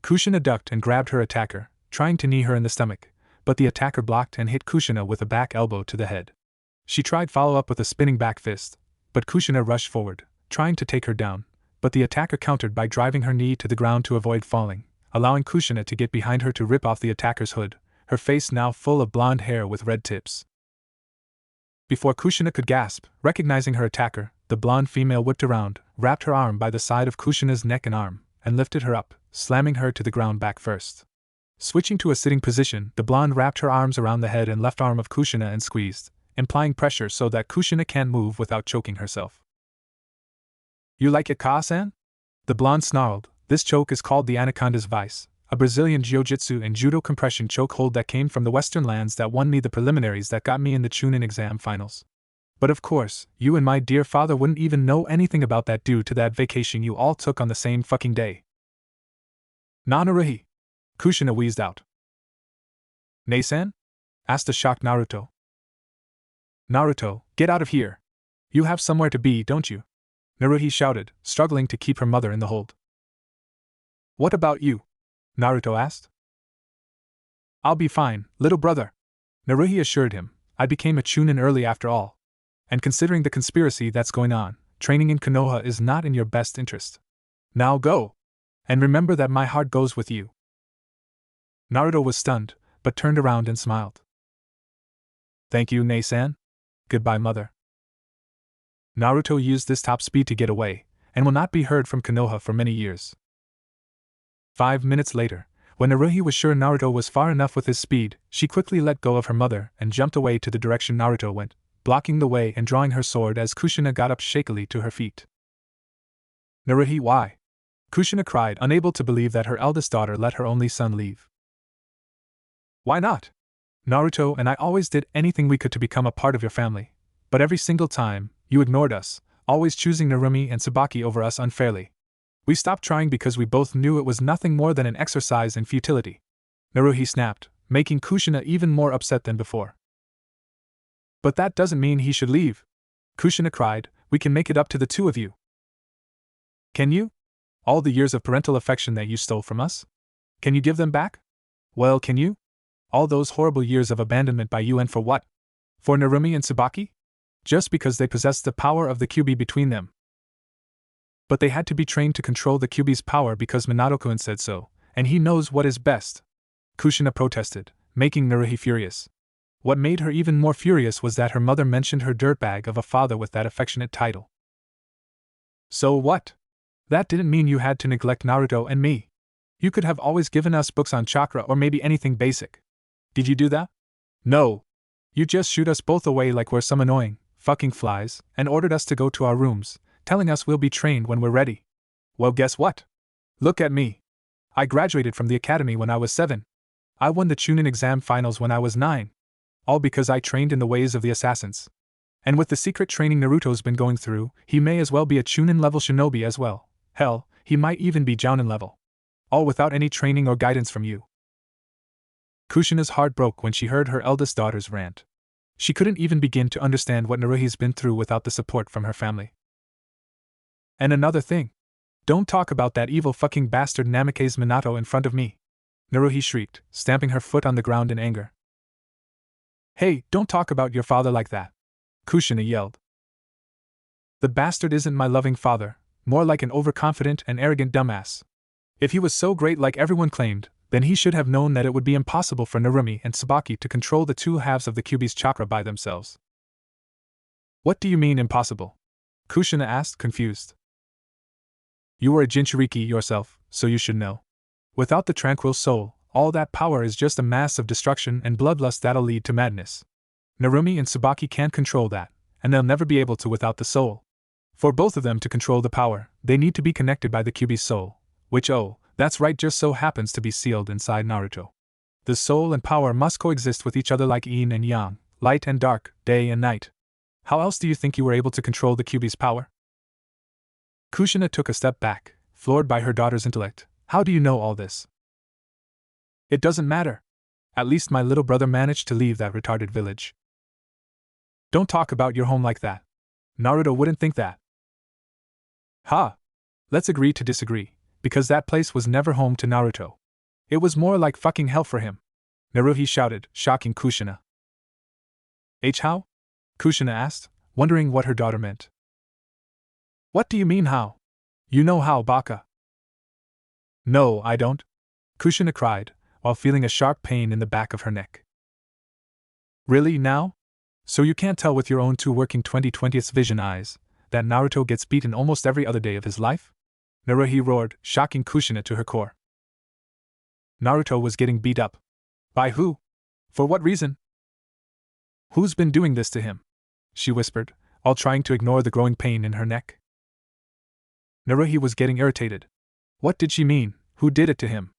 Kushina ducked and grabbed her attacker, trying to knee her in the stomach, but the attacker blocked and hit Kushina with a back elbow to the head. She tried follow-up with a spinning back fist, but Kushina rushed forward, trying to take her down, but the attacker countered by driving her knee to the ground to avoid falling, allowing Kushina to get behind her to rip off the attacker's hood, her face now full of blonde hair with red tips. Before Kushina could gasp, recognizing her attacker, the blonde female whipped around, wrapped her arm by the side of Kushina's neck and arm, and lifted her up, slamming her to the ground back first. Switching to a sitting position, the blonde wrapped her arms around the head and left arm of Kushina and squeezed, implying pressure so that Kushina can't move without choking herself. You like it, Ka-san? The blonde snarled. This choke is called the Anaconda's Vice, a Brazilian jiu-jitsu and judo compression choke hold that came from the Western lands that won me the preliminaries that got me in the Chunin exam finals. But of course, you and my dear father wouldn't even know anything about that due to that vacation you all took on the same fucking day. Nanaruhi! Kushina wheezed out. Nei-san? Asked a shocked Naruto. Naruto, get out of here! You have somewhere to be, don't you? Naruhi shouted, struggling to keep her mother in the hold. What about you? Naruto asked. I'll be fine, little brother. Naruhi assured him. I became a Chunin early after all. And considering the conspiracy that's going on, training in Konoha is not in your best interest. Now go! And remember that my heart goes with you. Naruto was stunned, but turned around and smiled. Thank you, Nei-san. Goodbye, mother. Naruto used this top speed to get away, and will not be heard from Konoha for many years. 5 minutes later, when Naruhi was sure Naruto was far enough with his speed, she quickly let go of her mother and jumped away to the direction Naruto went, blocking the way and drawing her sword as Kushina got up shakily to her feet. Naruhi, why? Kushina cried, unable to believe that her eldest daughter let her only son leave. Why not? Naruto and I always did anything we could to become a part of your family, but every single time, you ignored us, always choosing Narumi and Tsubaki over us unfairly. We stopped trying because we both knew it was nothing more than an exercise in futility. Naruhi snapped, making Kushina even more upset than before. But that doesn't mean he should leave. Kushina cried, we can make it up to the two of you. Can you? All the years of parental affection that you stole from us? Can you give them back? Well, can you? All those horrible years of abandonment by you, and for what? For Narumi and Tsubaki? Just because they possessed the power of the Kyuubi between them. But they had to be trained to control the Kyuubi's power because Minato-kun said so, and he knows what is best. Kushina protested, making Naruhi furious. What made her even more furious was that her mother mentioned her dirtbag of a father with that affectionate title. So what? That didn't mean you had to neglect Naruto and me. You could have always given us books on chakra or maybe anything basic. Did you do that? No. You just shoot us both away like we're some annoying, fucking flies, and ordered us to go to our rooms, telling us we'll be trained when we're ready. Well, guess what? Look at me. I graduated from the academy when I was 7. I won the Chunin exam finals when I was 9. All because I trained in the ways of the assassins. And with the secret training Naruto's been going through, he may as well be a Chunin level shinobi as well. Hell, he might even be Jounin level. All without any training or guidance from you. Kushina's heart broke when she heard her eldest daughter's rant. She couldn't even begin to understand what Naruhi's been through without the support from her family. And another thing. Don't talk about that evil fucking bastard Namake's Minato in front of me. Naruhi shrieked, stamping her foot on the ground in anger. Hey, don't talk about your father like that. Kushina yelled. The bastard isn't my loving father, more like an overconfident and arrogant dumbass. If he was so great like everyone claimed, then he should have known that it would be impossible for Narumi and Tsubaki to control the two halves of the Kyuubi's chakra by themselves. What do you mean impossible? Kushina asked, confused. You were a Jinchuriki yourself, so you should know. Without the tranquil soul, all that power is just a mass of destruction and bloodlust that'll lead to madness. Narumi and Tsubaki can't control that, and they'll never be able to without the soul. For both of them to control the power, they need to be connected by the Kyuubi's soul, which, oh, that's right, just so happens to be sealed inside Naruto. The soul and power must coexist with each other like yin and yang, light and dark, day and night. How else do you think you were able to control the Kyuubi's power? Kushina took a step back, floored by her daughter's intellect. How do you know all this? It doesn't matter. At least my little brother managed to leave that retarded village. Don't talk about your home like that. Naruto wouldn't think that. Ha! Let's agree to disagree, because that place was never home to Naruto. It was more like fucking hell for him. Naruhi shouted, shocking Kushina. How? Kushina asked, wondering what her daughter meant. What do you mean how? You know how, baka. No, I don't. Kushina cried, while feeling a sharp pain in the back of her neck. Really, now? So you can't tell with your own two working 20/20th vision eyes that Naruto gets beaten almost every other day of his life? Naruhi roared, shocking Kushina to her core. Naruto was getting beat up. By who? For what reason? Who's been doing this to him? She whispered, all trying to ignore the growing pain in her neck. Naruhi was getting irritated. What did she mean? Who did it to him?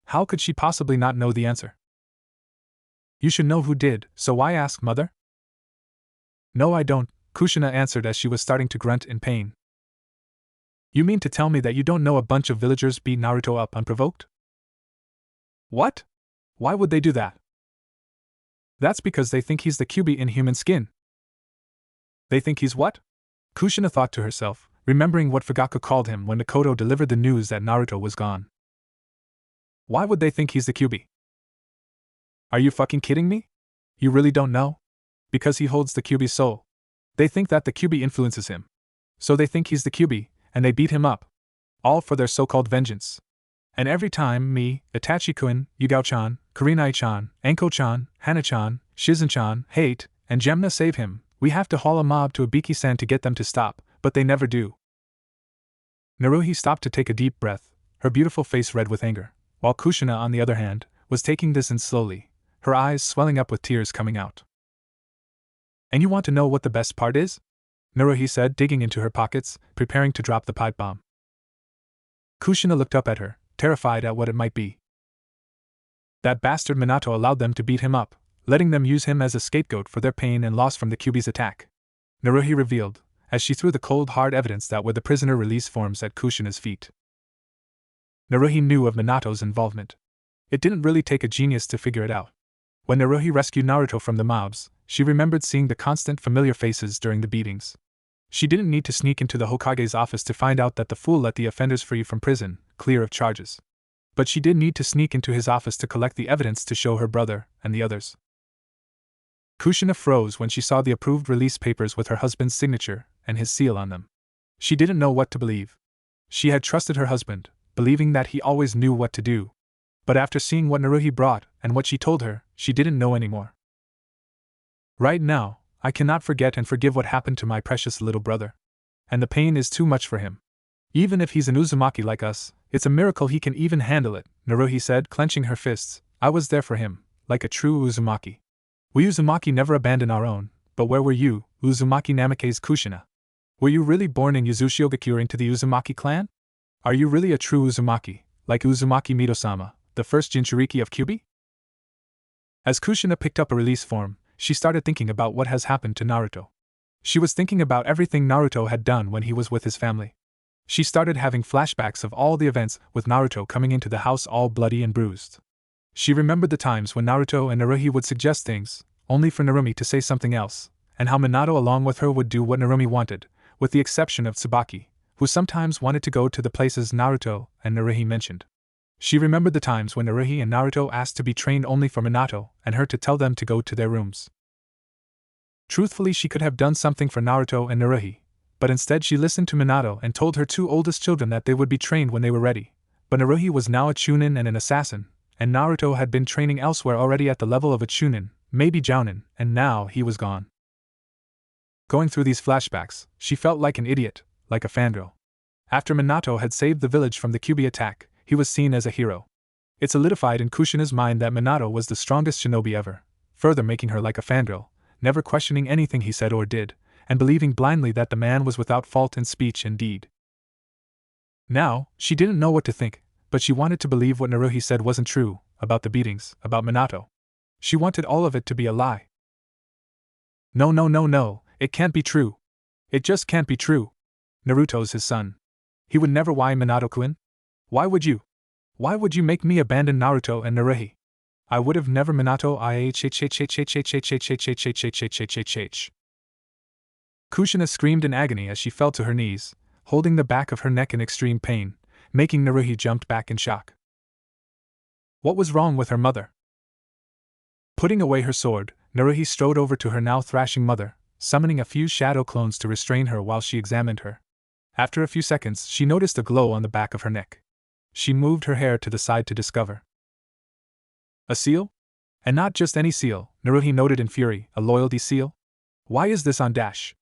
How could she possibly not know the answer? You should know who did, so why ask, mother? No, I don't, Kushina answered as she was starting to grunt in pain. You mean to tell me that you don't know a bunch of villagers beat Naruto up unprovoked? What? Why would they do that? That's because they think he's the Kyuubi in human skin. They think he's what? Kushina thought to herself, remembering what Fugaku called him when Mikoto delivered the news that Naruto was gone. Why would they think he's the Kyuubi? Are you fucking kidding me? You really don't know? Because he holds the Kyuubi's soul. They think that the Kyuubi influences him. So they think he's the Kyuubi, and they beat him up. All for their so-called vengeance. And every time me, Itachi-kun, Yugao-chan, Kurenai-chan, Anko-chan, Hana-chan, Shizen-chan, Hate, and Gemna save him, we have to haul a mob to Ibiki-san to get them to stop, but they never do. Naruhi stopped to take a deep breath, her beautiful face red with anger, while Kushina, on the other hand, was taking this in slowly, her eyes swelling up with tears coming out. And you want to know what the best part is? Naruhi said, digging into her pockets, preparing to drop the pipe bomb. Kushina looked up at her, terrified at what it might be. That bastard Minato allowed them to beat him up, letting them use him as a scapegoat for their pain and loss from the Kyuubi's attack. Naruhi revealed, as she threw the cold hard evidence that were the prisoner release forms at Kushina's feet. Naruhi knew of Minato's involvement. It didn't really take a genius to figure it out. When Naruhi rescued Naruto from the mobs, she remembered seeing the constant familiar faces during the beatings. She didn't need to sneak into the Hokage's office to find out that the fool let the offenders free from prison, clear of charges. But she did need to sneak into his office to collect the evidence to show her brother and the others. Kushina froze when she saw the approved release papers with her husband's signature and his seal on them. She didn't know what to believe. She had trusted her husband, believing that he always knew what to do. But after seeing what Naruhi brought and what she told her, she didn't know anymore. Right now, I cannot forget and forgive what happened to my precious little brother. And the pain is too much for him. Even if he's an Uzumaki like us, it's a miracle he can even handle it, Naruhi said, clenching her fists. I was there for him, like a true Uzumaki. We Uzumaki never abandon our own, but where were you, Uzumaki Namikaze Kushina? Were you really born in Yuzushiogakure into the Uzumaki clan? Are you really a true Uzumaki, like Uzumaki Midosama, the first Jinchuriki of Kyuubi? As Kushina picked up a release form, she started thinking about what has happened to Naruto. She was thinking about everything Naruto had done when he was with his family. She started having flashbacks of all the events with Naruto coming into the house all bloody and bruised. She remembered the times when Naruto and Naruhi would suggest things, only for Narumi to say something else, and how Minato along with her would do what Narumi wanted, with the exception of Tsubaki, who sometimes wanted to go to the places Naruto and Naruhi mentioned. She remembered the times when Naruhi and Naruto asked to be trained only for Minato and her to tell them to go to their rooms. Truthfully, she could have done something for Naruto and Naruhi, but instead she listened to Minato and told her two oldest children that they would be trained when they were ready. But Naruhi was now a Chunin and an assassin, and Naruto had been training elsewhere already at the level of a Chunin, maybe Jounin, and now he was gone. Going through these flashbacks, she felt like an idiot, like a fangirl. After Minato had saved the village from the Kyuubi attack, he was seen as a hero. It solidified in Kushina's mind that Minato was the strongest shinobi ever, further making her like a fangirl, never questioning anything he said or did, and believing blindly that the man was without fault in speech and deed. Now, she didn't know what to think, but she wanted to believe what Naruhi said wasn't true, about the beatings, about Minato. She wanted all of it to be a lie. No, it can't be true. It just can't be true. Naruto's his son. He would never. Why Minato-kun? Why would you? Why would you make me abandon Naruto and Naruhi? I would have never. Minato. Kushina screamed in agony as she fell to her knees, holding the back of her neck in extreme pain, making Naruhi jump back in shock. What was wrong with her mother? Putting away her sword, Naruhi strode over to her now thrashing mother, summoning a few shadow clones to restrain her while she examined her. After a few seconds, she noticed a glow on the back of her neck. She moved her hair to the side to discover a seal? And not just any seal, Naruhi noted in fury, a loyalty seal? Why is this on dash?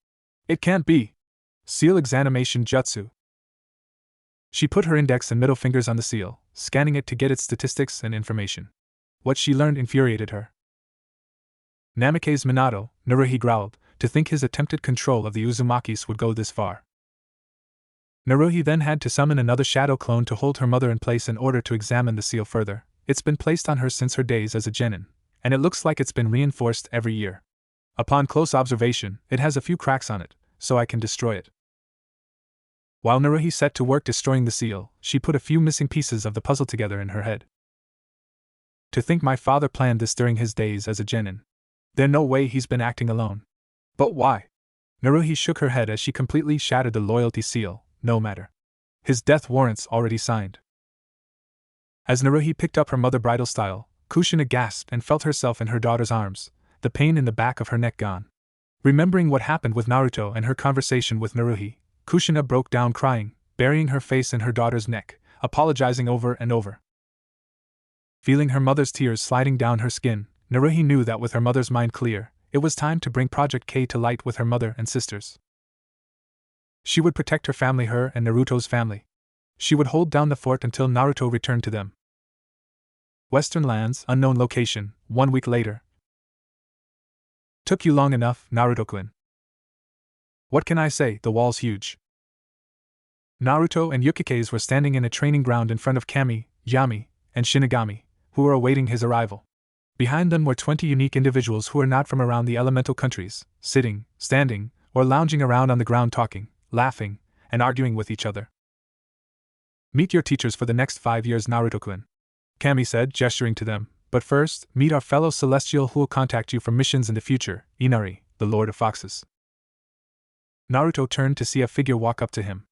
It can't be. Seal examination jutsu. She put her index and middle fingers on the seal, scanning it to get its statistics and information. What she learned infuriated her. Namikaze Minato, Naruhi growled, to think his attempted control of the Uzumakis would go this far. Naruhi then had to summon another shadow clone to hold her mother in place in order to examine the seal further. It's been placed on her since her days as a genin, and it looks like it's been reinforced every year. Upon close observation, it has a few cracks on it, so I can destroy it. While Naruhi set to work destroying the seal, she put a few missing pieces of the puzzle together in her head. To think my father planned this during his days as a genin. There's no way he's been acting alone. But why? Naruhi shook her head as she completely shattered the loyalty seal. No matter. His death warrant's already signed. As Naruhi picked up her mother bridal style, Kushina gasped and felt herself in her daughter's arms, the pain in the back of her neck gone. Remembering what happened with Naruto and her conversation with Naruhi, Kushina broke down crying, burying her face in her daughter's neck, apologizing over and over. Feeling her mother's tears sliding down her skin, Naruhi knew that with her mother's mind clear, it was time to bring Project K to light with her mother and sisters. She would protect her family, her and Naruto's family. She would hold down the fort until Naruto returned to them. Western Lands, unknown location, 1 week later. Took you long enough, Naruto-kun. What can I say, the wall's huge. Naruto and Yukike's were standing in a training ground in front of Kami, Yami, and Shinigami, who were awaiting his arrival. Behind them were 20 unique individuals who were not from around the elemental countries, sitting, standing, or lounging around on the ground talking, laughing, and arguing with each other. Meet your teachers for the next 5 years, Naruto-kun, Kami said, gesturing to them. But first, meet our fellow Celestial who will contact you for missions in the future, Inari, the Lord of Foxes. Naruto turned to see a figure walk up to him.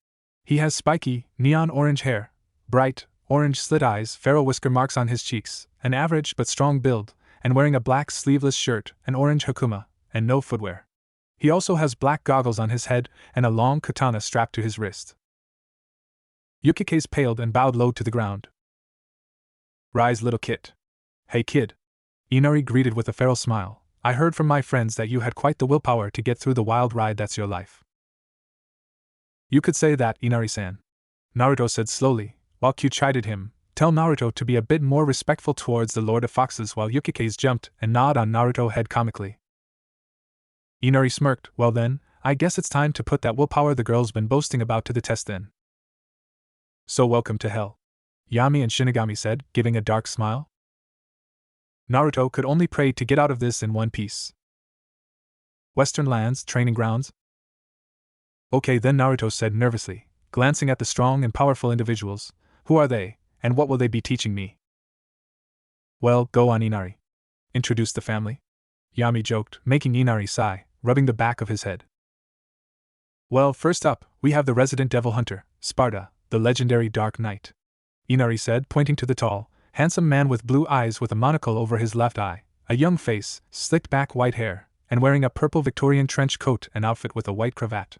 He has spiky, neon orange hair, bright, orange slit eyes, feral whisker marks on his cheeks, an average but strong build, and wearing a black sleeveless shirt, an orange hakama, and no footwear. He also has black goggles on his head and a long katana strapped to his wrist. Yukike's paled and bowed low to the ground. Rise, little kid. Hey kid. Inari greeted with a feral smile. I heard from my friends that you had quite the willpower to get through the wild ride that's your life. You could say that, Inari-san. Naruto said slowly, while Q chided him. Tell Naruto to be a bit more respectful towards the Lord of Foxes, while Yukike's jumped and gnawed on Naruto's head comically. Inari smirked. Well then, I guess it's time to put that willpower the girl's been boasting about to the test then. So welcome to hell, Yami and Shinigami said, giving a dark smile. Naruto could only pray to get out of this in one piece. Western lands, training grounds? Okay then, Naruto said nervously, glancing at the strong and powerful individuals. Who are they, and what will they be teaching me? Well, go on, Inari. Introduce the family. Yami joked, making Inari sigh, rubbing the back of his head. Well, first up, we have the resident devil hunter, Sparta, the legendary Dark Knight. Inari said, pointing to the tall, handsome man with blue eyes with a monocle over his left eye, a young face, slicked back white hair, and wearing a purple Victorian trench coat and outfit with a white cravat.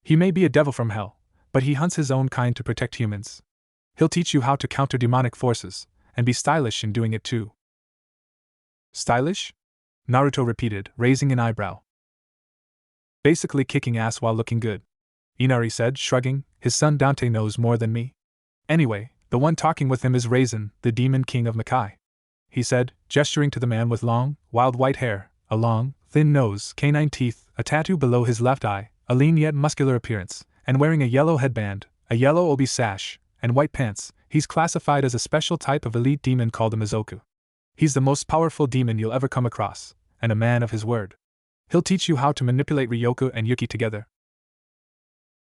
He may be a devil from hell, but he hunts his own kind to protect humans. He'll teach you how to counter demonic forces, and be stylish in doing it too. Stylish? Naruto repeated, raising an eyebrow. Basically kicking ass while looking good. Inari said, shrugging, his son Dante knows more than me. Anyway, the one talking with him is Raisin, the demon king of Makai. He said, gesturing to the man with long, wild white hair, a long, thin nose, canine teeth, a tattoo below his left eye, a lean yet muscular appearance, and wearing a yellow headband, a yellow obi sash, and white pants. He's classified as a special type of elite demon called a Mizoku. He's the most powerful demon you'll ever come across, and a man of his word. He'll teach you how to manipulate Ryoku and Yuki together.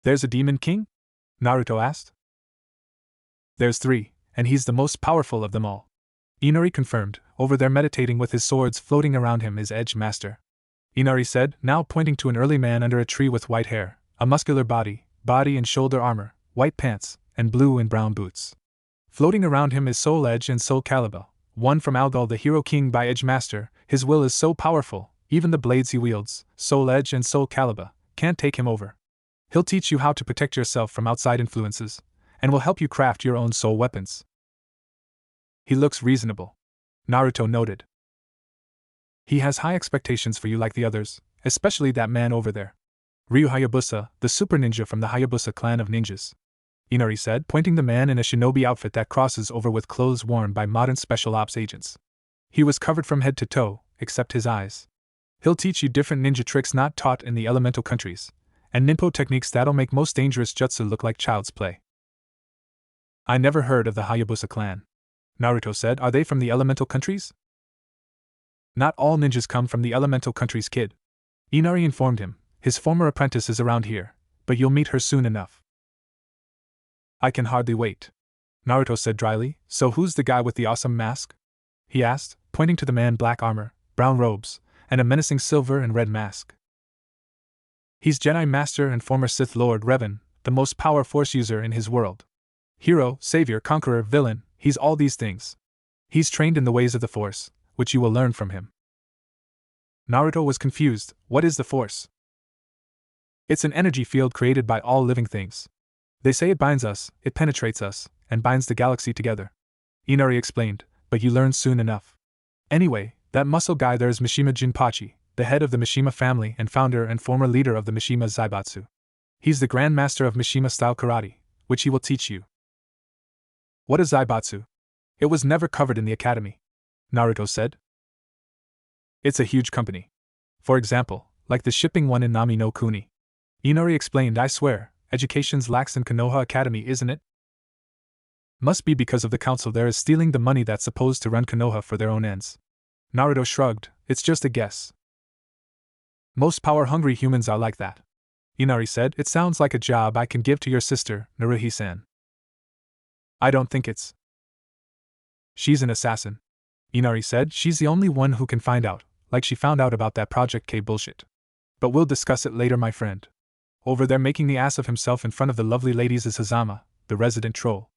There's a demon king? Naruto asked. There's 3, and he's the most powerful of them all. Inari confirmed, over there meditating with his swords floating around him is Edge Master. Inari said, now pointing to an early man under a tree with white hair, a muscular body and shoulder armor, white pants, and blue and brown boots. Floating around him is Soul Edge and Soul Calibur, one from Algol the Hero King by Edge Master. His will is so powerful, even the blades he wields, Soul Edge and Soul Calibur, can't take him over. He'll teach you how to protect yourself from outside influences, and will help you craft your own soul weapons. He looks reasonable, Naruto noted. He has high expectations for you like the others, especially that man over there. Ryu Hayabusa, the super ninja from the Hayabusa clan of ninjas. Inari said, pointing the man in a shinobi outfit that crosses over with clothes worn by modern special ops agents. He was covered from head to toe, except his eyes. He'll teach you different ninja tricks not taught in the elemental countries, and ninpo techniques that'll make most dangerous jutsu look like child's play. I never heard of the Hayabusa clan, Naruto said. Are they from the elemental countries? Not all ninjas come from the elemental countries, kid. Inari informed him. His former apprentice is around here, but you'll meet her soon enough. I can hardly wait, Naruto said dryly. So who's the guy with the awesome mask? He asked, pointing to the man, black armor, brown robes, and a menacing silver and red mask. He's Jedi Master and former Sith Lord Revan, the most power force user in his world. Hero, savior, conqueror, villain, he's all these things. He's trained in the ways of the Force, which you will learn from him. Naruto was confused. What is the Force? It's an energy field created by all living things. They say it binds us, it penetrates us, and binds the galaxy together. Inari explained, but you learn soon enough. Anyway, that muscle guy there is Mishima Jinpachi, the head of the Mishima family and founder and former leader of the Mishima Zaibatsu. He's the Grand Master of Mishima-style karate, which he will teach you. What is Zaibatsu? It was never covered in the academy, Naruto said. It's a huge company. For example, like the shipping one in Nami no Kuni. Inari explained, I swear, education's lax in Konoha Academy, isn't it? Must be because of the council there is stealing the money that's supposed to run Konoha for their own ends. Naruto shrugged, it's just a guess. Most power-hungry humans are like that. Inari said, it sounds like a job I can give to your sister, Naruhi-san. I don't think it's. She's an assassin. Inari said, she's the only one who can find out, like she found out about that Project K bullshit. But we'll discuss it later, my friend. Over there making the ass of himself in front of the lovely ladies is Hazama, the resident troll.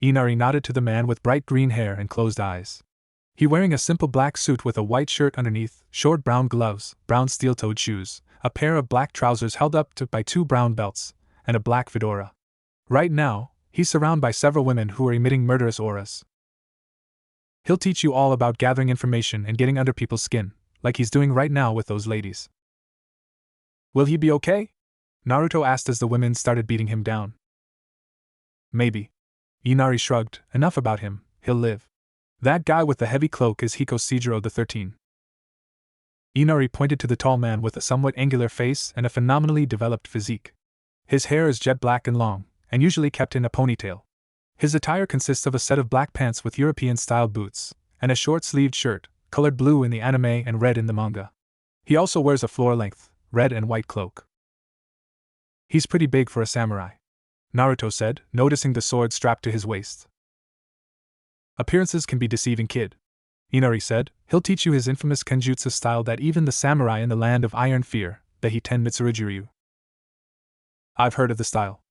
Inari nodded to the man with bright green hair and closed eyes. He wearing a simple black suit with a white shirt underneath, short brown gloves, brown steel-toed shoes, a pair of black trousers held up by two brown belts, and a black fedora. Right now, he's surrounded by several women who are emitting murderous auras. He'll teach you all about gathering information and getting under people's skin, like he's doing right now with those ladies. Will he be okay? Naruto asked as the women started beating him down. Maybe. Inari shrugged, enough about him, he'll live. That guy with the heavy cloak is Hiko Seijiro the 13. Inari pointed to the tall man with a somewhat angular face and a phenomenally developed physique. His hair is jet black and long, and usually kept in a ponytail. His attire consists of a set of black pants with European-styled boots, and a short-sleeved shirt, colored blue in the anime and red in the manga. He also wears a floor-length, red and white cloak. He's pretty big for a samurai, Naruto said, noticing the sword strapped to his waist. Appearances can be deceiving, kid. Inari said, he'll teach you his infamous kenjutsu style that even the samurai in the land of iron fear, the Hiten Mitsurujiryu. I've heard of the style.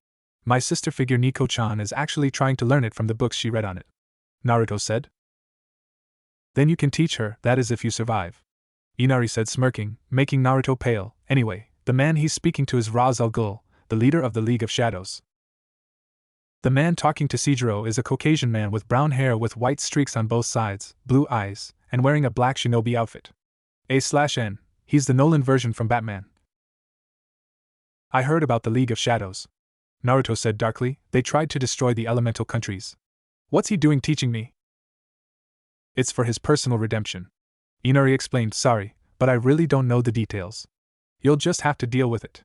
My sister figure Nico-chan is actually trying to learn it from the books she read on it, Naruto said. Then you can teach her, that is if you survive. Inari said, smirking, making Naruto pale. Anyway, the man he's speaking to is Raz Al Ghul, the leader of the League of Shadows. The man talking to Seijiro is a Caucasian man with brown hair with white streaks on both sides, blue eyes, and wearing a black shinobi outfit. A/N, he's the Nolan version from Batman. I heard about the League of Shadows, Naruto said darkly. They tried to destroy the elemental countries. What's he doing teaching me? It's for his personal redemption. Inari explained, sorry, but I really don't know the details. You'll just have to deal with it.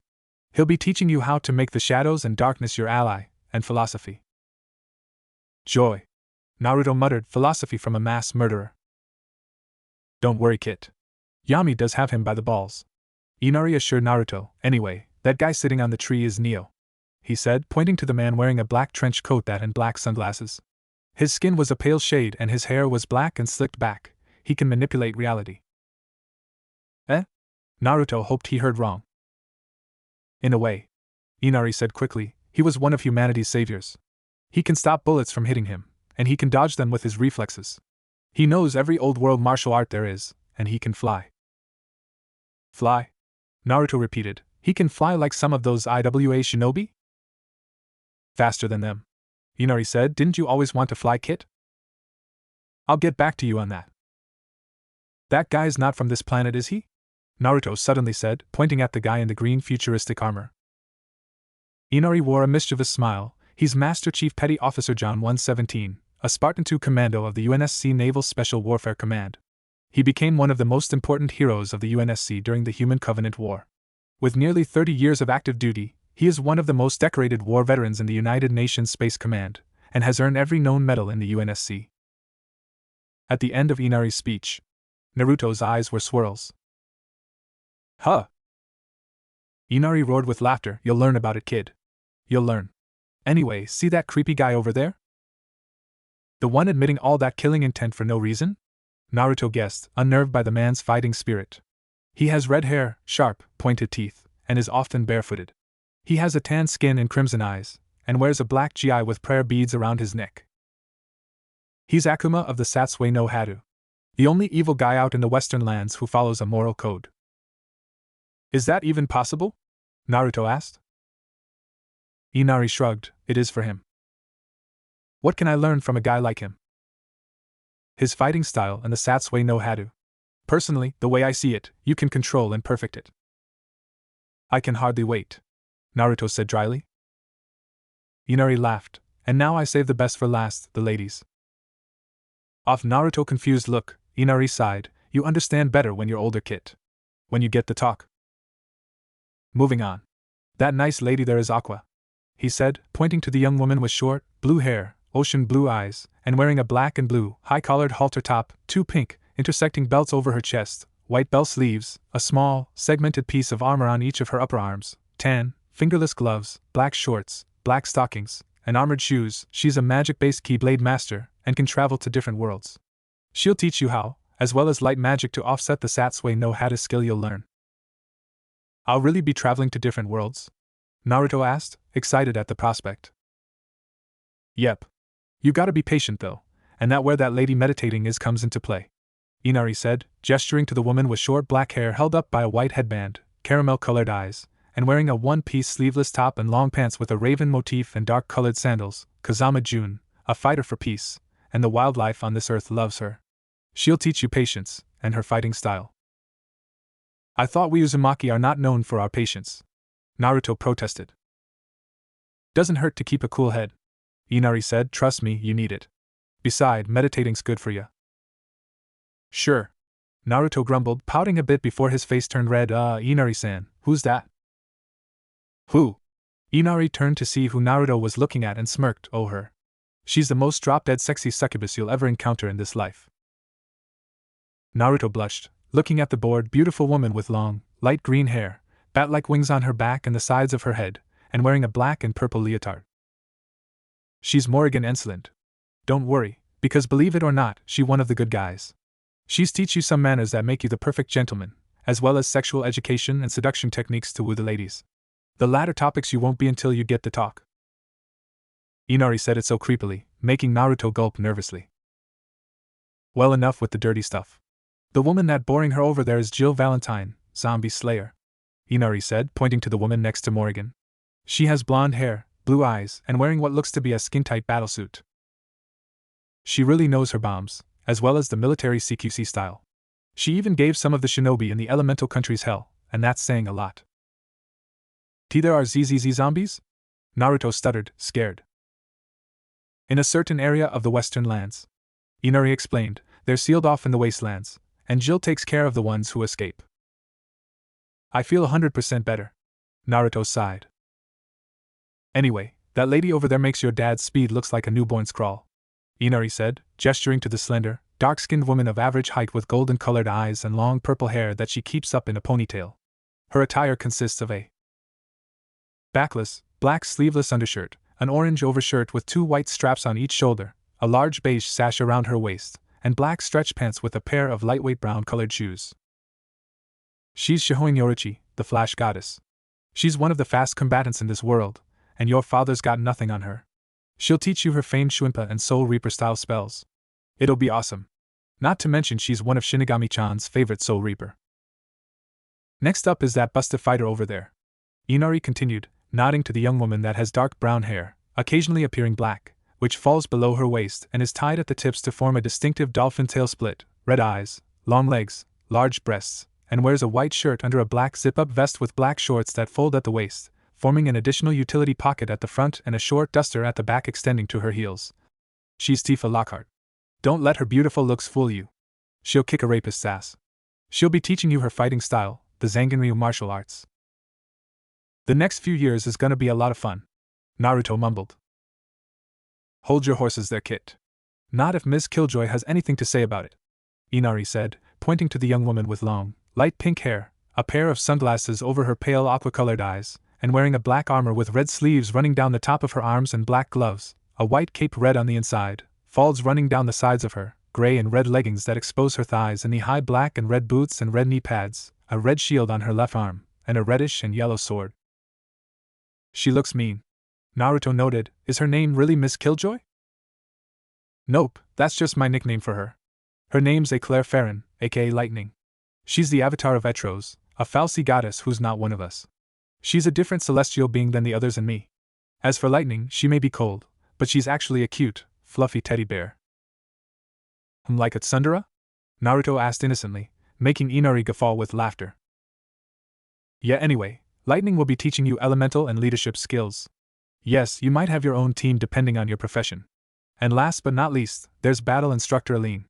He'll be teaching you how to make the shadows and darkness your ally, and philosophy. Joy. Naruto muttered, philosophy from a mass murderer. Don't worry, kid. Yami does have him by the balls. Inari assured Naruto, anyway, that guy sitting on the tree is Neo, he said, pointing to the man wearing a black trench coat and black sunglasses. His skin was a pale shade and his hair was black and slicked back. He can manipulate reality. Eh? Naruto hoped he heard wrong. In a way, Inari said quickly, he was one of humanity's saviors. He can stop bullets from hitting him, and he can dodge them with his reflexes. He knows every old-world martial art there is, and he can fly. Fly? Naruto repeated, he can fly like some of those IWA shinobi? Faster than them. Inari said, didn't you always want to fly, kid? I'll get back to you on that. That guy's not from this planet, is he? Naruto suddenly said, pointing at the guy in the green futuristic armor. Inari wore a mischievous smile. He's Master Chief Petty Officer John 117, a Spartan II commando of the UNSC Naval Special Warfare Command. He became one of the most important heroes of the UNSC during the Human Covenant War. With nearly 30 years of active duty, he is one of the most decorated war veterans in the United Nations Space Command, and has earned every known medal in the UNSC. At the end of Inari's speech, Naruto's eyes were swirls. Huh? Inari roared with laughter, you'll learn about it, kid. You'll learn. Anyway, see that creepy guy over there? The one admitting all that killing intent for no reason? Naruto guessed, unnerved by the man's fighting spirit. He has red hair, sharp, pointed teeth, and is often barefooted. He has a tan skin and crimson eyes, and wears a black gi with prayer beads around his neck. He's Akuma of the Satsue no Haru, the only evil guy out in the western lands who follows a moral code. Is that even possible? Naruto asked. Inari shrugged, it is for him. What can I learn from a guy like him? His fighting style and the Satsue no Haru. Personally, the way I see it, you can control and perfect it. I can hardly wait, Naruto said dryly. Inari laughed, and now I save the best for last, the ladies. Off Naruto confused look, Inari sighed, you understand better when you're older, kid. when you get the talk. Moving on. That nice lady there is Aqua, he said, pointing to the young woman with short, blue hair, ocean blue eyes, and wearing a black and blue, high-collared halter top, 2 pink, intersecting belts over her chest, white bell sleeves, a small, segmented piece of armor on each of her upper arms, tan, fingerless gloves, black shorts, black stockings, and armored shoes. She's a magic-based Keyblade master, and can travel to different worlds. She'll teach you how, as well as light magic to offset the Satsui no Hata skill you'll learn. I'll really be traveling to different worlds? Naruto asked, excited at the prospect. Yep. You gotta be patient though, and that where that lady meditating is comes into play, Inari said, gesturing to the woman with short black hair held up by a white headband, caramel-colored eyes, and wearing a one-piece sleeveless top and long pants with a raven motif and dark-colored sandals. Kazama Jun, a fighter for peace, and the wildlife on this earth loves her. She'll teach you patience, and her fighting style. I thought we Uzumaki are not known for our patience, Naruto protested. Doesn't hurt to keep a cool head, Inari said. Trust me, you need it. Beside, meditating's good for ya. Sure. Naruto grumbled, pouting a bit before his face turned red. Inari-san, who's that? Who? Inari turned to see who Naruto was looking at and smirked. Oh, her. She's the most drop-dead sexy succubus you'll ever encounter in this life. Naruto blushed, looking at the bored, beautiful woman with long, light green hair, bat-like wings on her back and the sides of her head, and wearing a black and purple leotard. She's Morrigan Enslin. Don't worry, because believe it or not, she's one of the good guys. She's teach you some manners that make you the perfect gentleman, as well as sexual education and seduction techniques to woo the ladies. The latter topics you won't be until you get the talk. Inari said it so creepily, making Naruto gulp nervously. Well, enough with the dirty stuff. The woman that boring her over there is Jill Valentine, zombie slayer, Inari said, pointing to the woman next to Morrigan. She has blonde hair, blue eyes, and wearing what looks to be a skin-tight battlesuit. She really knows her bombs, as well as the military CQC style. She even gave some of the shinobi in the elemental countries hell, and that's saying a lot. There are ZZZ zombies? Naruto stuttered, scared. In a certain area of the western lands, Inari explained, they're sealed off in the wastelands, and Jill takes care of the ones who escape. I feel 100% better. Naruto sighed. Anyway, that lady over there makes your dad's speed looks like a newborn's crawl, Inari said, gesturing to the slender, dark-skinned woman of average height with golden-colored eyes and long purple hair that she keeps up in a ponytail. Her attire consists of a backless, black sleeveless undershirt, an orange overshirt with 2 white straps on each shoulder, a large beige sash around her waist, and black stretch pants with a pair of lightweight brown-colored shoes. She's Shihoin Yoruchi, the Flash Goddess. She's one of the fast combatants in this world, and your father's got nothing on her. She'll teach you her famed Shuinpa and Soul Reaper-style spells. It'll be awesome. Not to mention she's one of Shinigami-chan's favorite Soul Reaper. Next up is that busted fighter over there, Inari continued, nodding to the young woman that has dark brown hair, occasionally appearing black, which falls below her waist and is tied at the tips to form a distinctive dolphin tail split, red eyes, long legs, large breasts, and wears a white shirt under a black zip-up vest with black shorts that fold at the waist, forming an additional utility pocket at the front and a short duster at the back extending to her heels. She's Tifa Lockhart. Don't let her beautiful looks fool you. She'll kick a rapist's ass. She'll be teaching you her fighting style, the Zanganryu martial arts. The next few years is gonna be a lot of fun, Naruto mumbled. Hold your horses there, Kit. Not if Ms. Killjoy has anything to say about it, Inari said, pointing to the young woman with long, light pink hair, a pair of sunglasses over her pale aqua-colored eyes, and wearing a black armor with red sleeves running down the top of her arms and black gloves, a white cape red on the inside, folds running down the sides of her, gray and red leggings that expose her thighs and knee-high black and red boots and red knee pads, a red shield on her left arm, and a reddish and yellow sword. She looks mean, Naruto noted. Is her name really Miss Killjoy? Nope, that's just my nickname for her. Her name's Eclair Farron, aka Lightning. She's the avatar of Etros, a fal'Cie goddess who's not one of us. She's a different celestial being than the others and me. As for Lightning, she may be cold, but she's actually a cute, fluffy teddy bear. Like a tsundere? Naruto asked innocently, making Inari guffaw with laughter. Yeah, anyway, Lightning will be teaching you elemental and leadership skills. Yes, you might have your own team depending on your profession. And last but not least, there's battle instructor Aline.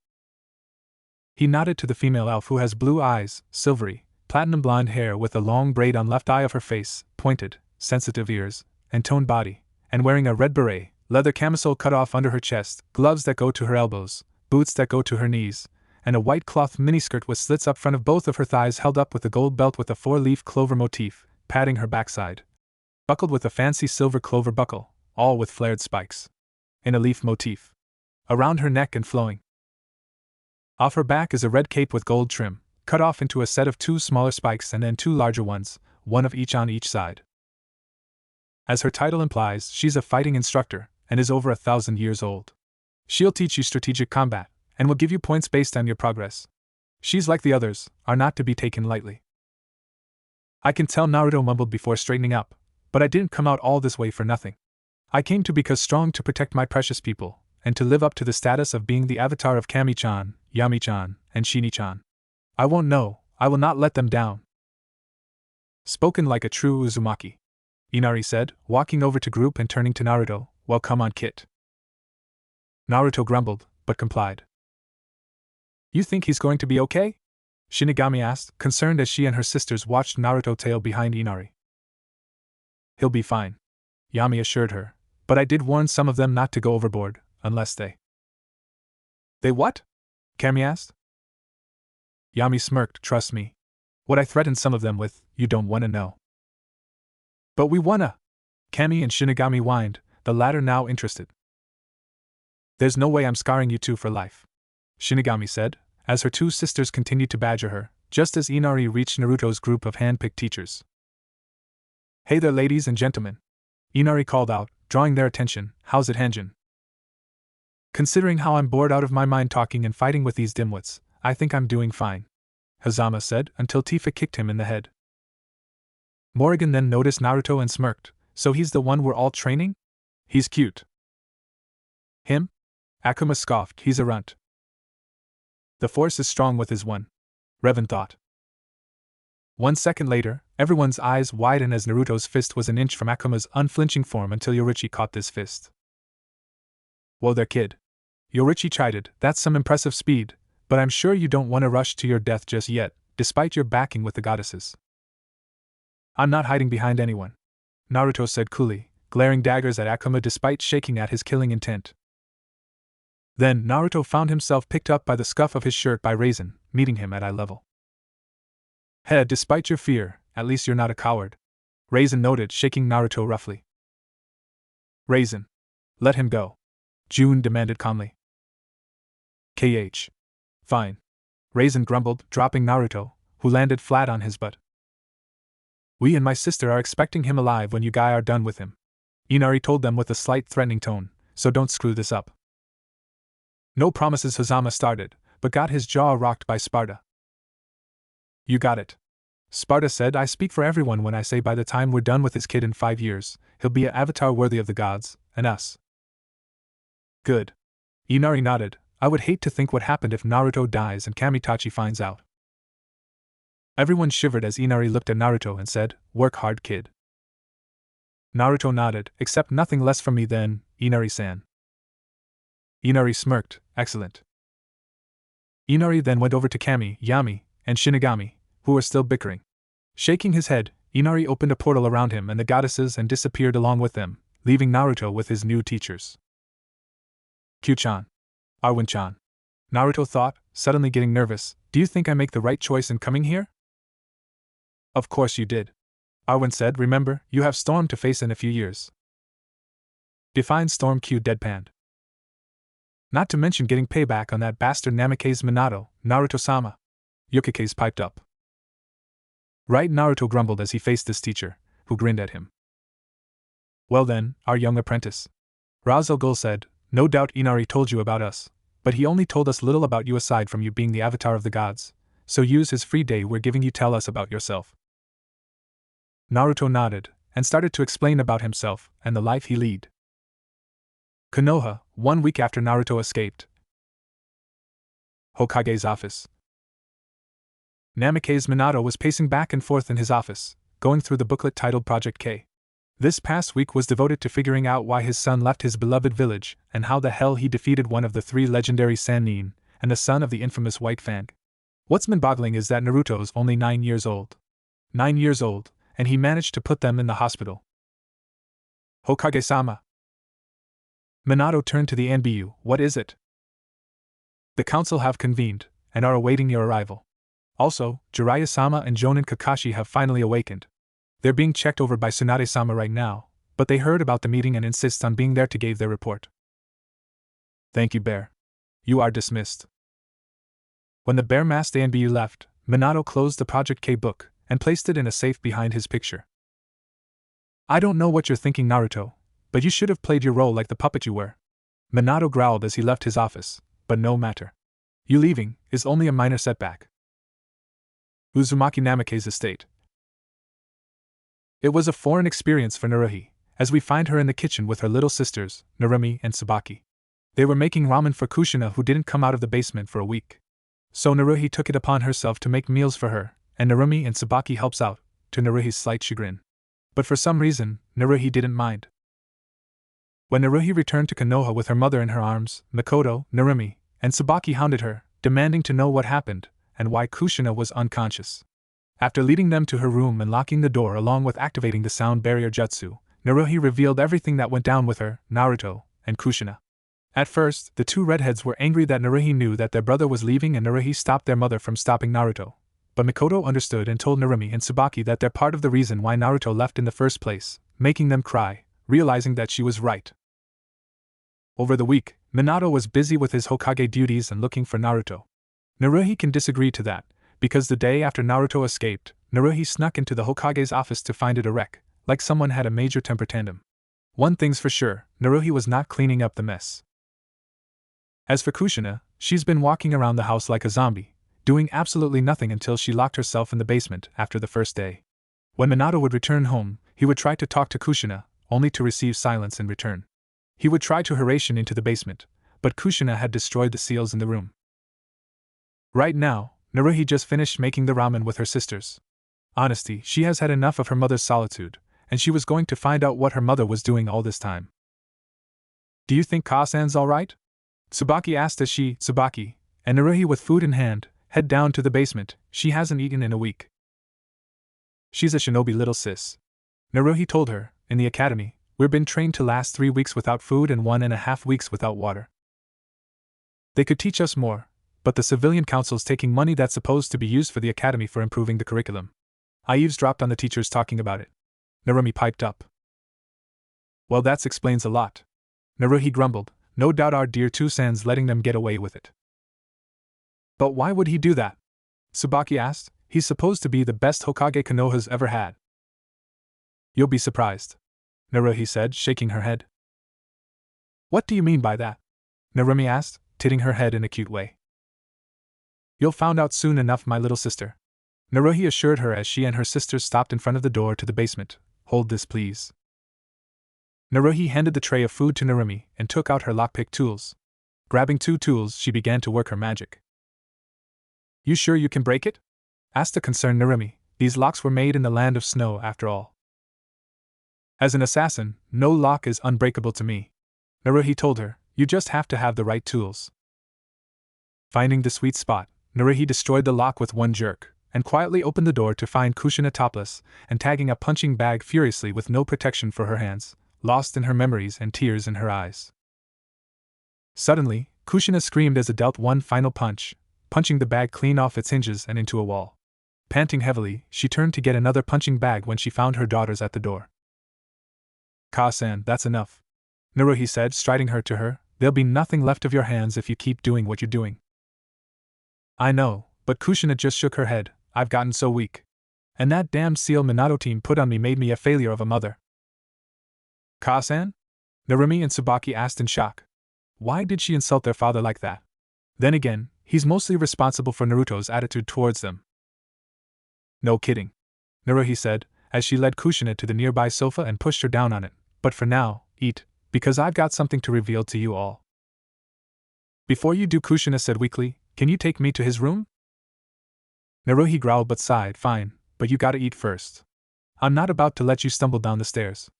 He nodded to the female elf who has blue eyes, silvery, platinum blonde hair with a long braid on left eye of her face, pointed, sensitive ears, and toned body, and wearing a red beret, leather camisole cut off under her chest, gloves that go to her elbows, boots that go to her knees, and a white cloth miniskirt with slits up front of both of her thighs held up with a gold belt with a four-leaf clover motif, padding her backside. Buckled with a fancy silver clover buckle, all with flared spikes. In a leaf motif. Around her neck and flowing. Off her back is a red cape with gold trim, cut off into a set of 2 smaller spikes and then 2 larger ones, one of each on each side. As her title implies, she's a fighting instructor, and is over 1,000 years old. She'll teach you strategic combat, and will give you points based on your progress. She's like the others, are not to be taken lightly. I can tell, Naruto mumbled before straightening up, but I didn't come out all this way for nothing. I came to because strong to protect my precious people, and to live up to the status of being the avatar of Kami-chan, Yami-chan, and Shini-chan. I won't know, I will not let them down. Spoken like a true Uzumaki. Inari said, walking over to group and turning to Naruto, well, come on, Kit. Naruto grumbled, but complied. You think he's going to be okay? Shinigami asked, concerned as she and her sisters watched Naruto tail behind Inari. He'll be fine, Yami assured her, but I did warn some of them not to go overboard, unless they... They what? Kami asked. Yami smirked, trust me. What I threatened some of them with, you don't want to know. But we wanna! Kami and Shinigami whined, the latter now interested. There's no way I'm scarring you two for life, Shinigami said, as her 2 sisters continued to badger her, just as Inari reached Naruto's group of hand-picked teachers. Hey there, ladies and gentlemen, Inari called out, drawing their attention. How's it, Hanjin? Considering how I'm bored out of my mind talking and fighting with these dimwits, I think I'm doing fine, Hazama said, until Tifa kicked him in the head. Morrigan then noticed Naruto and smirked. So he's the one we're all training? He's cute. Him? Akuma scoffed, he's a runt. The force is strong with his one, Revan thought. 1 second later, everyone's eyes widened as Naruto's fist was an inch from Akuma's unflinching form until Yorichi caught this fist. Whoa there, kid. Yorichi chided, that's some impressive speed, but I'm sure you don't want to rush to your death just yet, despite your backing with the goddesses. I'm not hiding behind anyone, Naruto said coolly, glaring daggers at Akuma despite shaking at his killing intent. Then Naruto found himself picked up by the scuff of his shirt by Raisin, meeting him at eye level. Hey, despite your fear, at least you're not a coward, Raisin noted, shaking Naruto roughly. Raisin. Let him go, June demanded calmly. KH. Fine, Raisin grumbled, dropping Naruto, who landed flat on his butt. We and my sister are expecting him alive when you guys are done with him, Inari told them with a slight threatening tone, so don't screw this up. No promises, Hazama started, but got his jaw rocked by Sparta. You got it, Sparta said. I speak for everyone when I say by the time we're done with this kid in 5 years, he'll be an avatar worthy of the gods, and us. Good. Inari nodded. I would hate to think what happened if Naruto dies and Kamitachi finds out. Everyone shivered as Inari looked at Naruto and said, work hard, kid. Naruto nodded, accept nothing less from me than, Inari-san. Inari smirked, excellent. Inari then went over to Kami, Yami, and Shinigami, who were still bickering. Shaking his head, Inari opened a portal around him and the goddesses and disappeared along with them, leaving Naruto with his new teachers. Q-chan. Arwen-chan. Naruto thought, suddenly getting nervous, do you think I make the right choice in coming here? Of course you did, Arwen said. Remember, you have Storm to face in a few years. Define Storm. Q deadpanned. Not to mention getting payback on that bastard Namikaze Minato, Naruto-sama. Yukake's piped up. Right, Naruto grumbled as he faced his teacher, who grinned at him. Well then, our young apprentice. Ra's al Ghul said, no doubt Inari told you about us, but he only told us little about you aside from you being the avatar of the gods, so use his free day we're giving you tell us about yourself. Naruto nodded, and started to explain about himself and the life he lead. Konoha, 1 week after Naruto escaped. Hokage's office. Namikaze Minato was pacing back and forth in his office, going through the booklet titled Project K. This past week was devoted to figuring out why his son left his beloved village and how the hell he defeated one of the 3 legendary Sannin and the son of the infamous White Fang. What's mind-boggling is that Naruto's only 9 years old. 9 years old, and he managed to put them in the hospital. Hokage-sama. Minato turned to the Anbu. What is it? The council have convened, and are awaiting your arrival. Also, Jiraiya-sama and Jonin Kakashi have finally awakened. They're being checked over by Tsunade-sama right now, but they heard about the meeting and insist on being there to give their report. Thank you, Bear. You are dismissed. When the bear-masked Anbu left, Minato closed the Project K book and placed it in a safe behind his picture. I don't know what you're thinking, Naruto, but you should have played your role like the puppet you were. Minato growled as he left his office, but no matter. You leaving is only a minor setback. Uzumaki Namake's estate. It was a foreign experience for Naruhi, as we find her in the kitchen with her little sisters, Narumi and Tsubaki. They were making ramen for Kushina, who didn't come out of the basement for a week. So Naruhi took it upon herself to make meals for her, and Narumi and Tsubaki helps out, to Naruhi's slight chagrin. But for some reason, Naruhi didn't mind. When Naruhi returned to Konoha with her mother in her arms, Mikoto, Narumi, and Tsubaki hounded her, demanding to know what happened, and why Kushina was unconscious. After leading them to her room and locking the door along with activating the sound barrier jutsu, Naruhi revealed everything that went down with her, Naruto, and Kushina. At first, the two redheads were angry that Naruhi knew that their brother was leaving and Naruhi stopped their mother from stopping Naruto. But Mikoto understood and told Narumi and Tsubaki that they're part of the reason why Naruto left in the first place, making them cry, realizing that she was right. Over the week, Minato was busy with his Hokage duties and looking for Naruto. Naruhi can disagree to that, because the day after Naruto escaped, Naruhi snuck into the Hokage's office to find it a wreck, like someone had a major temper tantrum. One thing's for sure, Naruhi was not cleaning up the mess. As for Kushina, she's been walking around the house like a zombie, doing absolutely nothing until she locked herself in the basement after the first day. When Minato would return home, he would try to talk to Kushina, only to receive silence in return. He would try to harass into the basement, but Kushina had destroyed the seals in the room. Right now, Naruhi just finished making the ramen with her sisters. Honestly, she has had enough of her mother's solitude, and she was going to find out what her mother was doing all this time. Do you think Ka-san's alright? Tsubaki asked as Tsubaki, and Naruhi with food in hand, head down to the basement. She hasn't eaten in a week. She's a shinobi little sis. Naruhi told her, in the academy, we've been trained to last 3 weeks without food and 1.5 weeks without water. They could teach us more, but the civilian council's taking money that's supposed to be used for the academy for improving the curriculum. I eavesdropped on the teachers talking about it. Narumi piped up. Well, that explains a lot. Naruhi grumbled, no doubt our dear Two-san's letting them get away with it. But why would he do that? Tsubaki asked. He's supposed to be the best Hokage Konoha's ever had. You'll be surprised, Naruhi said, shaking her head. What do you mean by that? Narumi asked, tilting her head in a cute way. You'll find out soon enough, my little sister. Naruhi assured her as she and her sisters stopped in front of the door to the basement. Hold this, please. Naruhi handed the tray of food to Narumi and took out her lockpick tools. Grabbing 2 tools, she began to work her magic. You sure you can break it? Asked the concerned Narumi. These locks were made in the land of snow after all. As an assassin, no lock is unbreakable to me, Naruhi told her. You just have to have the right tools. Finding the sweet spot, Naruhi destroyed the lock with one jerk, and quietly opened the door to find Kushina topless, and tagging a punching bag furiously with no protection for her hands, lost in her memories and tears in her eyes. Suddenly, Kushina screamed as it dealt one final punch, punching the bag clean off its hinges and into a wall. Panting heavily, she turned to get another punching bag when she found her daughters at the door. Ka-san, that's enough, Naruhi said, striding her to her. There'll be nothing left of your hands if you keep doing what you're doing. I know, but Kushina just shook her head. I've gotten so weak. And that damned seal Minato team put on me made me a failure of a mother. Ka-san? Narumi and Tsubaki asked in shock. Why did she insult their father like that? Then again, he's mostly responsible for Naruto's attitude towards them. No kidding, Naruhi said, as she led Kushina to the nearby sofa and pushed her down on it. But for now, eat, because I've got something to reveal to you all. Before you do, Kushina said weakly, can you take me to his room? Naruhi growled but sighed, fine, but you gotta eat first. I'm not about to let you stumble down the stairs.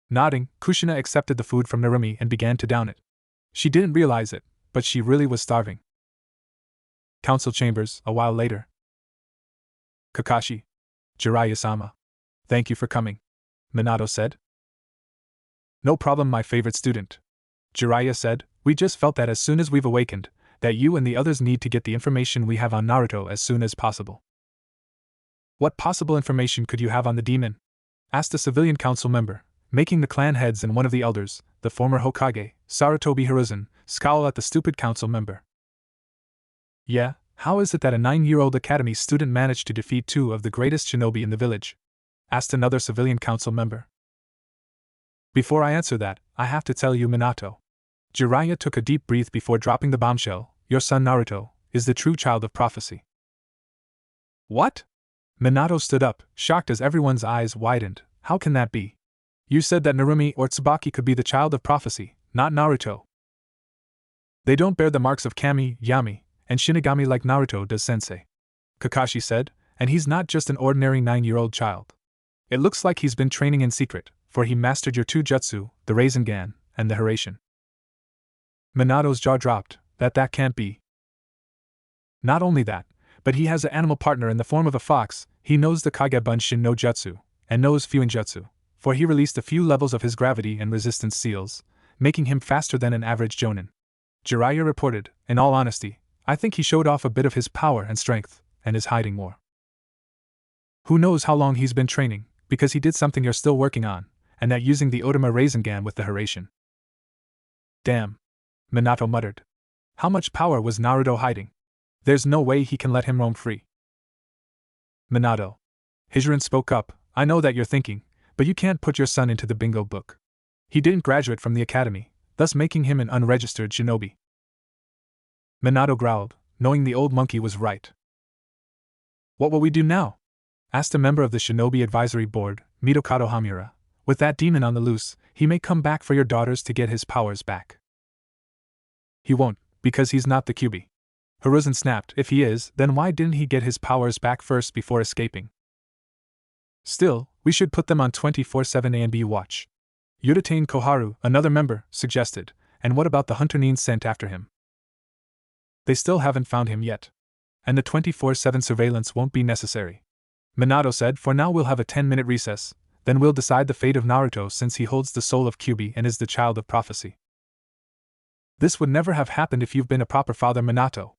Nodding, Kushina accepted the food from Narumi and began to down it. She didn't realize it, but she really was starving. Council chambers, a while later. Kakashi. Jiraiya-sama. Thank you for coming, Minato said. No problem, my favorite student. Jiraiya said, we just felt that as soon as we've awakened, that you and the others need to get the information we have on Naruto as soon as possible. What possible information could you have on the demon? Asked a civilian council member, making the clan heads and one of the elders, the former Hokage, Sarutobi Hiruzen, scowl at the stupid council member. Yeah, how is it that a 9-year-old academy student managed to defeat 2 of the greatest shinobi in the village? Asked another civilian council member. Before I answer that, I have to tell you, Minato. Jiraiya took a deep breath before dropping the bombshell. Your son Naruto is the true child of prophecy. What? Minato stood up, shocked as everyone's eyes widened. How can that be? You said that Narumi or Tsubaki could be the child of prophecy, not Naruto. They don't bear the marks of Kami, Yami, and Shinigami like Naruto does sensei, Kakashi said, and he's not just an ordinary 9-year-old child. It looks like he's been training in secret, for he mastered your 2 jutsu, the Rasengan, and the Hiraishin. Minato's jaw dropped. That can't be. Not only that, but he has an animal partner in the form of a fox. He knows the Kagebunshin no Jutsu, and knows Fuin Jutsu, for he released a few levels of his gravity and resistance seals, making him faster than an average jonin. Jiraiya reported, in all honesty, I think he showed off a bit of his power and strength, and is hiding more. Who knows how long he's been training, because he did something you're still working on, and that using the Otama Rasengan with the Hiraishin. Damn. Minato muttered. How much power was Naruto hiding? There's no way he can let him roam free. Minato. Hijiran spoke up, I know that you're thinking, but you can't put your son into the bingo book. He didn't graduate from the academy, thus making him an unregistered shinobi. Minato growled, knowing the old monkey was right. What will we do now? Asked a member of the shinobi advisory board, Mitokado Hamura. With that demon on the loose, he may come back for your daughters to get his powers back. He won't, because he's not the Kyuubi. Hiruzen snapped. If he is, then why didn't he get his powers back first before escaping? Still, we should put them on 24/7 A&B watch. Yudatane Koharu, another member, suggested, and what about the hunter Nin sent after him? They still haven't found him yet. And the 24/7 surveillance won't be necessary. Minato said, for now we'll have a 10-minute recess, then we'll decide the fate of Naruto since he holds the soul of Kyuubi and is the child of prophecy. This would never have happened if you've been a proper father, Minato.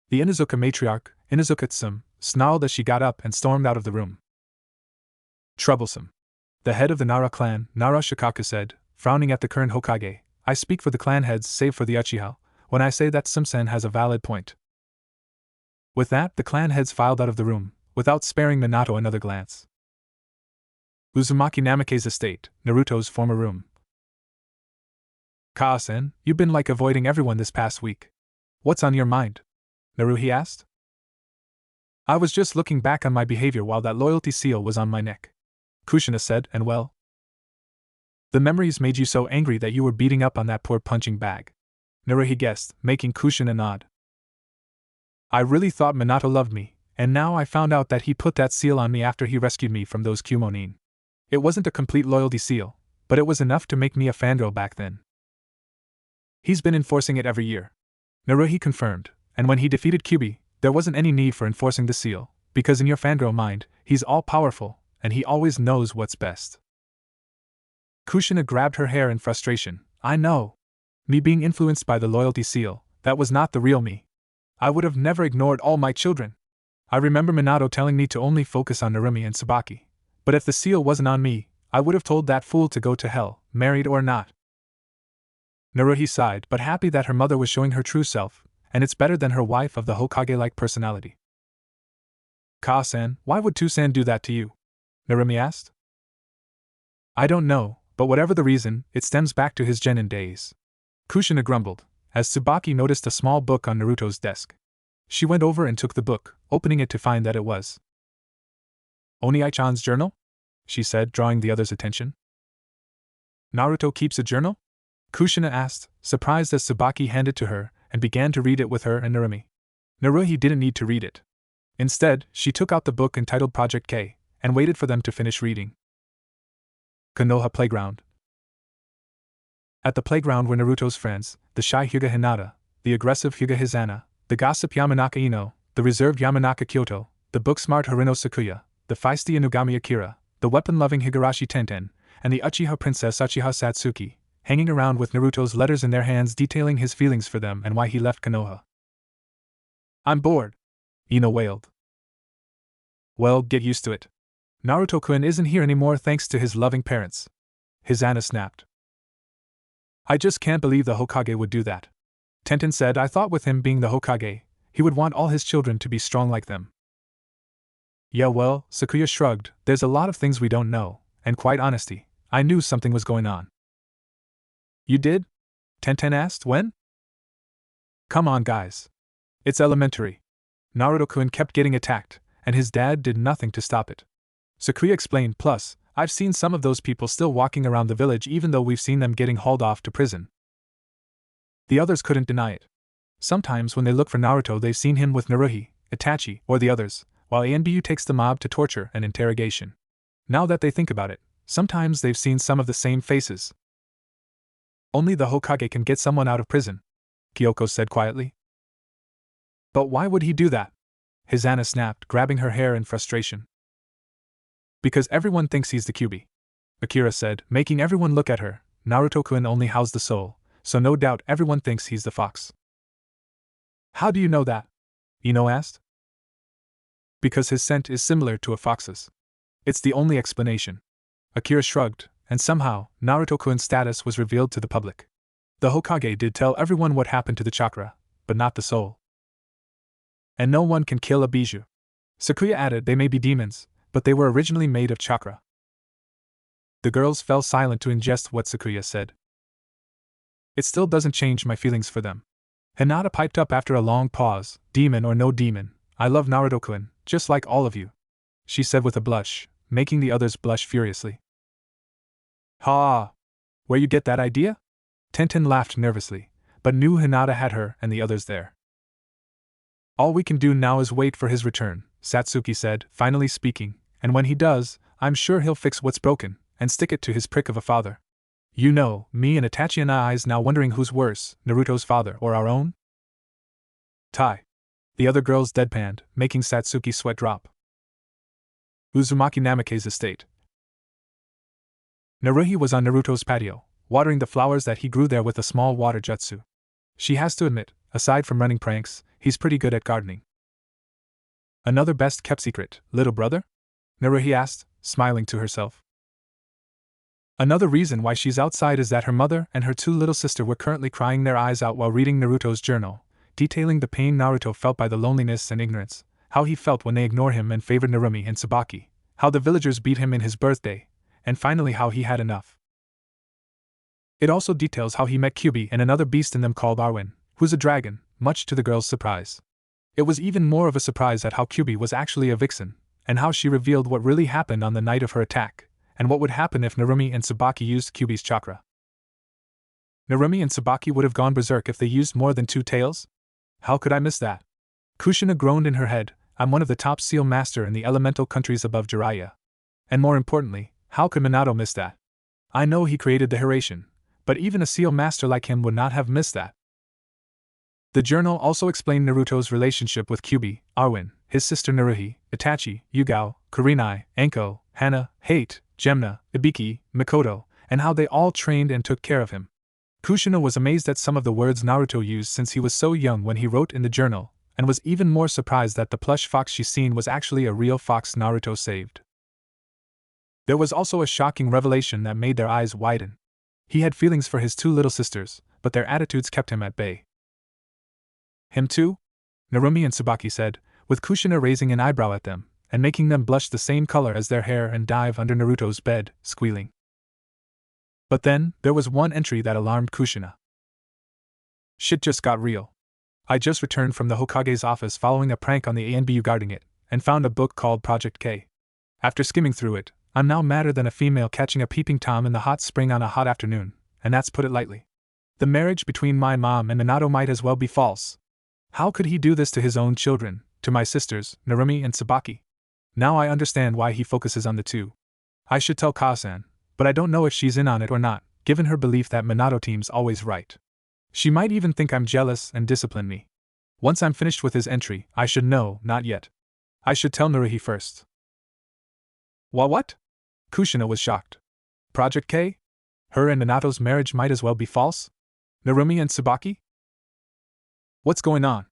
The Inuzuka matriarch, Inuzuka Tsum, snarled as she got up and stormed out of the room. Troublesome. The head of the Nara clan, Nara Shikaku, said, frowning at the current Hokage, I speak for the clan heads save for the Uchiha, when I say that Tsum-sen has a valid point. With that, the clan heads filed out of the room, without sparing Minato another glance. Uzumaki Namake's estate, Naruto's former room. Kaa-sen, you've been like avoiding everyone this past week. What's on your mind? Naruhi asked. I was just looking back on my behavior while that loyalty seal was on my neck, Kushina said, and well. The memories made you so angry that you were beating up on that poor punching bag, Naruhi guessed, making Kushina nod. I really thought Minato loved me, and now I found out that he put that seal on me after he rescued me from those Kumonin. It wasn't a complete loyalty seal, but it was enough to make me a fangirl back then. He's been enforcing it every year, Naruhi confirmed, and when he defeated Kyuubi, there wasn't any need for enforcing the seal, because in your fangirl mind, he's all-powerful, and he always knows what's best. Kushina grabbed her hair in frustration. I know. Me being influenced by the loyalty seal, that was not the real me. I would have never ignored all my children. I remember Minato telling me to only focus on Narumi and Tsubaki, but if the seal wasn't on me, I would have told that fool to go to hell, married or not. Naruhi sighed, but happy that her mother was showing her true self, and it's better than her wife of the Hokage-like personality. Kaa-san, why would Toussaint do that to you? Narumi asked. I don't know, but whatever the reason, it stems back to his genin days. Kushina grumbled, as Tsubaki noticed a small book on Naruto's desk. She went over and took the book, opening it to find that it was Oniai-chan's journal? She said, drawing the other's attention. Naruto keeps a journal? Kushina asked, surprised as Tsubaki handed to her, and began to read it with her and Narumi. Naruhi didn't need to read it. Instead, she took out the book entitled Project K, and waited for them to finish reading. Konoha Playground. At the playground were Naruto's friends, the shy Hyuga Hinata, the aggressive Hyuga Hizana, the gossip Yamanaka Ino, the reserved Yamanaka Kyoto, the book-smart Harino Sakuya, the feisty Inugami Akira, the weapon-loving Higurashi Tenten, and the Uchiha Princess Uchiha Satsuki, hanging around with Naruto's letters in their hands detailing his feelings for them and why he left Konoha. "I'm bored," Ino wailed. "Well, get used to it. Naruto-kun isn't here anymore thanks to his loving parents," Hisana snapped. "I just can't believe the Hokage would do that," Tenten said. "I thought with him being the Hokage, he would want all his children to be strong like them." "Yeah, well," Sakuya shrugged, "there's a lot of things we don't know, and quite honestly, I knew something was going on." "You did?" Tenten asked. "When?" "Come on, guys. It's elementary. Naruto-kun kept getting attacked, and his dad did nothing to stop it," Sakuya explained. "Plus, I've seen some of those people still walking around the village even though we've seen them getting hauled off to prison." The others couldn't deny it. Sometimes when they look for Naruto they've seen him with Naruhi, Itachi, or the others, while Anbu takes the mob to torture and interrogation. Now that they think about it, sometimes they've seen some of the same faces. "Only the Hokage can get someone out of prison," Kyoko said quietly. "But why would he do that?" Hisana snapped, grabbing her hair in frustration. "Because everyone thinks he's the Kyuubi," Akira said, making everyone look at her. "Naruto-kun only housed the soul, so no doubt everyone thinks he's the fox." "How do you know that?" Ino asked. "Because his scent is similar to a fox's. It's the only explanation." Akira shrugged, and somehow, Naruto-kun's status was revealed to the public. The Hokage did tell everyone what happened to the chakra, but not the soul. "And no one can kill a bijou," Sakuya added. "They may be demons, but they were originally made of chakra." The girls fell silent to ingest what Sakuya said. "It still doesn't change my feelings for them," Hinata piped up after a long pause. "Demon or no demon, I love Naruto-kun, just like all of you," she said with a blush, making the others blush furiously. "Ha! Where you get that idea?" Tenten laughed nervously, but knew Hinata had her and the others there. "All we can do now is wait for his return," Satsuki said, finally speaking, "and when he does, I'm sure he'll fix what's broken, and stick it to his prick of a father. You know, me and Itachi and I's now wondering who's worse, Naruto's father or our own?" "Tai." The other girls deadpanned, making Satsuki sweat drop. Uzumaki Namake's estate. Naruhi was on Naruto's patio, watering the flowers that he grew there with a small water jutsu. She has to admit, aside from running pranks, he's pretty good at gardening. "Another best-kept secret, little brother?" Naruhi asked, smiling to herself. Another reason why she's outside is that her mother and her two little sisters were currently crying their eyes out while reading Naruto's journal, detailing the pain Naruto felt by the loneliness and ignorance, how he felt when they ignored him and favored Narumi and Tsubaki, how the villagers beat him in his birthday, and finally how he had enough. It also details how he met Kyuubi and another beast in them called Arwen, who's a dragon, much to the girls' surprise. It was even more of a surprise at how Kyuubi was actually a vixen, and how she revealed what really happened on the night of her attack, and what would happen if Narumi and Tsubaki used Kyuubi's chakra. Narumi and Tsubaki would have gone berserk if they used more than 2 tails? How could I miss that? Kushina groaned in her head. "I'm one of the top seal master in the elemental countries above Jiraiya. And more importantly, how could Minato miss that? I know he created the Hiraishin, but even a seal master like him would not have missed that." The journal also explained Naruto's relationship with Kyuubi, Arwen, his sister Naruhi, Itachi, Yugao, Kurenai, Enko, Hana, Hate, Gemna, Ibiki, Mikoto, and how they all trained and took care of him. Kushina was amazed at some of the words Naruto used since he was so young when he wrote in the journal, and was even more surprised that the plush fox she seen was actually a real fox Naruto saved. There was also a shocking revelation that made their eyes widen. He had feelings for his 2 little sisters, but their attitudes kept him at bay. "Him too?" Narumi and Tsubaki said, with Kushina raising an eyebrow at them, and making them blush the same color as their hair and dive under Naruto's bed, squealing. But then, there was one entry that alarmed Kushina. "Shit just got real. I just returned from the Hokage's office following a prank on the ANBU guarding it, and found a book called Project K. After skimming through it, I'm now madder than a female catching a peeping Tom in the hot spring on a hot afternoon, and that's put it lightly. The marriage between my mom and Minato might as well be false. How could he do this to his own children, to my sisters, Narumi and Tsubaki? Now I understand why he focuses on the 2. I should tell Kasan, but I don't know if she's in on it or not, given her belief that Minato team's always right. She might even think I'm jealous and discipline me. Once I'm finished with his entry, I should know, not yet. I should tell Naruhi first. What? Kushina was shocked. Project K? Her and Minato's marriage might as well be false? Narumi and Tsubaki? What's going on?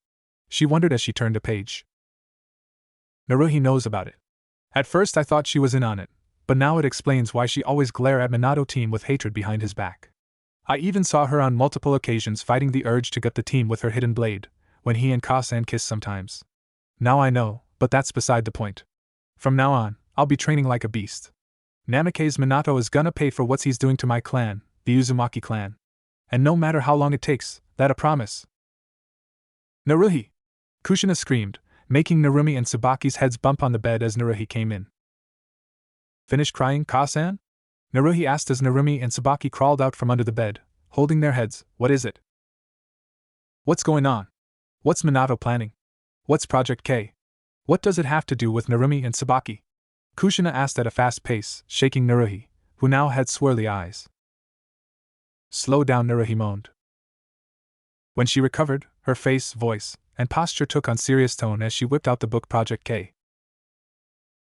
She wondered as she turned a page. Naruhi knows about it. At first I thought she was in on it, but now it explains why she always glared at Minato team with hatred behind his back. I even saw her on multiple occasions fighting the urge to gut the team with her hidden blade, when he and Kasan kiss sometimes. Now I know, but that's beside the point. From now on, I'll be training like a beast. Namake's Minato is gonna pay for what he's doing to my clan, the Uzumaki clan. And no matter how long it takes, that a promise. Naruhi! Kushina screamed, making Narumi and Tsubaki's heads bump on the bed as Naruhi came in. Finished crying, Kasan? Naruhi asked as Narumi and Tsubaki crawled out from under the bed, holding their heads. What is it? What's going on? What's Minato planning? What's Project K? What does it have to do with Narumi and Tsubaki? Kushina asked at a fast pace, shaking Naruhi, who now had swirly eyes. Slow down, Naruhi moaned. When she recovered, her face, voice, and posture took on serious tone as she whipped out the book Project K.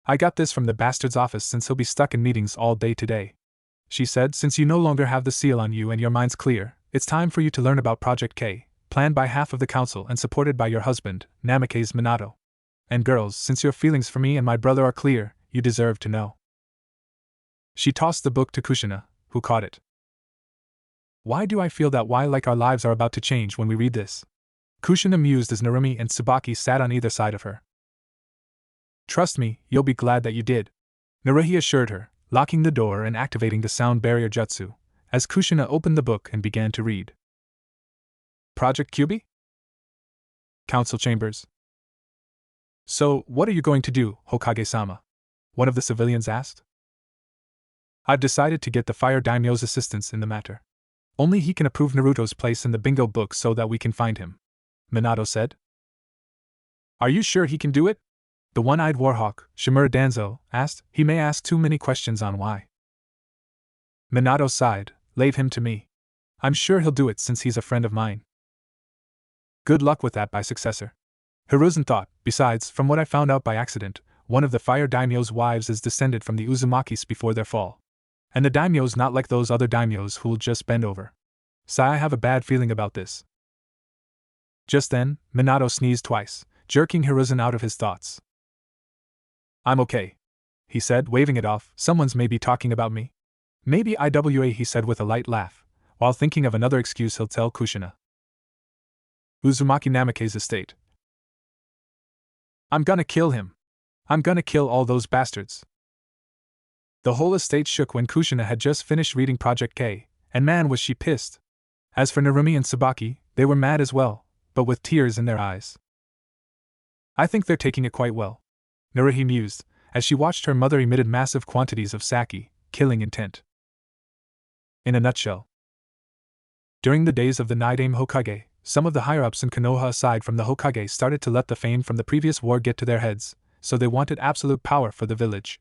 I got this from the bastard's office since he'll be stuck in meetings all day today. She said, since you no longer have the seal on you and your mind's clear, it's time for you to learn about Project K, planned by half of the council and supported by your husband, Namake's Minato. And girls, since your feelings for me and my brother are clear, you deserve to know. She tossed the book to Kushina, who caught it. Why do I feel that like our lives are about to change when we read this? Kushina mused as Narumi and Tsubaki sat on either side of her. Trust me, you'll be glad that you did, Naruhi assured her, locking the door and activating the sound barrier jutsu, as Kushina opened the book and began to read. Project Kyuubi? Council Chambers. So, what are you going to do, Hokage-sama? One of the civilians asked. I've decided to get the Fire Daimyo's assistance in the matter. Only he can approve Naruto's place in the bingo book so that we can find him, Minato said. Are you sure he can do it? The one-eyed warhawk, Shimura Danzo, asked. He may ask too many questions on why. Minato sighed. Leave him to me. I'm sure he'll do it since he's a friend of mine. Good luck with that, by successor. Hiruzen thought. Besides, from what I found out by accident, one of the Fire Daimyo's wives is descended from the Uzumakis before their fall. And the daimyo's not like those other daimyos who'll just bend over. I have a bad feeling about this. Just then, Minato sneezed twice, jerking Hiruzen out of his thoughts. I'm okay, he said, waving it off. Someone's maybe talking about me. Maybe IWA, he said with a light laugh, while thinking of another excuse he'll tell Kushina. Uzumaki Namake's estate. I'm gonna kill him. I'm gonna kill all those bastards. The whole estate shook when Kushina had just finished reading Project K, and man was she pissed. As for Narumi and Tsubaki, they were mad as well, but with tears in their eyes. I think they're taking it quite well, Naruhi mused, as she watched her mother emitted massive quantities of sake, killing intent. In a nutshell. During the days of the Nidaime Hokage, some of the higher-ups in Konoha aside from the Hokage started to let the fame from the previous war get to their heads, so they wanted absolute power for the village.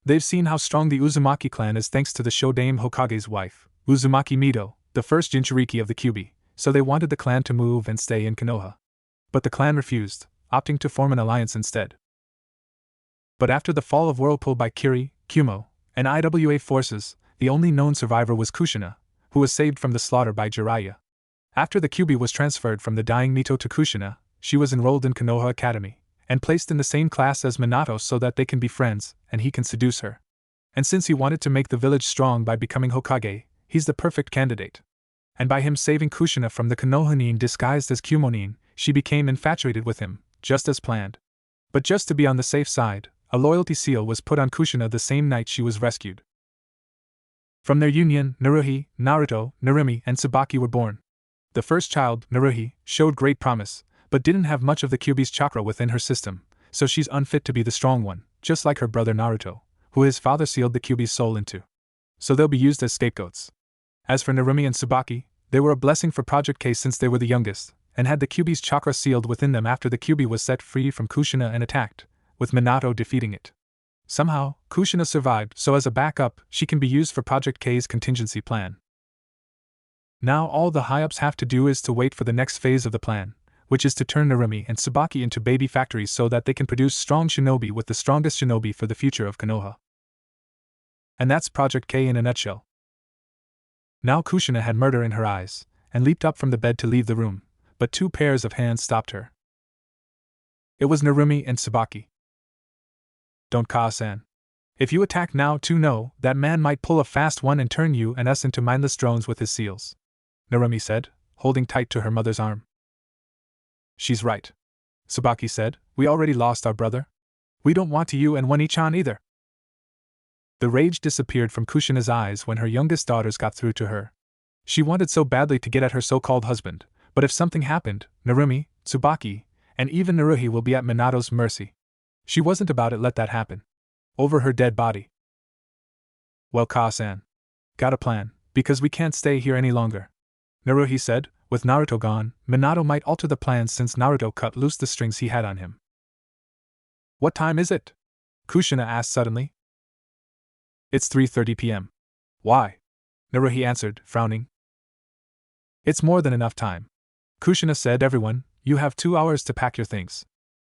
They've seen how strong the Uzumaki clan is thanks to the Shodaime Hokage's wife, Uzumaki Mito, the first Jinchuriki of the Kyuubi, so they wanted the clan to move and stay in Konoha. But the clan refused, opting to form an alliance instead. But after the fall of Whirlpool by Kiri, Kumo, and IWA forces, the only known survivor was Kushina, who was saved from the slaughter by Jiraiya. After the Kyuubi was transferred from the dying Mito to Kushina, she was enrolled in Konoha Academy, and placed in the same class as Minato so that they can be friends, and he can seduce her. And since he wanted to make the village strong by becoming Hokage, he's the perfect candidate. And by him saving Kushina from the Konoha nin disguised as Kumo nin, she became infatuated with him, just as planned. But just to be on the safe side, a loyalty seal was put on Kushina the same night she was rescued. From their union, Naruhi, Naruto, Narumi, and Tsubaki were born. The first child, Naruhi, showed great promise, but didn't have much of the Kyuubi's chakra within her system, so she's unfit to be the strong one, just like her brother Naruto, who his father sealed the Kyuubi's soul into. So they'll be used as scapegoats. As for Narumi and Tsubaki, they were a blessing for Project K since they were the youngest, and had the Kyuubi's chakra sealed within them after the Kyuubi was set free from Kushina and attacked, with Minato defeating it. Somehow, Kushina survived, so as a backup, she can be used for Project K's contingency plan. Now all the high-ups have to do is to wait for the next phase of the plan, which is to turn Narumi and Tsubaki into baby factories so that they can produce strong shinobi with the strongest shinobi for the future of Konoha. And that's Project K in a nutshell. Now Kushina had murder in her eyes, and leaped up from the bed to leave the room, but two pairs of hands stopped her. It was Narumi and Tsubaki. Don't Ka-san. If you attack now too no, that man might pull a fast one and turn you and us into mindless drones with his seals, Narumi said, holding tight to her mother's arm. She's right, Tsubaki said, we already lost our brother. We don't want to you and Wani-chan either. The rage disappeared from Kushina's eyes when her youngest daughters got through to her. She wanted so badly to get at her so-called husband, but if something happened, Narumi, Tsubaki, and even Naruhi will be at Minato's mercy. She wasn't about to let that happen. Over her dead body. Well, Ka-san. Got a plan, because we can't stay here any longer, Naruhi said. With Naruto gone, Minato might alter the plans since Naruto cut loose the strings he had on him. What time is it? Kushina asked suddenly. It's 3:30 p.m. Why? Naruhi answered, frowning. It's more than enough time. Kushina said, everyone, you have 2 hours to pack your things.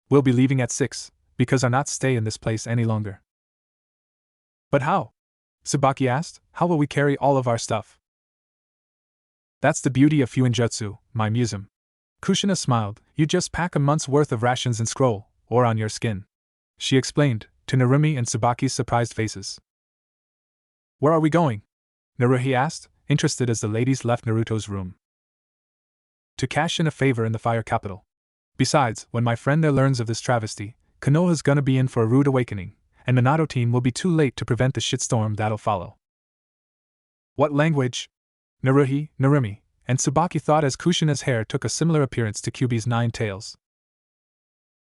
We'll be leaving at 6, because I'll not stay in this place any longer. But how? Tsubaki asked, how will we carry all of our stuff? That's the beauty of Fuinjutsu, my museum. Kushina smiled, you just pack a month's worth of rations and scroll, or on your skin. She explained, to Narumi and Tsubaki's surprised faces. Where are we going? Naruhi asked, interested as the ladies left Naruto's room. To cash in a favor in the fire capital. Besides, when my friend there learns of this travesty, Konoha's gonna be in for a rude awakening, and Minato team will be too late to prevent the shitstorm that'll follow. What language? Narumi, and Tsubaki thought as Kushina's hair took a similar appearance to Kyuubi's 9 tails.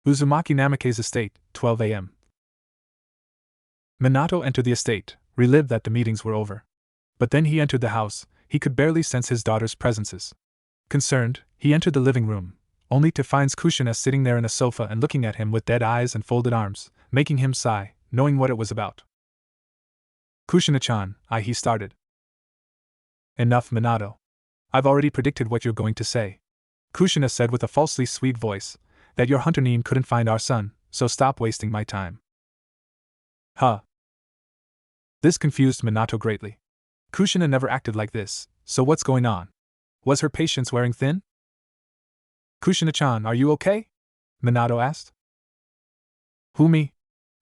Uzumaki Namake's estate, 12 a.m. Minato entered the estate, relived that the meetings were over. But then he entered the house, he could barely sense his daughter's presences. Concerned, he entered the living room, only to find Kushina sitting there in a sofa and looking at him with dead eyes and folded arms, making him sigh, knowing what it was about. Kushina-chan, he started. Enough, Minato. I've already predicted what you're going to say. Kushina said with a falsely sweet voice, that your hunter Nin couldn't find our son, so stop wasting my time. Huh. This confused Minato greatly. Kushina never acted like this, so what's going on? Was her patience wearing thin? Kushina-chan, are you okay? Minato asked. Who, me?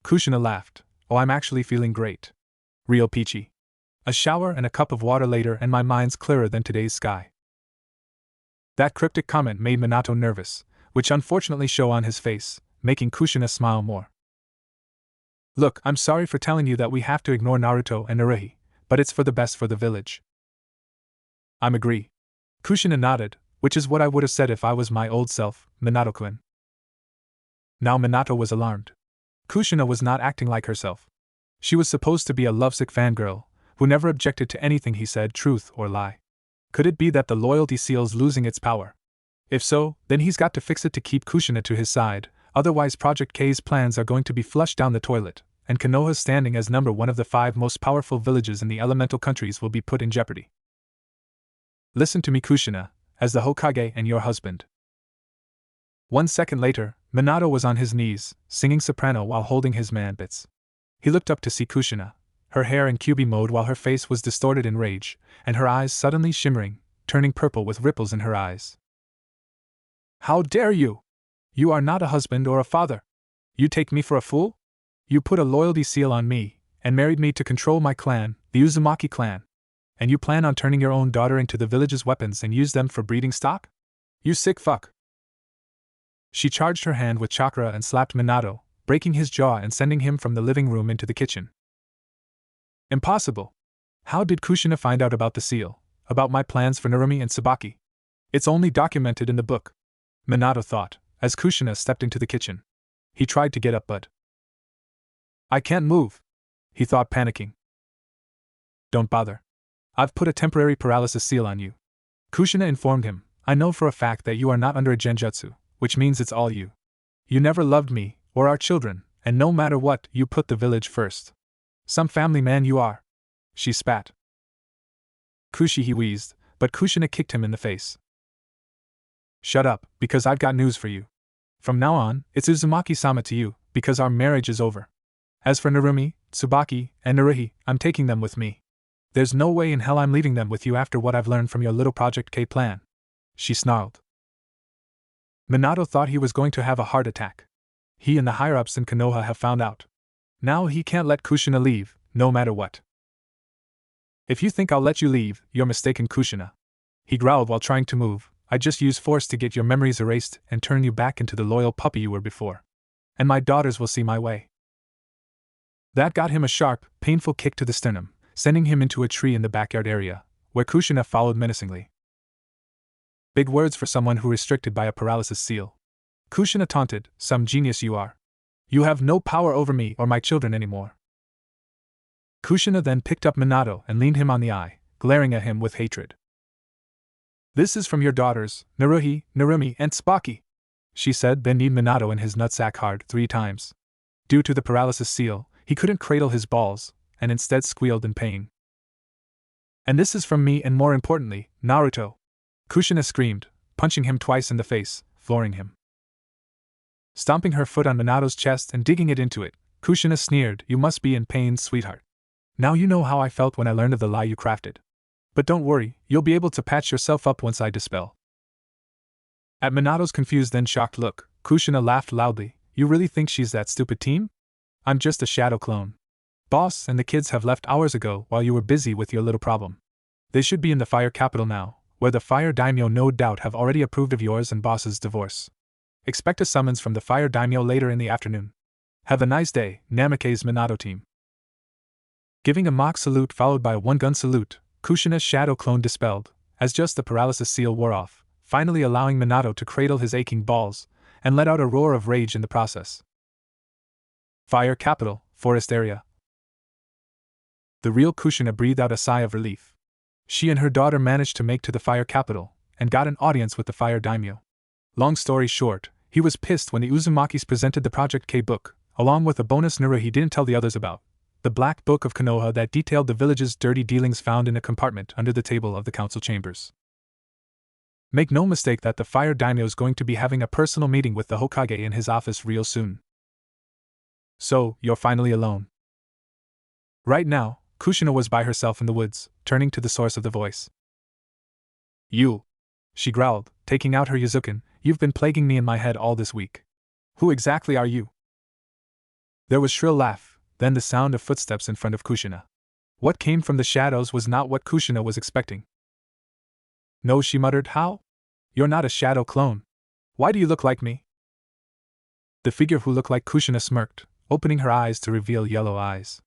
Kushina laughed. Oh, I'm actually feeling great. Real peachy. A shower and a cup of water later and my mind's clearer than today's sky. That cryptic comment made Minato nervous, which unfortunately showed on his face, making Kushina smile more. Look, I'm sorry for telling you that we have to ignore Naruto and Naruhi, but it's for the best for the village. I'm agree. Kushina nodded, which is what I would have said if I was my old self, Minato-kun. Now Minato was alarmed. Kushina was not acting like herself. She was supposed to be a lovesick fangirl, who never objected to anything he said, truth or lie. Could it be that the loyalty seal's losing its power? If so, then he's got to fix it to keep Kushina to his side, otherwise Project K's plans are going to be flushed down the toilet, and Konoha's standing as number 1 of the 5 most powerful villages in the elemental countries will be put in jeopardy. Listen to me, Kushina, as the Hokage and your husband. 1 second later, Minato was on his knees, singing soprano while holding his man-bits. He looked up to see Kushina, her hair in Kyuubi mode while her face was distorted in rage, and her eyes suddenly shimmering, turning purple with ripples in her eyes. How dare you! You are not a husband or a father. You take me for a fool? You put a loyalty seal on me, and married me to control my clan, the Uzumaki clan. And you plan on turning your own daughter into the village's weapons and use them for breeding stock? You sick fuck! She charged her hand with chakra and slapped Minato, breaking his jaw and sending him from the living room into the kitchen. Impossible! How did Kushina find out about the seal, about my plans for Narumi and Tsubaki? It's only documented in the book, Minato thought, as Kushina stepped into the kitchen. He tried to get up but... I can't move, he thought, panicking. Don't bother. I've put a temporary paralysis seal on you. Kushina informed him, I know for a fact that you are not under a genjutsu, which means it's all you. You never loved me, or our children, and no matter what, you put the village first. Some family man you are. She spat. Kushi, he wheezed, but Kushina kicked him in the face. Shut up, because I've got news for you. From now on, it's Uzumaki-sama to you, because our marriage is over. As for Narumi, Tsubaki, and Naruhi, I'm taking them with me. There's no way in hell I'm leaving them with you after what I've learned from your little Project K plan. She snarled. Minato thought he was going to have a heart attack. He and the higher-ups in Konoha have found out. Now he can't let Kushina leave, no matter what. If you think I'll let you leave, you're mistaken, Kushina. He growled while trying to move. I just use force to get your memories erased and turn you back into the loyal puppy you were before. And my daughters will see my way. That got him a sharp, painful kick to the sternum, sending him into a tree in the backyard area, where Kushina followed menacingly. Big words for someone who restricted by a paralysis seal. Kushina taunted, some genius you are. You have no power over me or my children anymore. Kushina then picked up Minato and leaned him on the eye, glaring at him with hatred. This is from your daughters, Naruhi, Narumi, and Tsubaki, she said, then kneed Minato in his nutsack hard 3 times. Due to the paralysis seal, he couldn't cradle his balls, and instead squealed in pain. And this is from me and more importantly, Naruto, Kushina screamed, punching him twice in the face, flooring him. Stomping her foot on Minato's chest and digging it into it, Kushina sneered, you must be in pain, sweetheart. Now you know how I felt when I learned of the lie you crafted. But don't worry, you'll be able to patch yourself up once I dispel. At Minato's confused then shocked look, Kushina laughed loudly, you really think she's that stupid team? I'm just a shadow clone. Boss and the kids have left hours ago while you were busy with your little problem. They should be in the fire capital now, where the fire daimyo no doubt have already approved of yours and boss's divorce. Expect a summons from the fire daimyo later in the afternoon. Have a nice day, Namake's Minato team. Giving a mock salute followed by a one-gun salute, Kushina's shadow clone dispelled, as just the paralysis seal wore off, finally allowing Minato to cradle his aching balls, and let out a roar of rage in the process. Fire capital, forest area. The real Kushina breathed out a sigh of relief. She and her daughter managed to make to the fire capital, and got an audience with the fire daimyo. Long story short, he was pissed when the Uzumakis presented the Project K book, along with a bonus Naruto he didn't tell the others about, the Black Book of Konoha that detailed the village's dirty dealings found in a compartment under the table of the council chambers. Make no mistake that the fire daimyo is going to be having a personal meeting with the Hokage in his office real soon. So, you're finally alone. Right now, Kushina was by herself in the woods, turning to the source of the voice. You, she growled, taking out her Yuzukin, you've been plaguing me in my head all this week. Who exactly are you? There was shrill laugh, then the sound of footsteps in front of Kushina. What came from the shadows was not what Kushina was expecting. No, she muttered, how? You're not a shadow clone. Why do you look like me? The figure who looked like Kushina smirked, opening her eyes to reveal yellow eyes.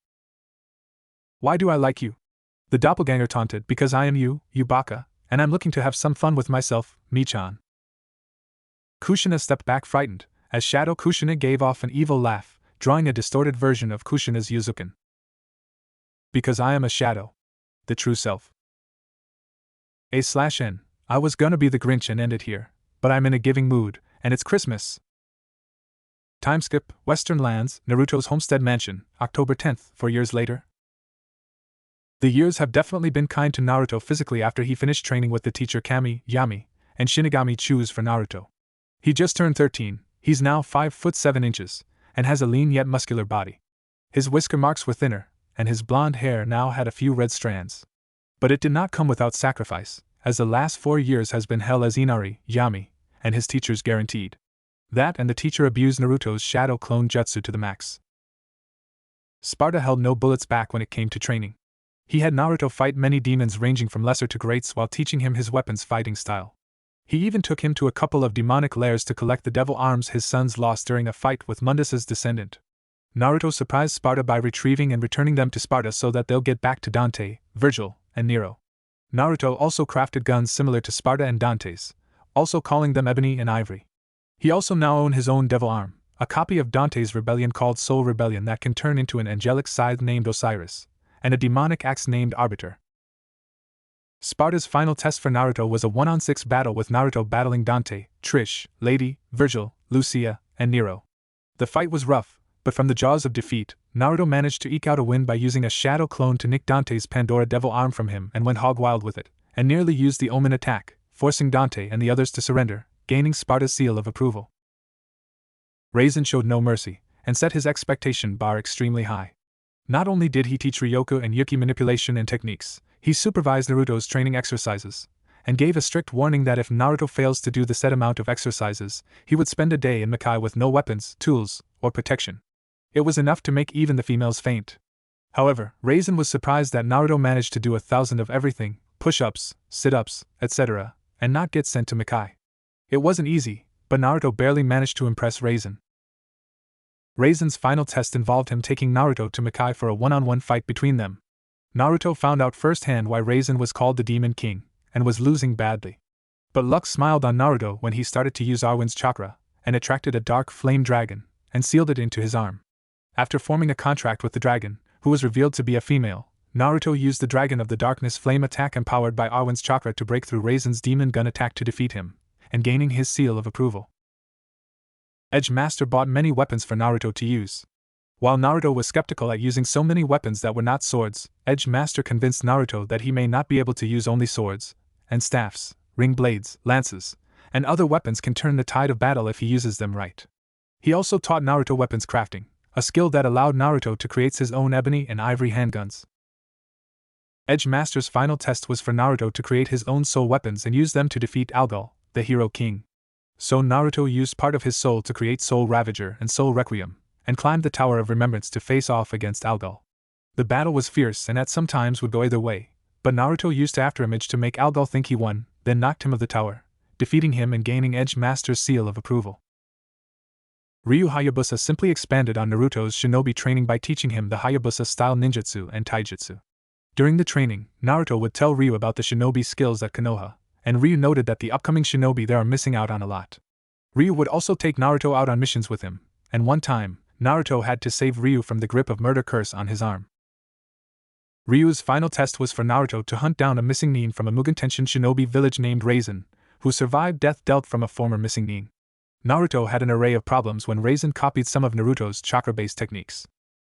Why do I like you? The doppelganger taunted, because I am you, you baka, and I'm looking to have some fun with myself, Michan. Kushina stepped back frightened, as Shadow Kushina gave off an evil laugh, drawing a distorted version of Kushina's Yuzukin. Because I am a shadow. The true self. A/N. I was gonna be the Grinch and end it here, but I'm in a giving mood, and it's Christmas. Time skip, Western Lands, Naruto's homestead mansion, October 10th, 4 years later. The years have definitely been kind to Naruto physically after he finished training with the teacher Kami, Yami, and Shinigami choose for Naruto. He just turned 13, he's now 5 foot 7 inches, and has a lean yet muscular body. His whisker marks were thinner, and his blonde hair now had a few red strands. But it did not come without sacrifice, as the last 4 years has been hell as Inari, Yami, and his teachers guaranteed. That and the teacher abused Naruto's shadow clone jutsu to the max. Sparta held no bullets back when it came to training. He had Naruto fight many demons ranging from lesser to greats while teaching him his weapons fighting style. He even took him to a couple of demonic lairs to collect the devil arms his sons lost during a fight with Mundus's descendant. Naruto surprised Sparta by retrieving and returning them to Sparta so that they'll get back to Dante, Virgil, and Nero. Naruto also crafted guns similar to Sparta and Dante's, also calling them Ebony and Ivory. He also now owned his own devil arm, a copy of Dante's rebellion called Soul Rebellion that can turn into an angelic scythe named Osiris, and a demonic axe named Arbiter. Sparta's final test for Naruto was a 1-on-6 battle with Naruto battling Dante, Trish, Lady, Virgil, Lucia, and Nero. The fight was rough, but from the jaws of defeat, Naruto managed to eke out a win by using a shadow clone to nick Dante's Pandora devil arm from him and went hog wild with it, and nearly used the Omen attack, forcing Dante and the others to surrender, gaining Sparta's seal of approval. Raisin showed no mercy, and set his expectation bar extremely high. Not only did he teach Ryoku and Yuki manipulation and techniques, he supervised Naruto's training exercises, and gave a strict warning that if Naruto fails to do the set amount of exercises, he would spend a day in Makai with no weapons, tools, or protection. It was enough to make even the females faint. However, Raisin was surprised that Naruto managed to do 1,000 of everything, push-ups, sit-ups, etc., and not get sent to Makai. It wasn't easy, but Naruto barely managed to impress Raisin. Raisin's final test involved him taking Naruto to Makai for a one-on-one fight between them. Naruto found out firsthand why Raisin was called the Demon King, and was losing badly. But luck smiled on Naruto when he started to use Arwen's chakra, and attracted a dark flame dragon, and sealed it into his arm. After forming a contract with the dragon, who was revealed to be a female, Naruto used the Dragon of the Darkness flame attack empowered by Arwen's chakra to break through Raisin's demon gun attack to defeat him, and gaining his seal of approval. Edge Master bought many weapons for Naruto to use. While Naruto was skeptical at using so many weapons that were not swords, Edge Master convinced Naruto that he may not be able to use only swords, and staffs, ring blades, lances, and other weapons can turn the tide of battle if he uses them right. He also taught Naruto weapons crafting, a skill that allowed Naruto to create his own ebony and ivory handguns. Edge Master's final test was for Naruto to create his own soul weapons and use them to defeat Algol, the Hero King. So Naruto used part of his soul to create Soul Ravager and Soul Requiem, and climbed the Tower of Remembrance to face off against Algol. The battle was fierce and at some times would go either way, but Naruto used Afterimage to make Algol think he won, then knocked him of the tower, defeating him and gaining Edge Master's seal of approval. Ryu Hayabusa simply expanded on Naruto's shinobi training by teaching him the Hayabusa-style ninjutsu and taijutsu. During the training, Naruto would tell Ryu about the shinobi skills at Konoha, and Ryu noted that the upcoming shinobi there are missing out on a lot. Ryu would also take Naruto out on missions with him, and one time, Naruto had to save Ryu from the grip of murder curse on his arm. Ryu's final test was for Naruto to hunt down a missing nin from a Mugen Tenshin shinobi village named Raisin, who survived death dealt from a former missing nin. Naruto had an array of problems when Raisin copied some of Naruto's chakra-based techniques.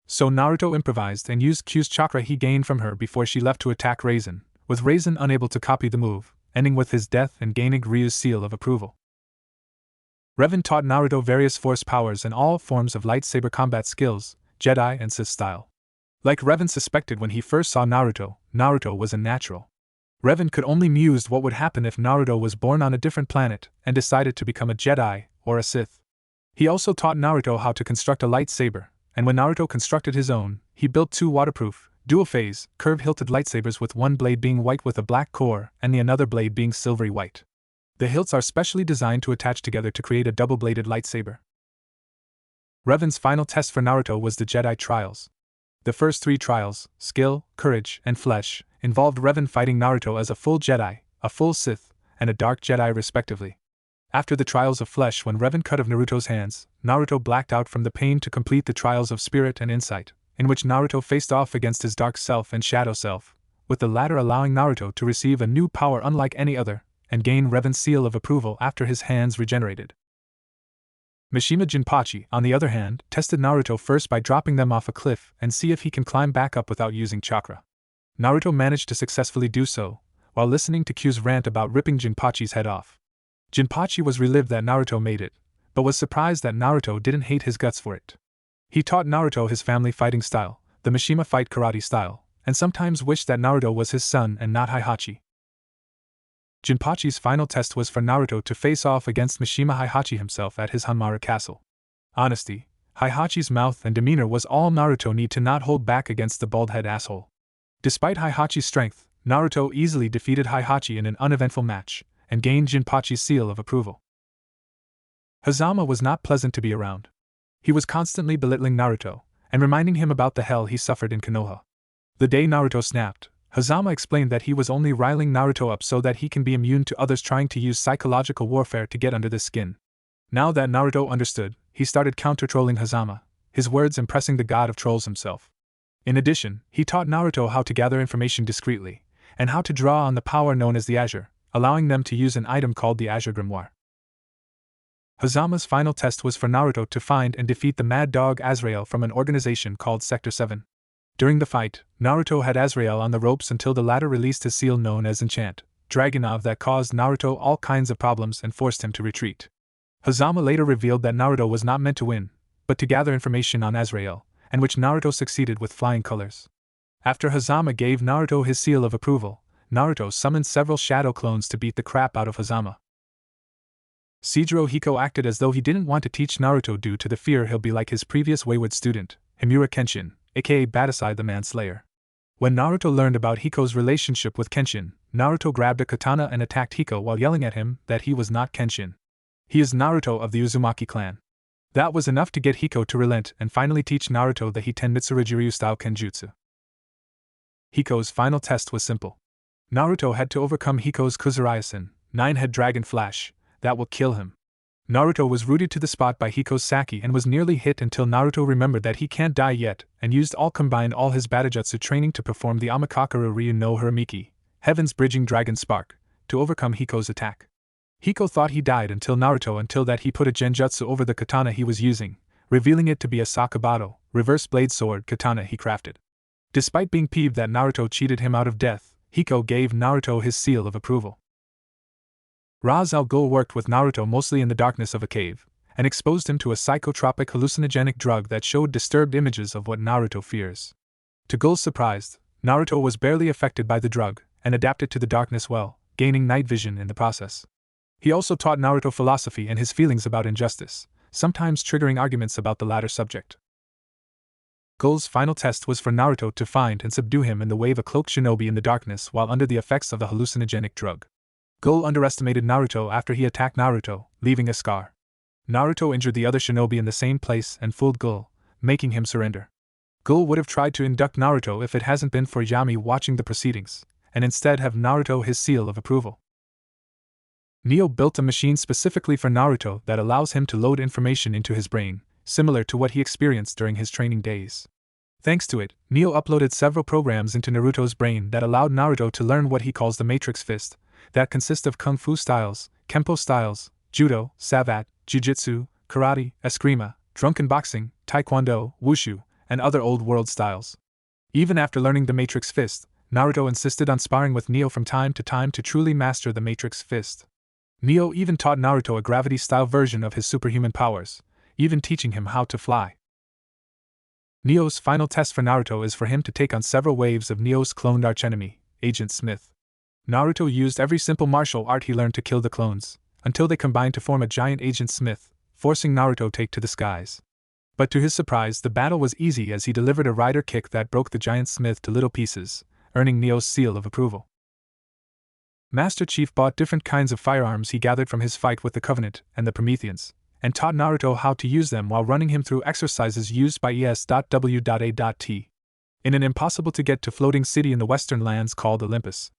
So Naruto improvised and used Q's chakra he gained from her before she left to attack Raisin, with Raisin unable to copy the move, ending with his death and gaining Ryu's seal of approval. Revan taught Naruto various force powers and all forms of lightsaber combat skills, Jedi and Sith style. Like Revan suspected when he first saw Naruto, Naruto was a natural. Revan could only muse what would happen if Naruto was born on a different planet and decided to become a Jedi or a Sith. He also taught Naruto how to construct a lightsaber, and when Naruto constructed his own, he built two waterproof, dual-phase, curved-hilted lightsabers with one blade being white with a black core and the another blade being silvery white. The hilts are specially designed to attach together to create a double-bladed lightsaber. Revan's final test for Naruto was the Jedi Trials. The first three trials, skill, courage, and flesh, involved Revan fighting Naruto as a full Jedi, a full Sith, and a dark Jedi respectively. After the trials of flesh, when Revan cut of Naruto's hands, Naruto blacked out from the pain to complete the trials of spirit and insight, in which Naruto faced off against his dark self and shadow self, with the latter allowing Naruto to receive a new power unlike any other, and gain Revan's seal of approval after his hands regenerated. Mishima Jinpachi, on the other hand, tested Naruto first by dropping them off a cliff and see if he can climb back up without using chakra. Naruto managed to successfully do so, while listening to Q's rant about ripping Jinpachi's head off. Jinpachi was relieved that Naruto made it, but was surprised that Naruto didn't hate his guts for it. He taught Naruto his family fighting style, the Mishima fight karate style, and sometimes wished that Naruto was his son and not Heihachi. Jinpachi's final test was for Naruto to face off against Mishima Heihachi himself at his Hanmara castle. Honesty, Heihachi's mouth and demeanor was all Naruto need to not hold back against the bald-head asshole. Despite Heihachi's strength, Naruto easily defeated Heihachi in an uneventful match, and gained Jinpachi's seal of approval. Hazama was not pleasant to be around. He was constantly belittling Naruto, and reminding him about the hell he suffered in Konoha. The day Naruto snapped, Hazama explained that he was only riling Naruto up so that he can be immune to others trying to use psychological warfare to get under the skin. Now that Naruto understood, he started counter-trolling Hazama, his words impressing the god of trolls himself. In addition, he taught Naruto how to gather information discreetly, and how to draw on the power known as the Azure, allowing them to use an item called the Azure Grimoire. Hazama's final test was for Naruto to find and defeat the Mad Dog Azrael from an organization called Sector 7. During the fight, Naruto had Azrael on the ropes until the latter released his seal known as Enchant, Dragunov that caused Naruto all kinds of problems and forced him to retreat. Hazama later revealed that Naruto was not meant to win, but to gather information on Azrael, and which Naruto succeeded with flying colors. After Hazama gave Naruto his seal of approval, Naruto summoned several shadow clones to beat the crap out of Hazama. Seijiro Hiko acted as though he didn't want to teach Naruto due to the fear he'll be like his previous wayward student, Himura Kenshin, aka Batasai the Manslayer. When Naruto learned about Hiko's relationship with Kenshin, Naruto grabbed a katana and attacked Hiko while yelling at him that he was not Kenshin. He is Naruto of the Uzumaki clan. That was enough to get Hiko to relent and finally teach Naruto the Hiten Mitsurajiryu style Kenjutsu. Hiko's final test was simple. Naruto had to overcome Hiko's Kuzuraisan, 9-head dragon flash, that will kill him. Naruto was rooted to the spot by Hiko's Saki and was nearly hit until Naruto remembered that he can't die yet and combined all his Batajutsu training to perform the Amakakaru Ryu no Hiramiki, Heaven's Bridging Dragon Spark, to overcome Hiko's attack. Hiko thought he died until he put a genjutsu over the katana he was using, revealing it to be a Sakabato, reverse blade sword katana he crafted. Despite being peeved that Naruto cheated him out of death, Hiko gave Naruto his seal of approval. Raz al Ghul worked with Naruto mostly in the darkness of a cave, and exposed him to a psychotropic hallucinogenic drug that showed disturbed images of what Naruto fears. To Ghul's surprise, Naruto was barely affected by the drug, and adapted to the darkness well, gaining night vision in the process. He also taught Naruto philosophy and his feelings about injustice, sometimes triggering arguments about the latter subject. Ghul's final test was for Naruto to find and subdue him in the way of a cloaked shinobi in the darkness while under the effects of the hallucinogenic drug. Ghul underestimated Naruto after he attacked Naruto, leaving a scar. Naruto injured the other shinobi in the same place and fooled Ghul, making him surrender. Ghul would have tried to induct Naruto if it hasn't been for Yami watching the proceedings, and instead have Naruto his seal of approval. Neo built a machine specifically for Naruto that allows him to load information into his brain, similar to what he experienced during his training days. Thanks to it, Neo uploaded several programs into Naruto's brain that allowed Naruto to learn what he calls the Matrix Fist, that consist of Kung Fu styles, Kempo styles, Judo, Savat, Jiu-Jitsu, Karate, Eskrima, Drunken Boxing, Taekwondo, Wushu, and other old world styles. Even after learning the Matrix Fist, Naruto insisted on sparring with Neo from time to time to truly master the Matrix Fist. Neo even taught Naruto a gravity-style version of his superhuman powers, even teaching him how to fly. Neo's final test for Naruto is for him to take on several waves of Neo's cloned archenemy, Agent Smith. Naruto used every simple martial art he learned to kill the clones, until they combined to form a giant Agent Smith, forcing Naruto take to the skies. But to his surprise, the battle was easy as he delivered a rider kick that broke the giant Smith to little pieces, earning Neo's seal of approval. Master Chief bought different kinds of firearms he gathered from his fight with the Covenant and the Prometheans, and taught Naruto how to use them while running him through exercises used by ES.W.A.T. in an impossible-to-get-to floating city in the western lands called Olympus.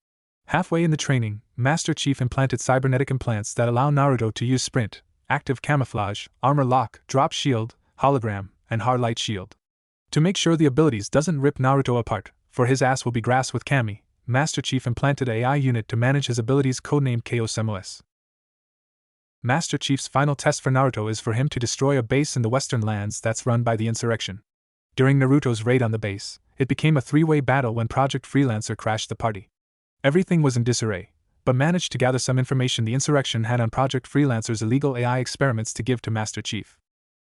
Halfway in the training, Master Chief implanted cybernetic implants that allow Naruto to use sprint, active camouflage, armor lock, drop shield, hologram, and hard light shield. To make sure the abilities doesn't rip Naruto apart, for his ass will be grass with Kami, Master Chief implanted an AI unit to manage his abilities codenamed Chaos. Master Chief's final test for Naruto is for him to destroy a base in the western lands that's run by the insurrection. During Naruto's raid on the base, it became a three-way battle when Project Freelancer crashed the party. Everything was in disarray, but managed to gather some information the insurrection had on Project Freelancer's illegal AI experiments to give to Master Chief.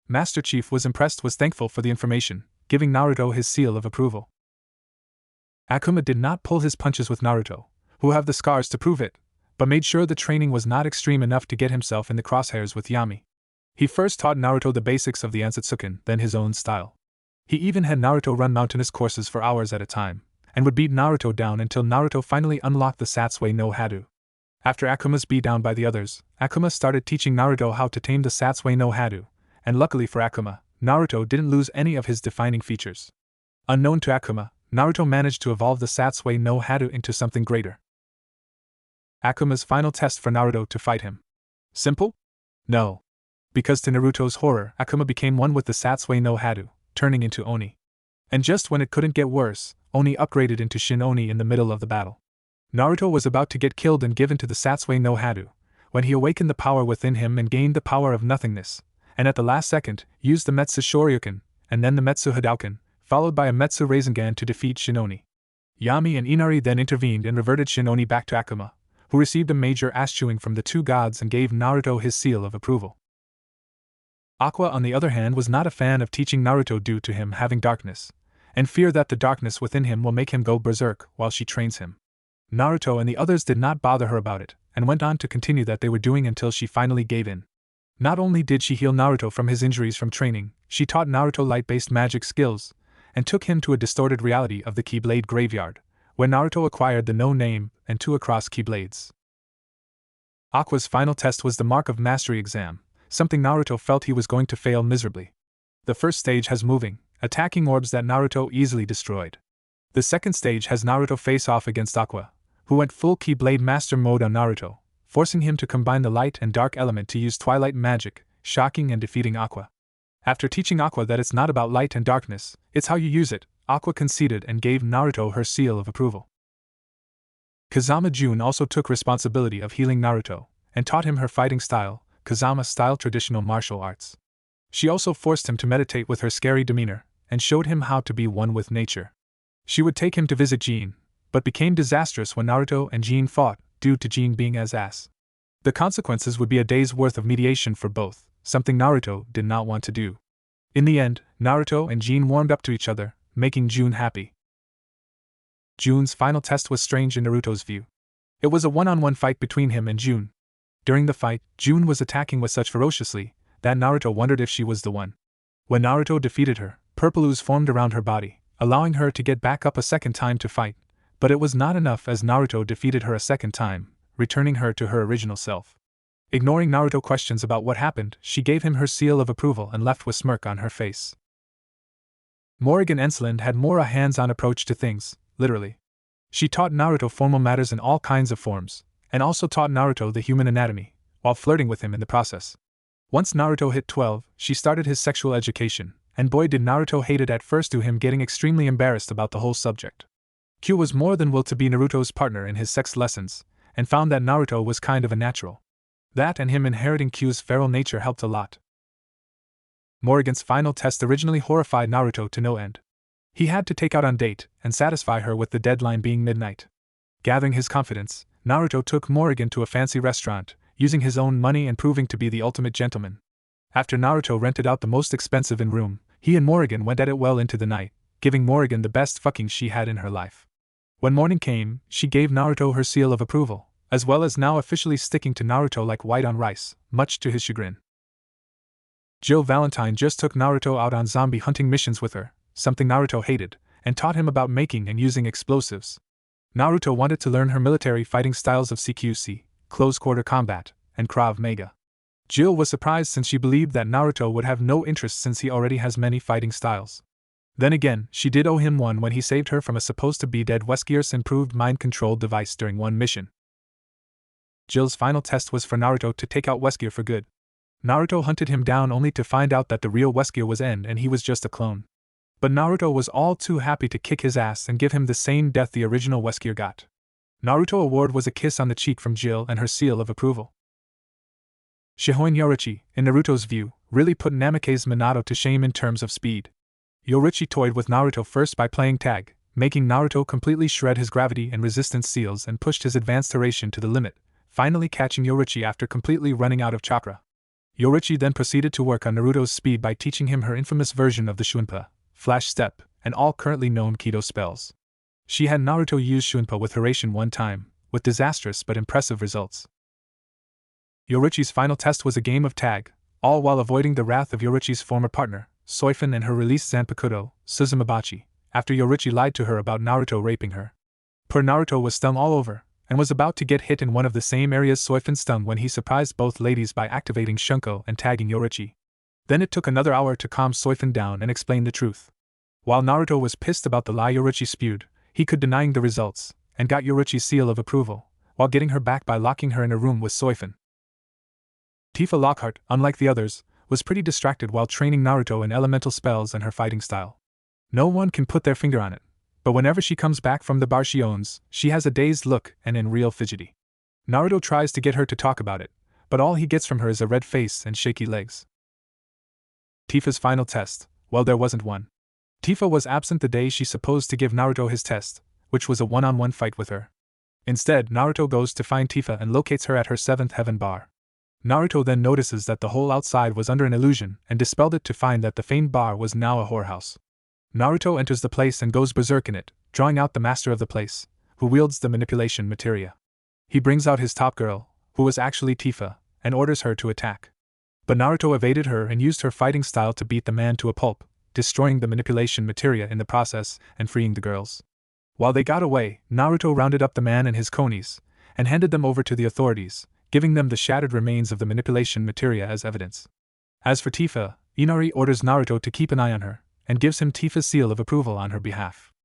Master Chief was thankful for the information, giving Naruto his seal of approval. Akuma did not pull his punches with Naruto, who have the scars to prove it, but made sure the training was not extreme enough to get himself in the crosshairs with Yami. He first taught Naruto the basics of the Ansatsuken, then his own style. He even had Naruto run mountainous courses for hours at a time, and would beat Naruto down until Naruto finally unlocked the Satsui no Hadu. After Akuma's beatdown by the others, Akuma started teaching Naruto how to tame the Satsui no Hadu, and luckily for Akuma, Naruto didn't lose any of his defining features. Unknown to Akuma, Naruto managed to evolve the Satsui no Hadu into something greater. Akuma's final test for Naruto to fight him. Simple? No. Because to Naruto's horror, Akuma became one with the Satsui no Hadu, turning into Oni. And just when it couldn't get worse, Oni upgraded into Shin Oni in the middle of the battle. Naruto was about to get killed and given to the Satsui no Hadu, when he awakened the power within him and gained the power of nothingness, and at the last second, used the Metsu Shoryuken, and then the Metsu Hadouken, followed by a Metsu Rasengan to defeat Shin Oni. Yami and Inari then intervened and reverted Shin Oni back to Akuma, who received a major ass-chewing from the two gods and gave Naruto his seal of approval. Aqua, on the other hand, was not a fan of teaching Naruto due to him having darkness, and fear that the darkness within him will make him go berserk while she trains him. Naruto and the others did not bother her about it, and went on to continue that they were doing until she finally gave in. Not only did she heal Naruto from his injuries from training, she taught Naruto light-based magic skills, and took him to a distorted reality of the Keyblade graveyard, where Naruto acquired the no-name and 2 Keyblades. Aqua's final test was the Mark of Mastery exam, something Naruto felt he was going to fail miserably. The first stage has moving, attacking orbs that Naruto easily destroyed. The second stage has Naruto face off against Aqua, who went full Keyblade Master mode on Naruto, forcing him to combine the light and dark element to use twilight magic, shocking and defeating Aqua. After teaching Aqua that it's not about light and darkness, it's how you use it, Aqua conceded and gave Naruto her seal of approval. Kazama Jun also took responsibility of healing Naruto, and taught him her fighting style, Kazama-style traditional martial arts. She also forced him to meditate with her scary demeanor, and showed him how to be one with nature. She would take him to visit Jin, but became disastrous when Naruto and Jin fought, due to Jin being as ass. The consequences would be a day's worth of mediation for both, something Naruto did not want to do. In the end, Naruto and Jin warmed up to each other, making Jun happy. Jun's final test was strange in Naruto's view. It was a one-on-one fight between him and Jun. During the fight, Jun was attacking with such ferociously that Naruto wondered if she was the one. When Naruto defeated her, purple ooze formed around her body, allowing her to get back up a second time to fight, but it was not enough as Naruto defeated her a second time, returning her to her original self. Ignoring Naruto questions about what happened, she gave him her seal of approval and left with smirk on her face. Morrigan Ensland had more a hands-on approach to things, literally. She taught Naruto formal matters in all kinds of forms, and also taught Naruto the human anatomy, while flirting with him in the process. Once Naruto hit 12, she started his sexual education, and boy did Naruto hate it at first to him getting extremely embarrassed about the whole subject. Q was more than willing to be Naruto's partner in his sex lessons, and found that Naruto was kind of a natural. That and him inheriting Q's feral nature helped a lot. Morrigan's final test originally horrified Naruto to no end. He had to take out on date and satisfy her with the deadline being midnight. Gathering his confidence, Naruto took Morrigan to a fancy restaurant, using his own money and proving to be the ultimate gentleman. After Naruto rented out the most expensive room, he and Morrigan went at it well into the night, giving Morrigan the best fucking she had in her life. When morning came, she gave Naruto her seal of approval, as well as now officially sticking to Naruto like white on rice, much to his chagrin. Jill Valentine just took Naruto out on zombie hunting missions with her, something Naruto hated, and taught him about making and using explosives. Naruto wanted to learn her military fighting styles of CQC, close-quarter combat, and Krav Maga. Jill was surprised since she believed that Naruto would have no interest since he already has many fighting styles. Then again, she did owe him one when he saved her from a supposed-to-be-dead Weskier's improved mind-controlled device during one mission. Jill's final test was for Naruto to take out Weskier for good. Naruto hunted him down only to find out that the real Weskier was N and he was just a clone. But Naruto was all too happy to kick his ass and give him the same death the original Weskier got. Naruto award was a kiss on the cheek from Jill and her seal of approval. Shihoin Yoruichi, in Naruto's view, really put Namake's Minato to shame in terms of speed. Yoruichi toyed with Naruto first by playing tag, making Naruto completely shred his gravity and resistance seals and pushed his advanced Hiraishin to the limit, finally catching Yoruichi after completely running out of chakra. Yoruichi then proceeded to work on Naruto's speed by teaching him her infamous version of the Shunpa, Flash Step, and all currently known Kido spells. She had Naruto use Shunpa with Hiraishin one time, with disastrous but impressive results. Yoruichi's final test was a game of tag, all while avoiding the wrath of Yoruichi's former partner, Soifun, and her released Zanpakuto, Suzumabachi, after Yoruichi lied to her about Naruto raping her. Poor Naruto was stung all over, and was about to get hit in one of the same areas Soifun stung when he surprised both ladies by activating Shunko and tagging Yoruichi. Then it took another hour to calm Soifun down and explain the truth. While Naruto was pissed about the lie Yoruichi spewed, he could denying the results, and got Yoruichi's seal of approval, while getting her back by locking her in a room with Soifun. Tifa Lockhart, unlike the others, was pretty distracted while training Naruto in elemental spells and her fighting style. No one can put their finger on it, but whenever she comes back from the bar she owns, she has a dazed look and in real fidgety. Naruto tries to get her to talk about it, but all he gets from her is a red face and shaky legs. Tifa's final test, well, there wasn't one. Tifa was absent the day she's supposed to give Naruto his test, which was a one-on-one fight with her. Instead, Naruto goes to find Tifa and locates her at her 7th heaven bar. Naruto then notices that the whole outside was under an illusion and dispelled it to find that the famed bar was now a whorehouse. Naruto enters the place and goes berserk in it, drawing out the master of the place, who wields the manipulation materia. He brings out his top girl, who was actually Tifa, and orders her to attack. But Naruto evaded her and used her fighting style to beat the man to a pulp, destroying the manipulation materia in the process and freeing the girls. While they got away, Naruto rounded up the man and his conies, and handed them over to the authorities, giving them the shattered remains of the manipulation materia as evidence. As for Tifa, Inari orders Naruto to keep an eye on her, and gives him Tifa's seal of approval on her behalf.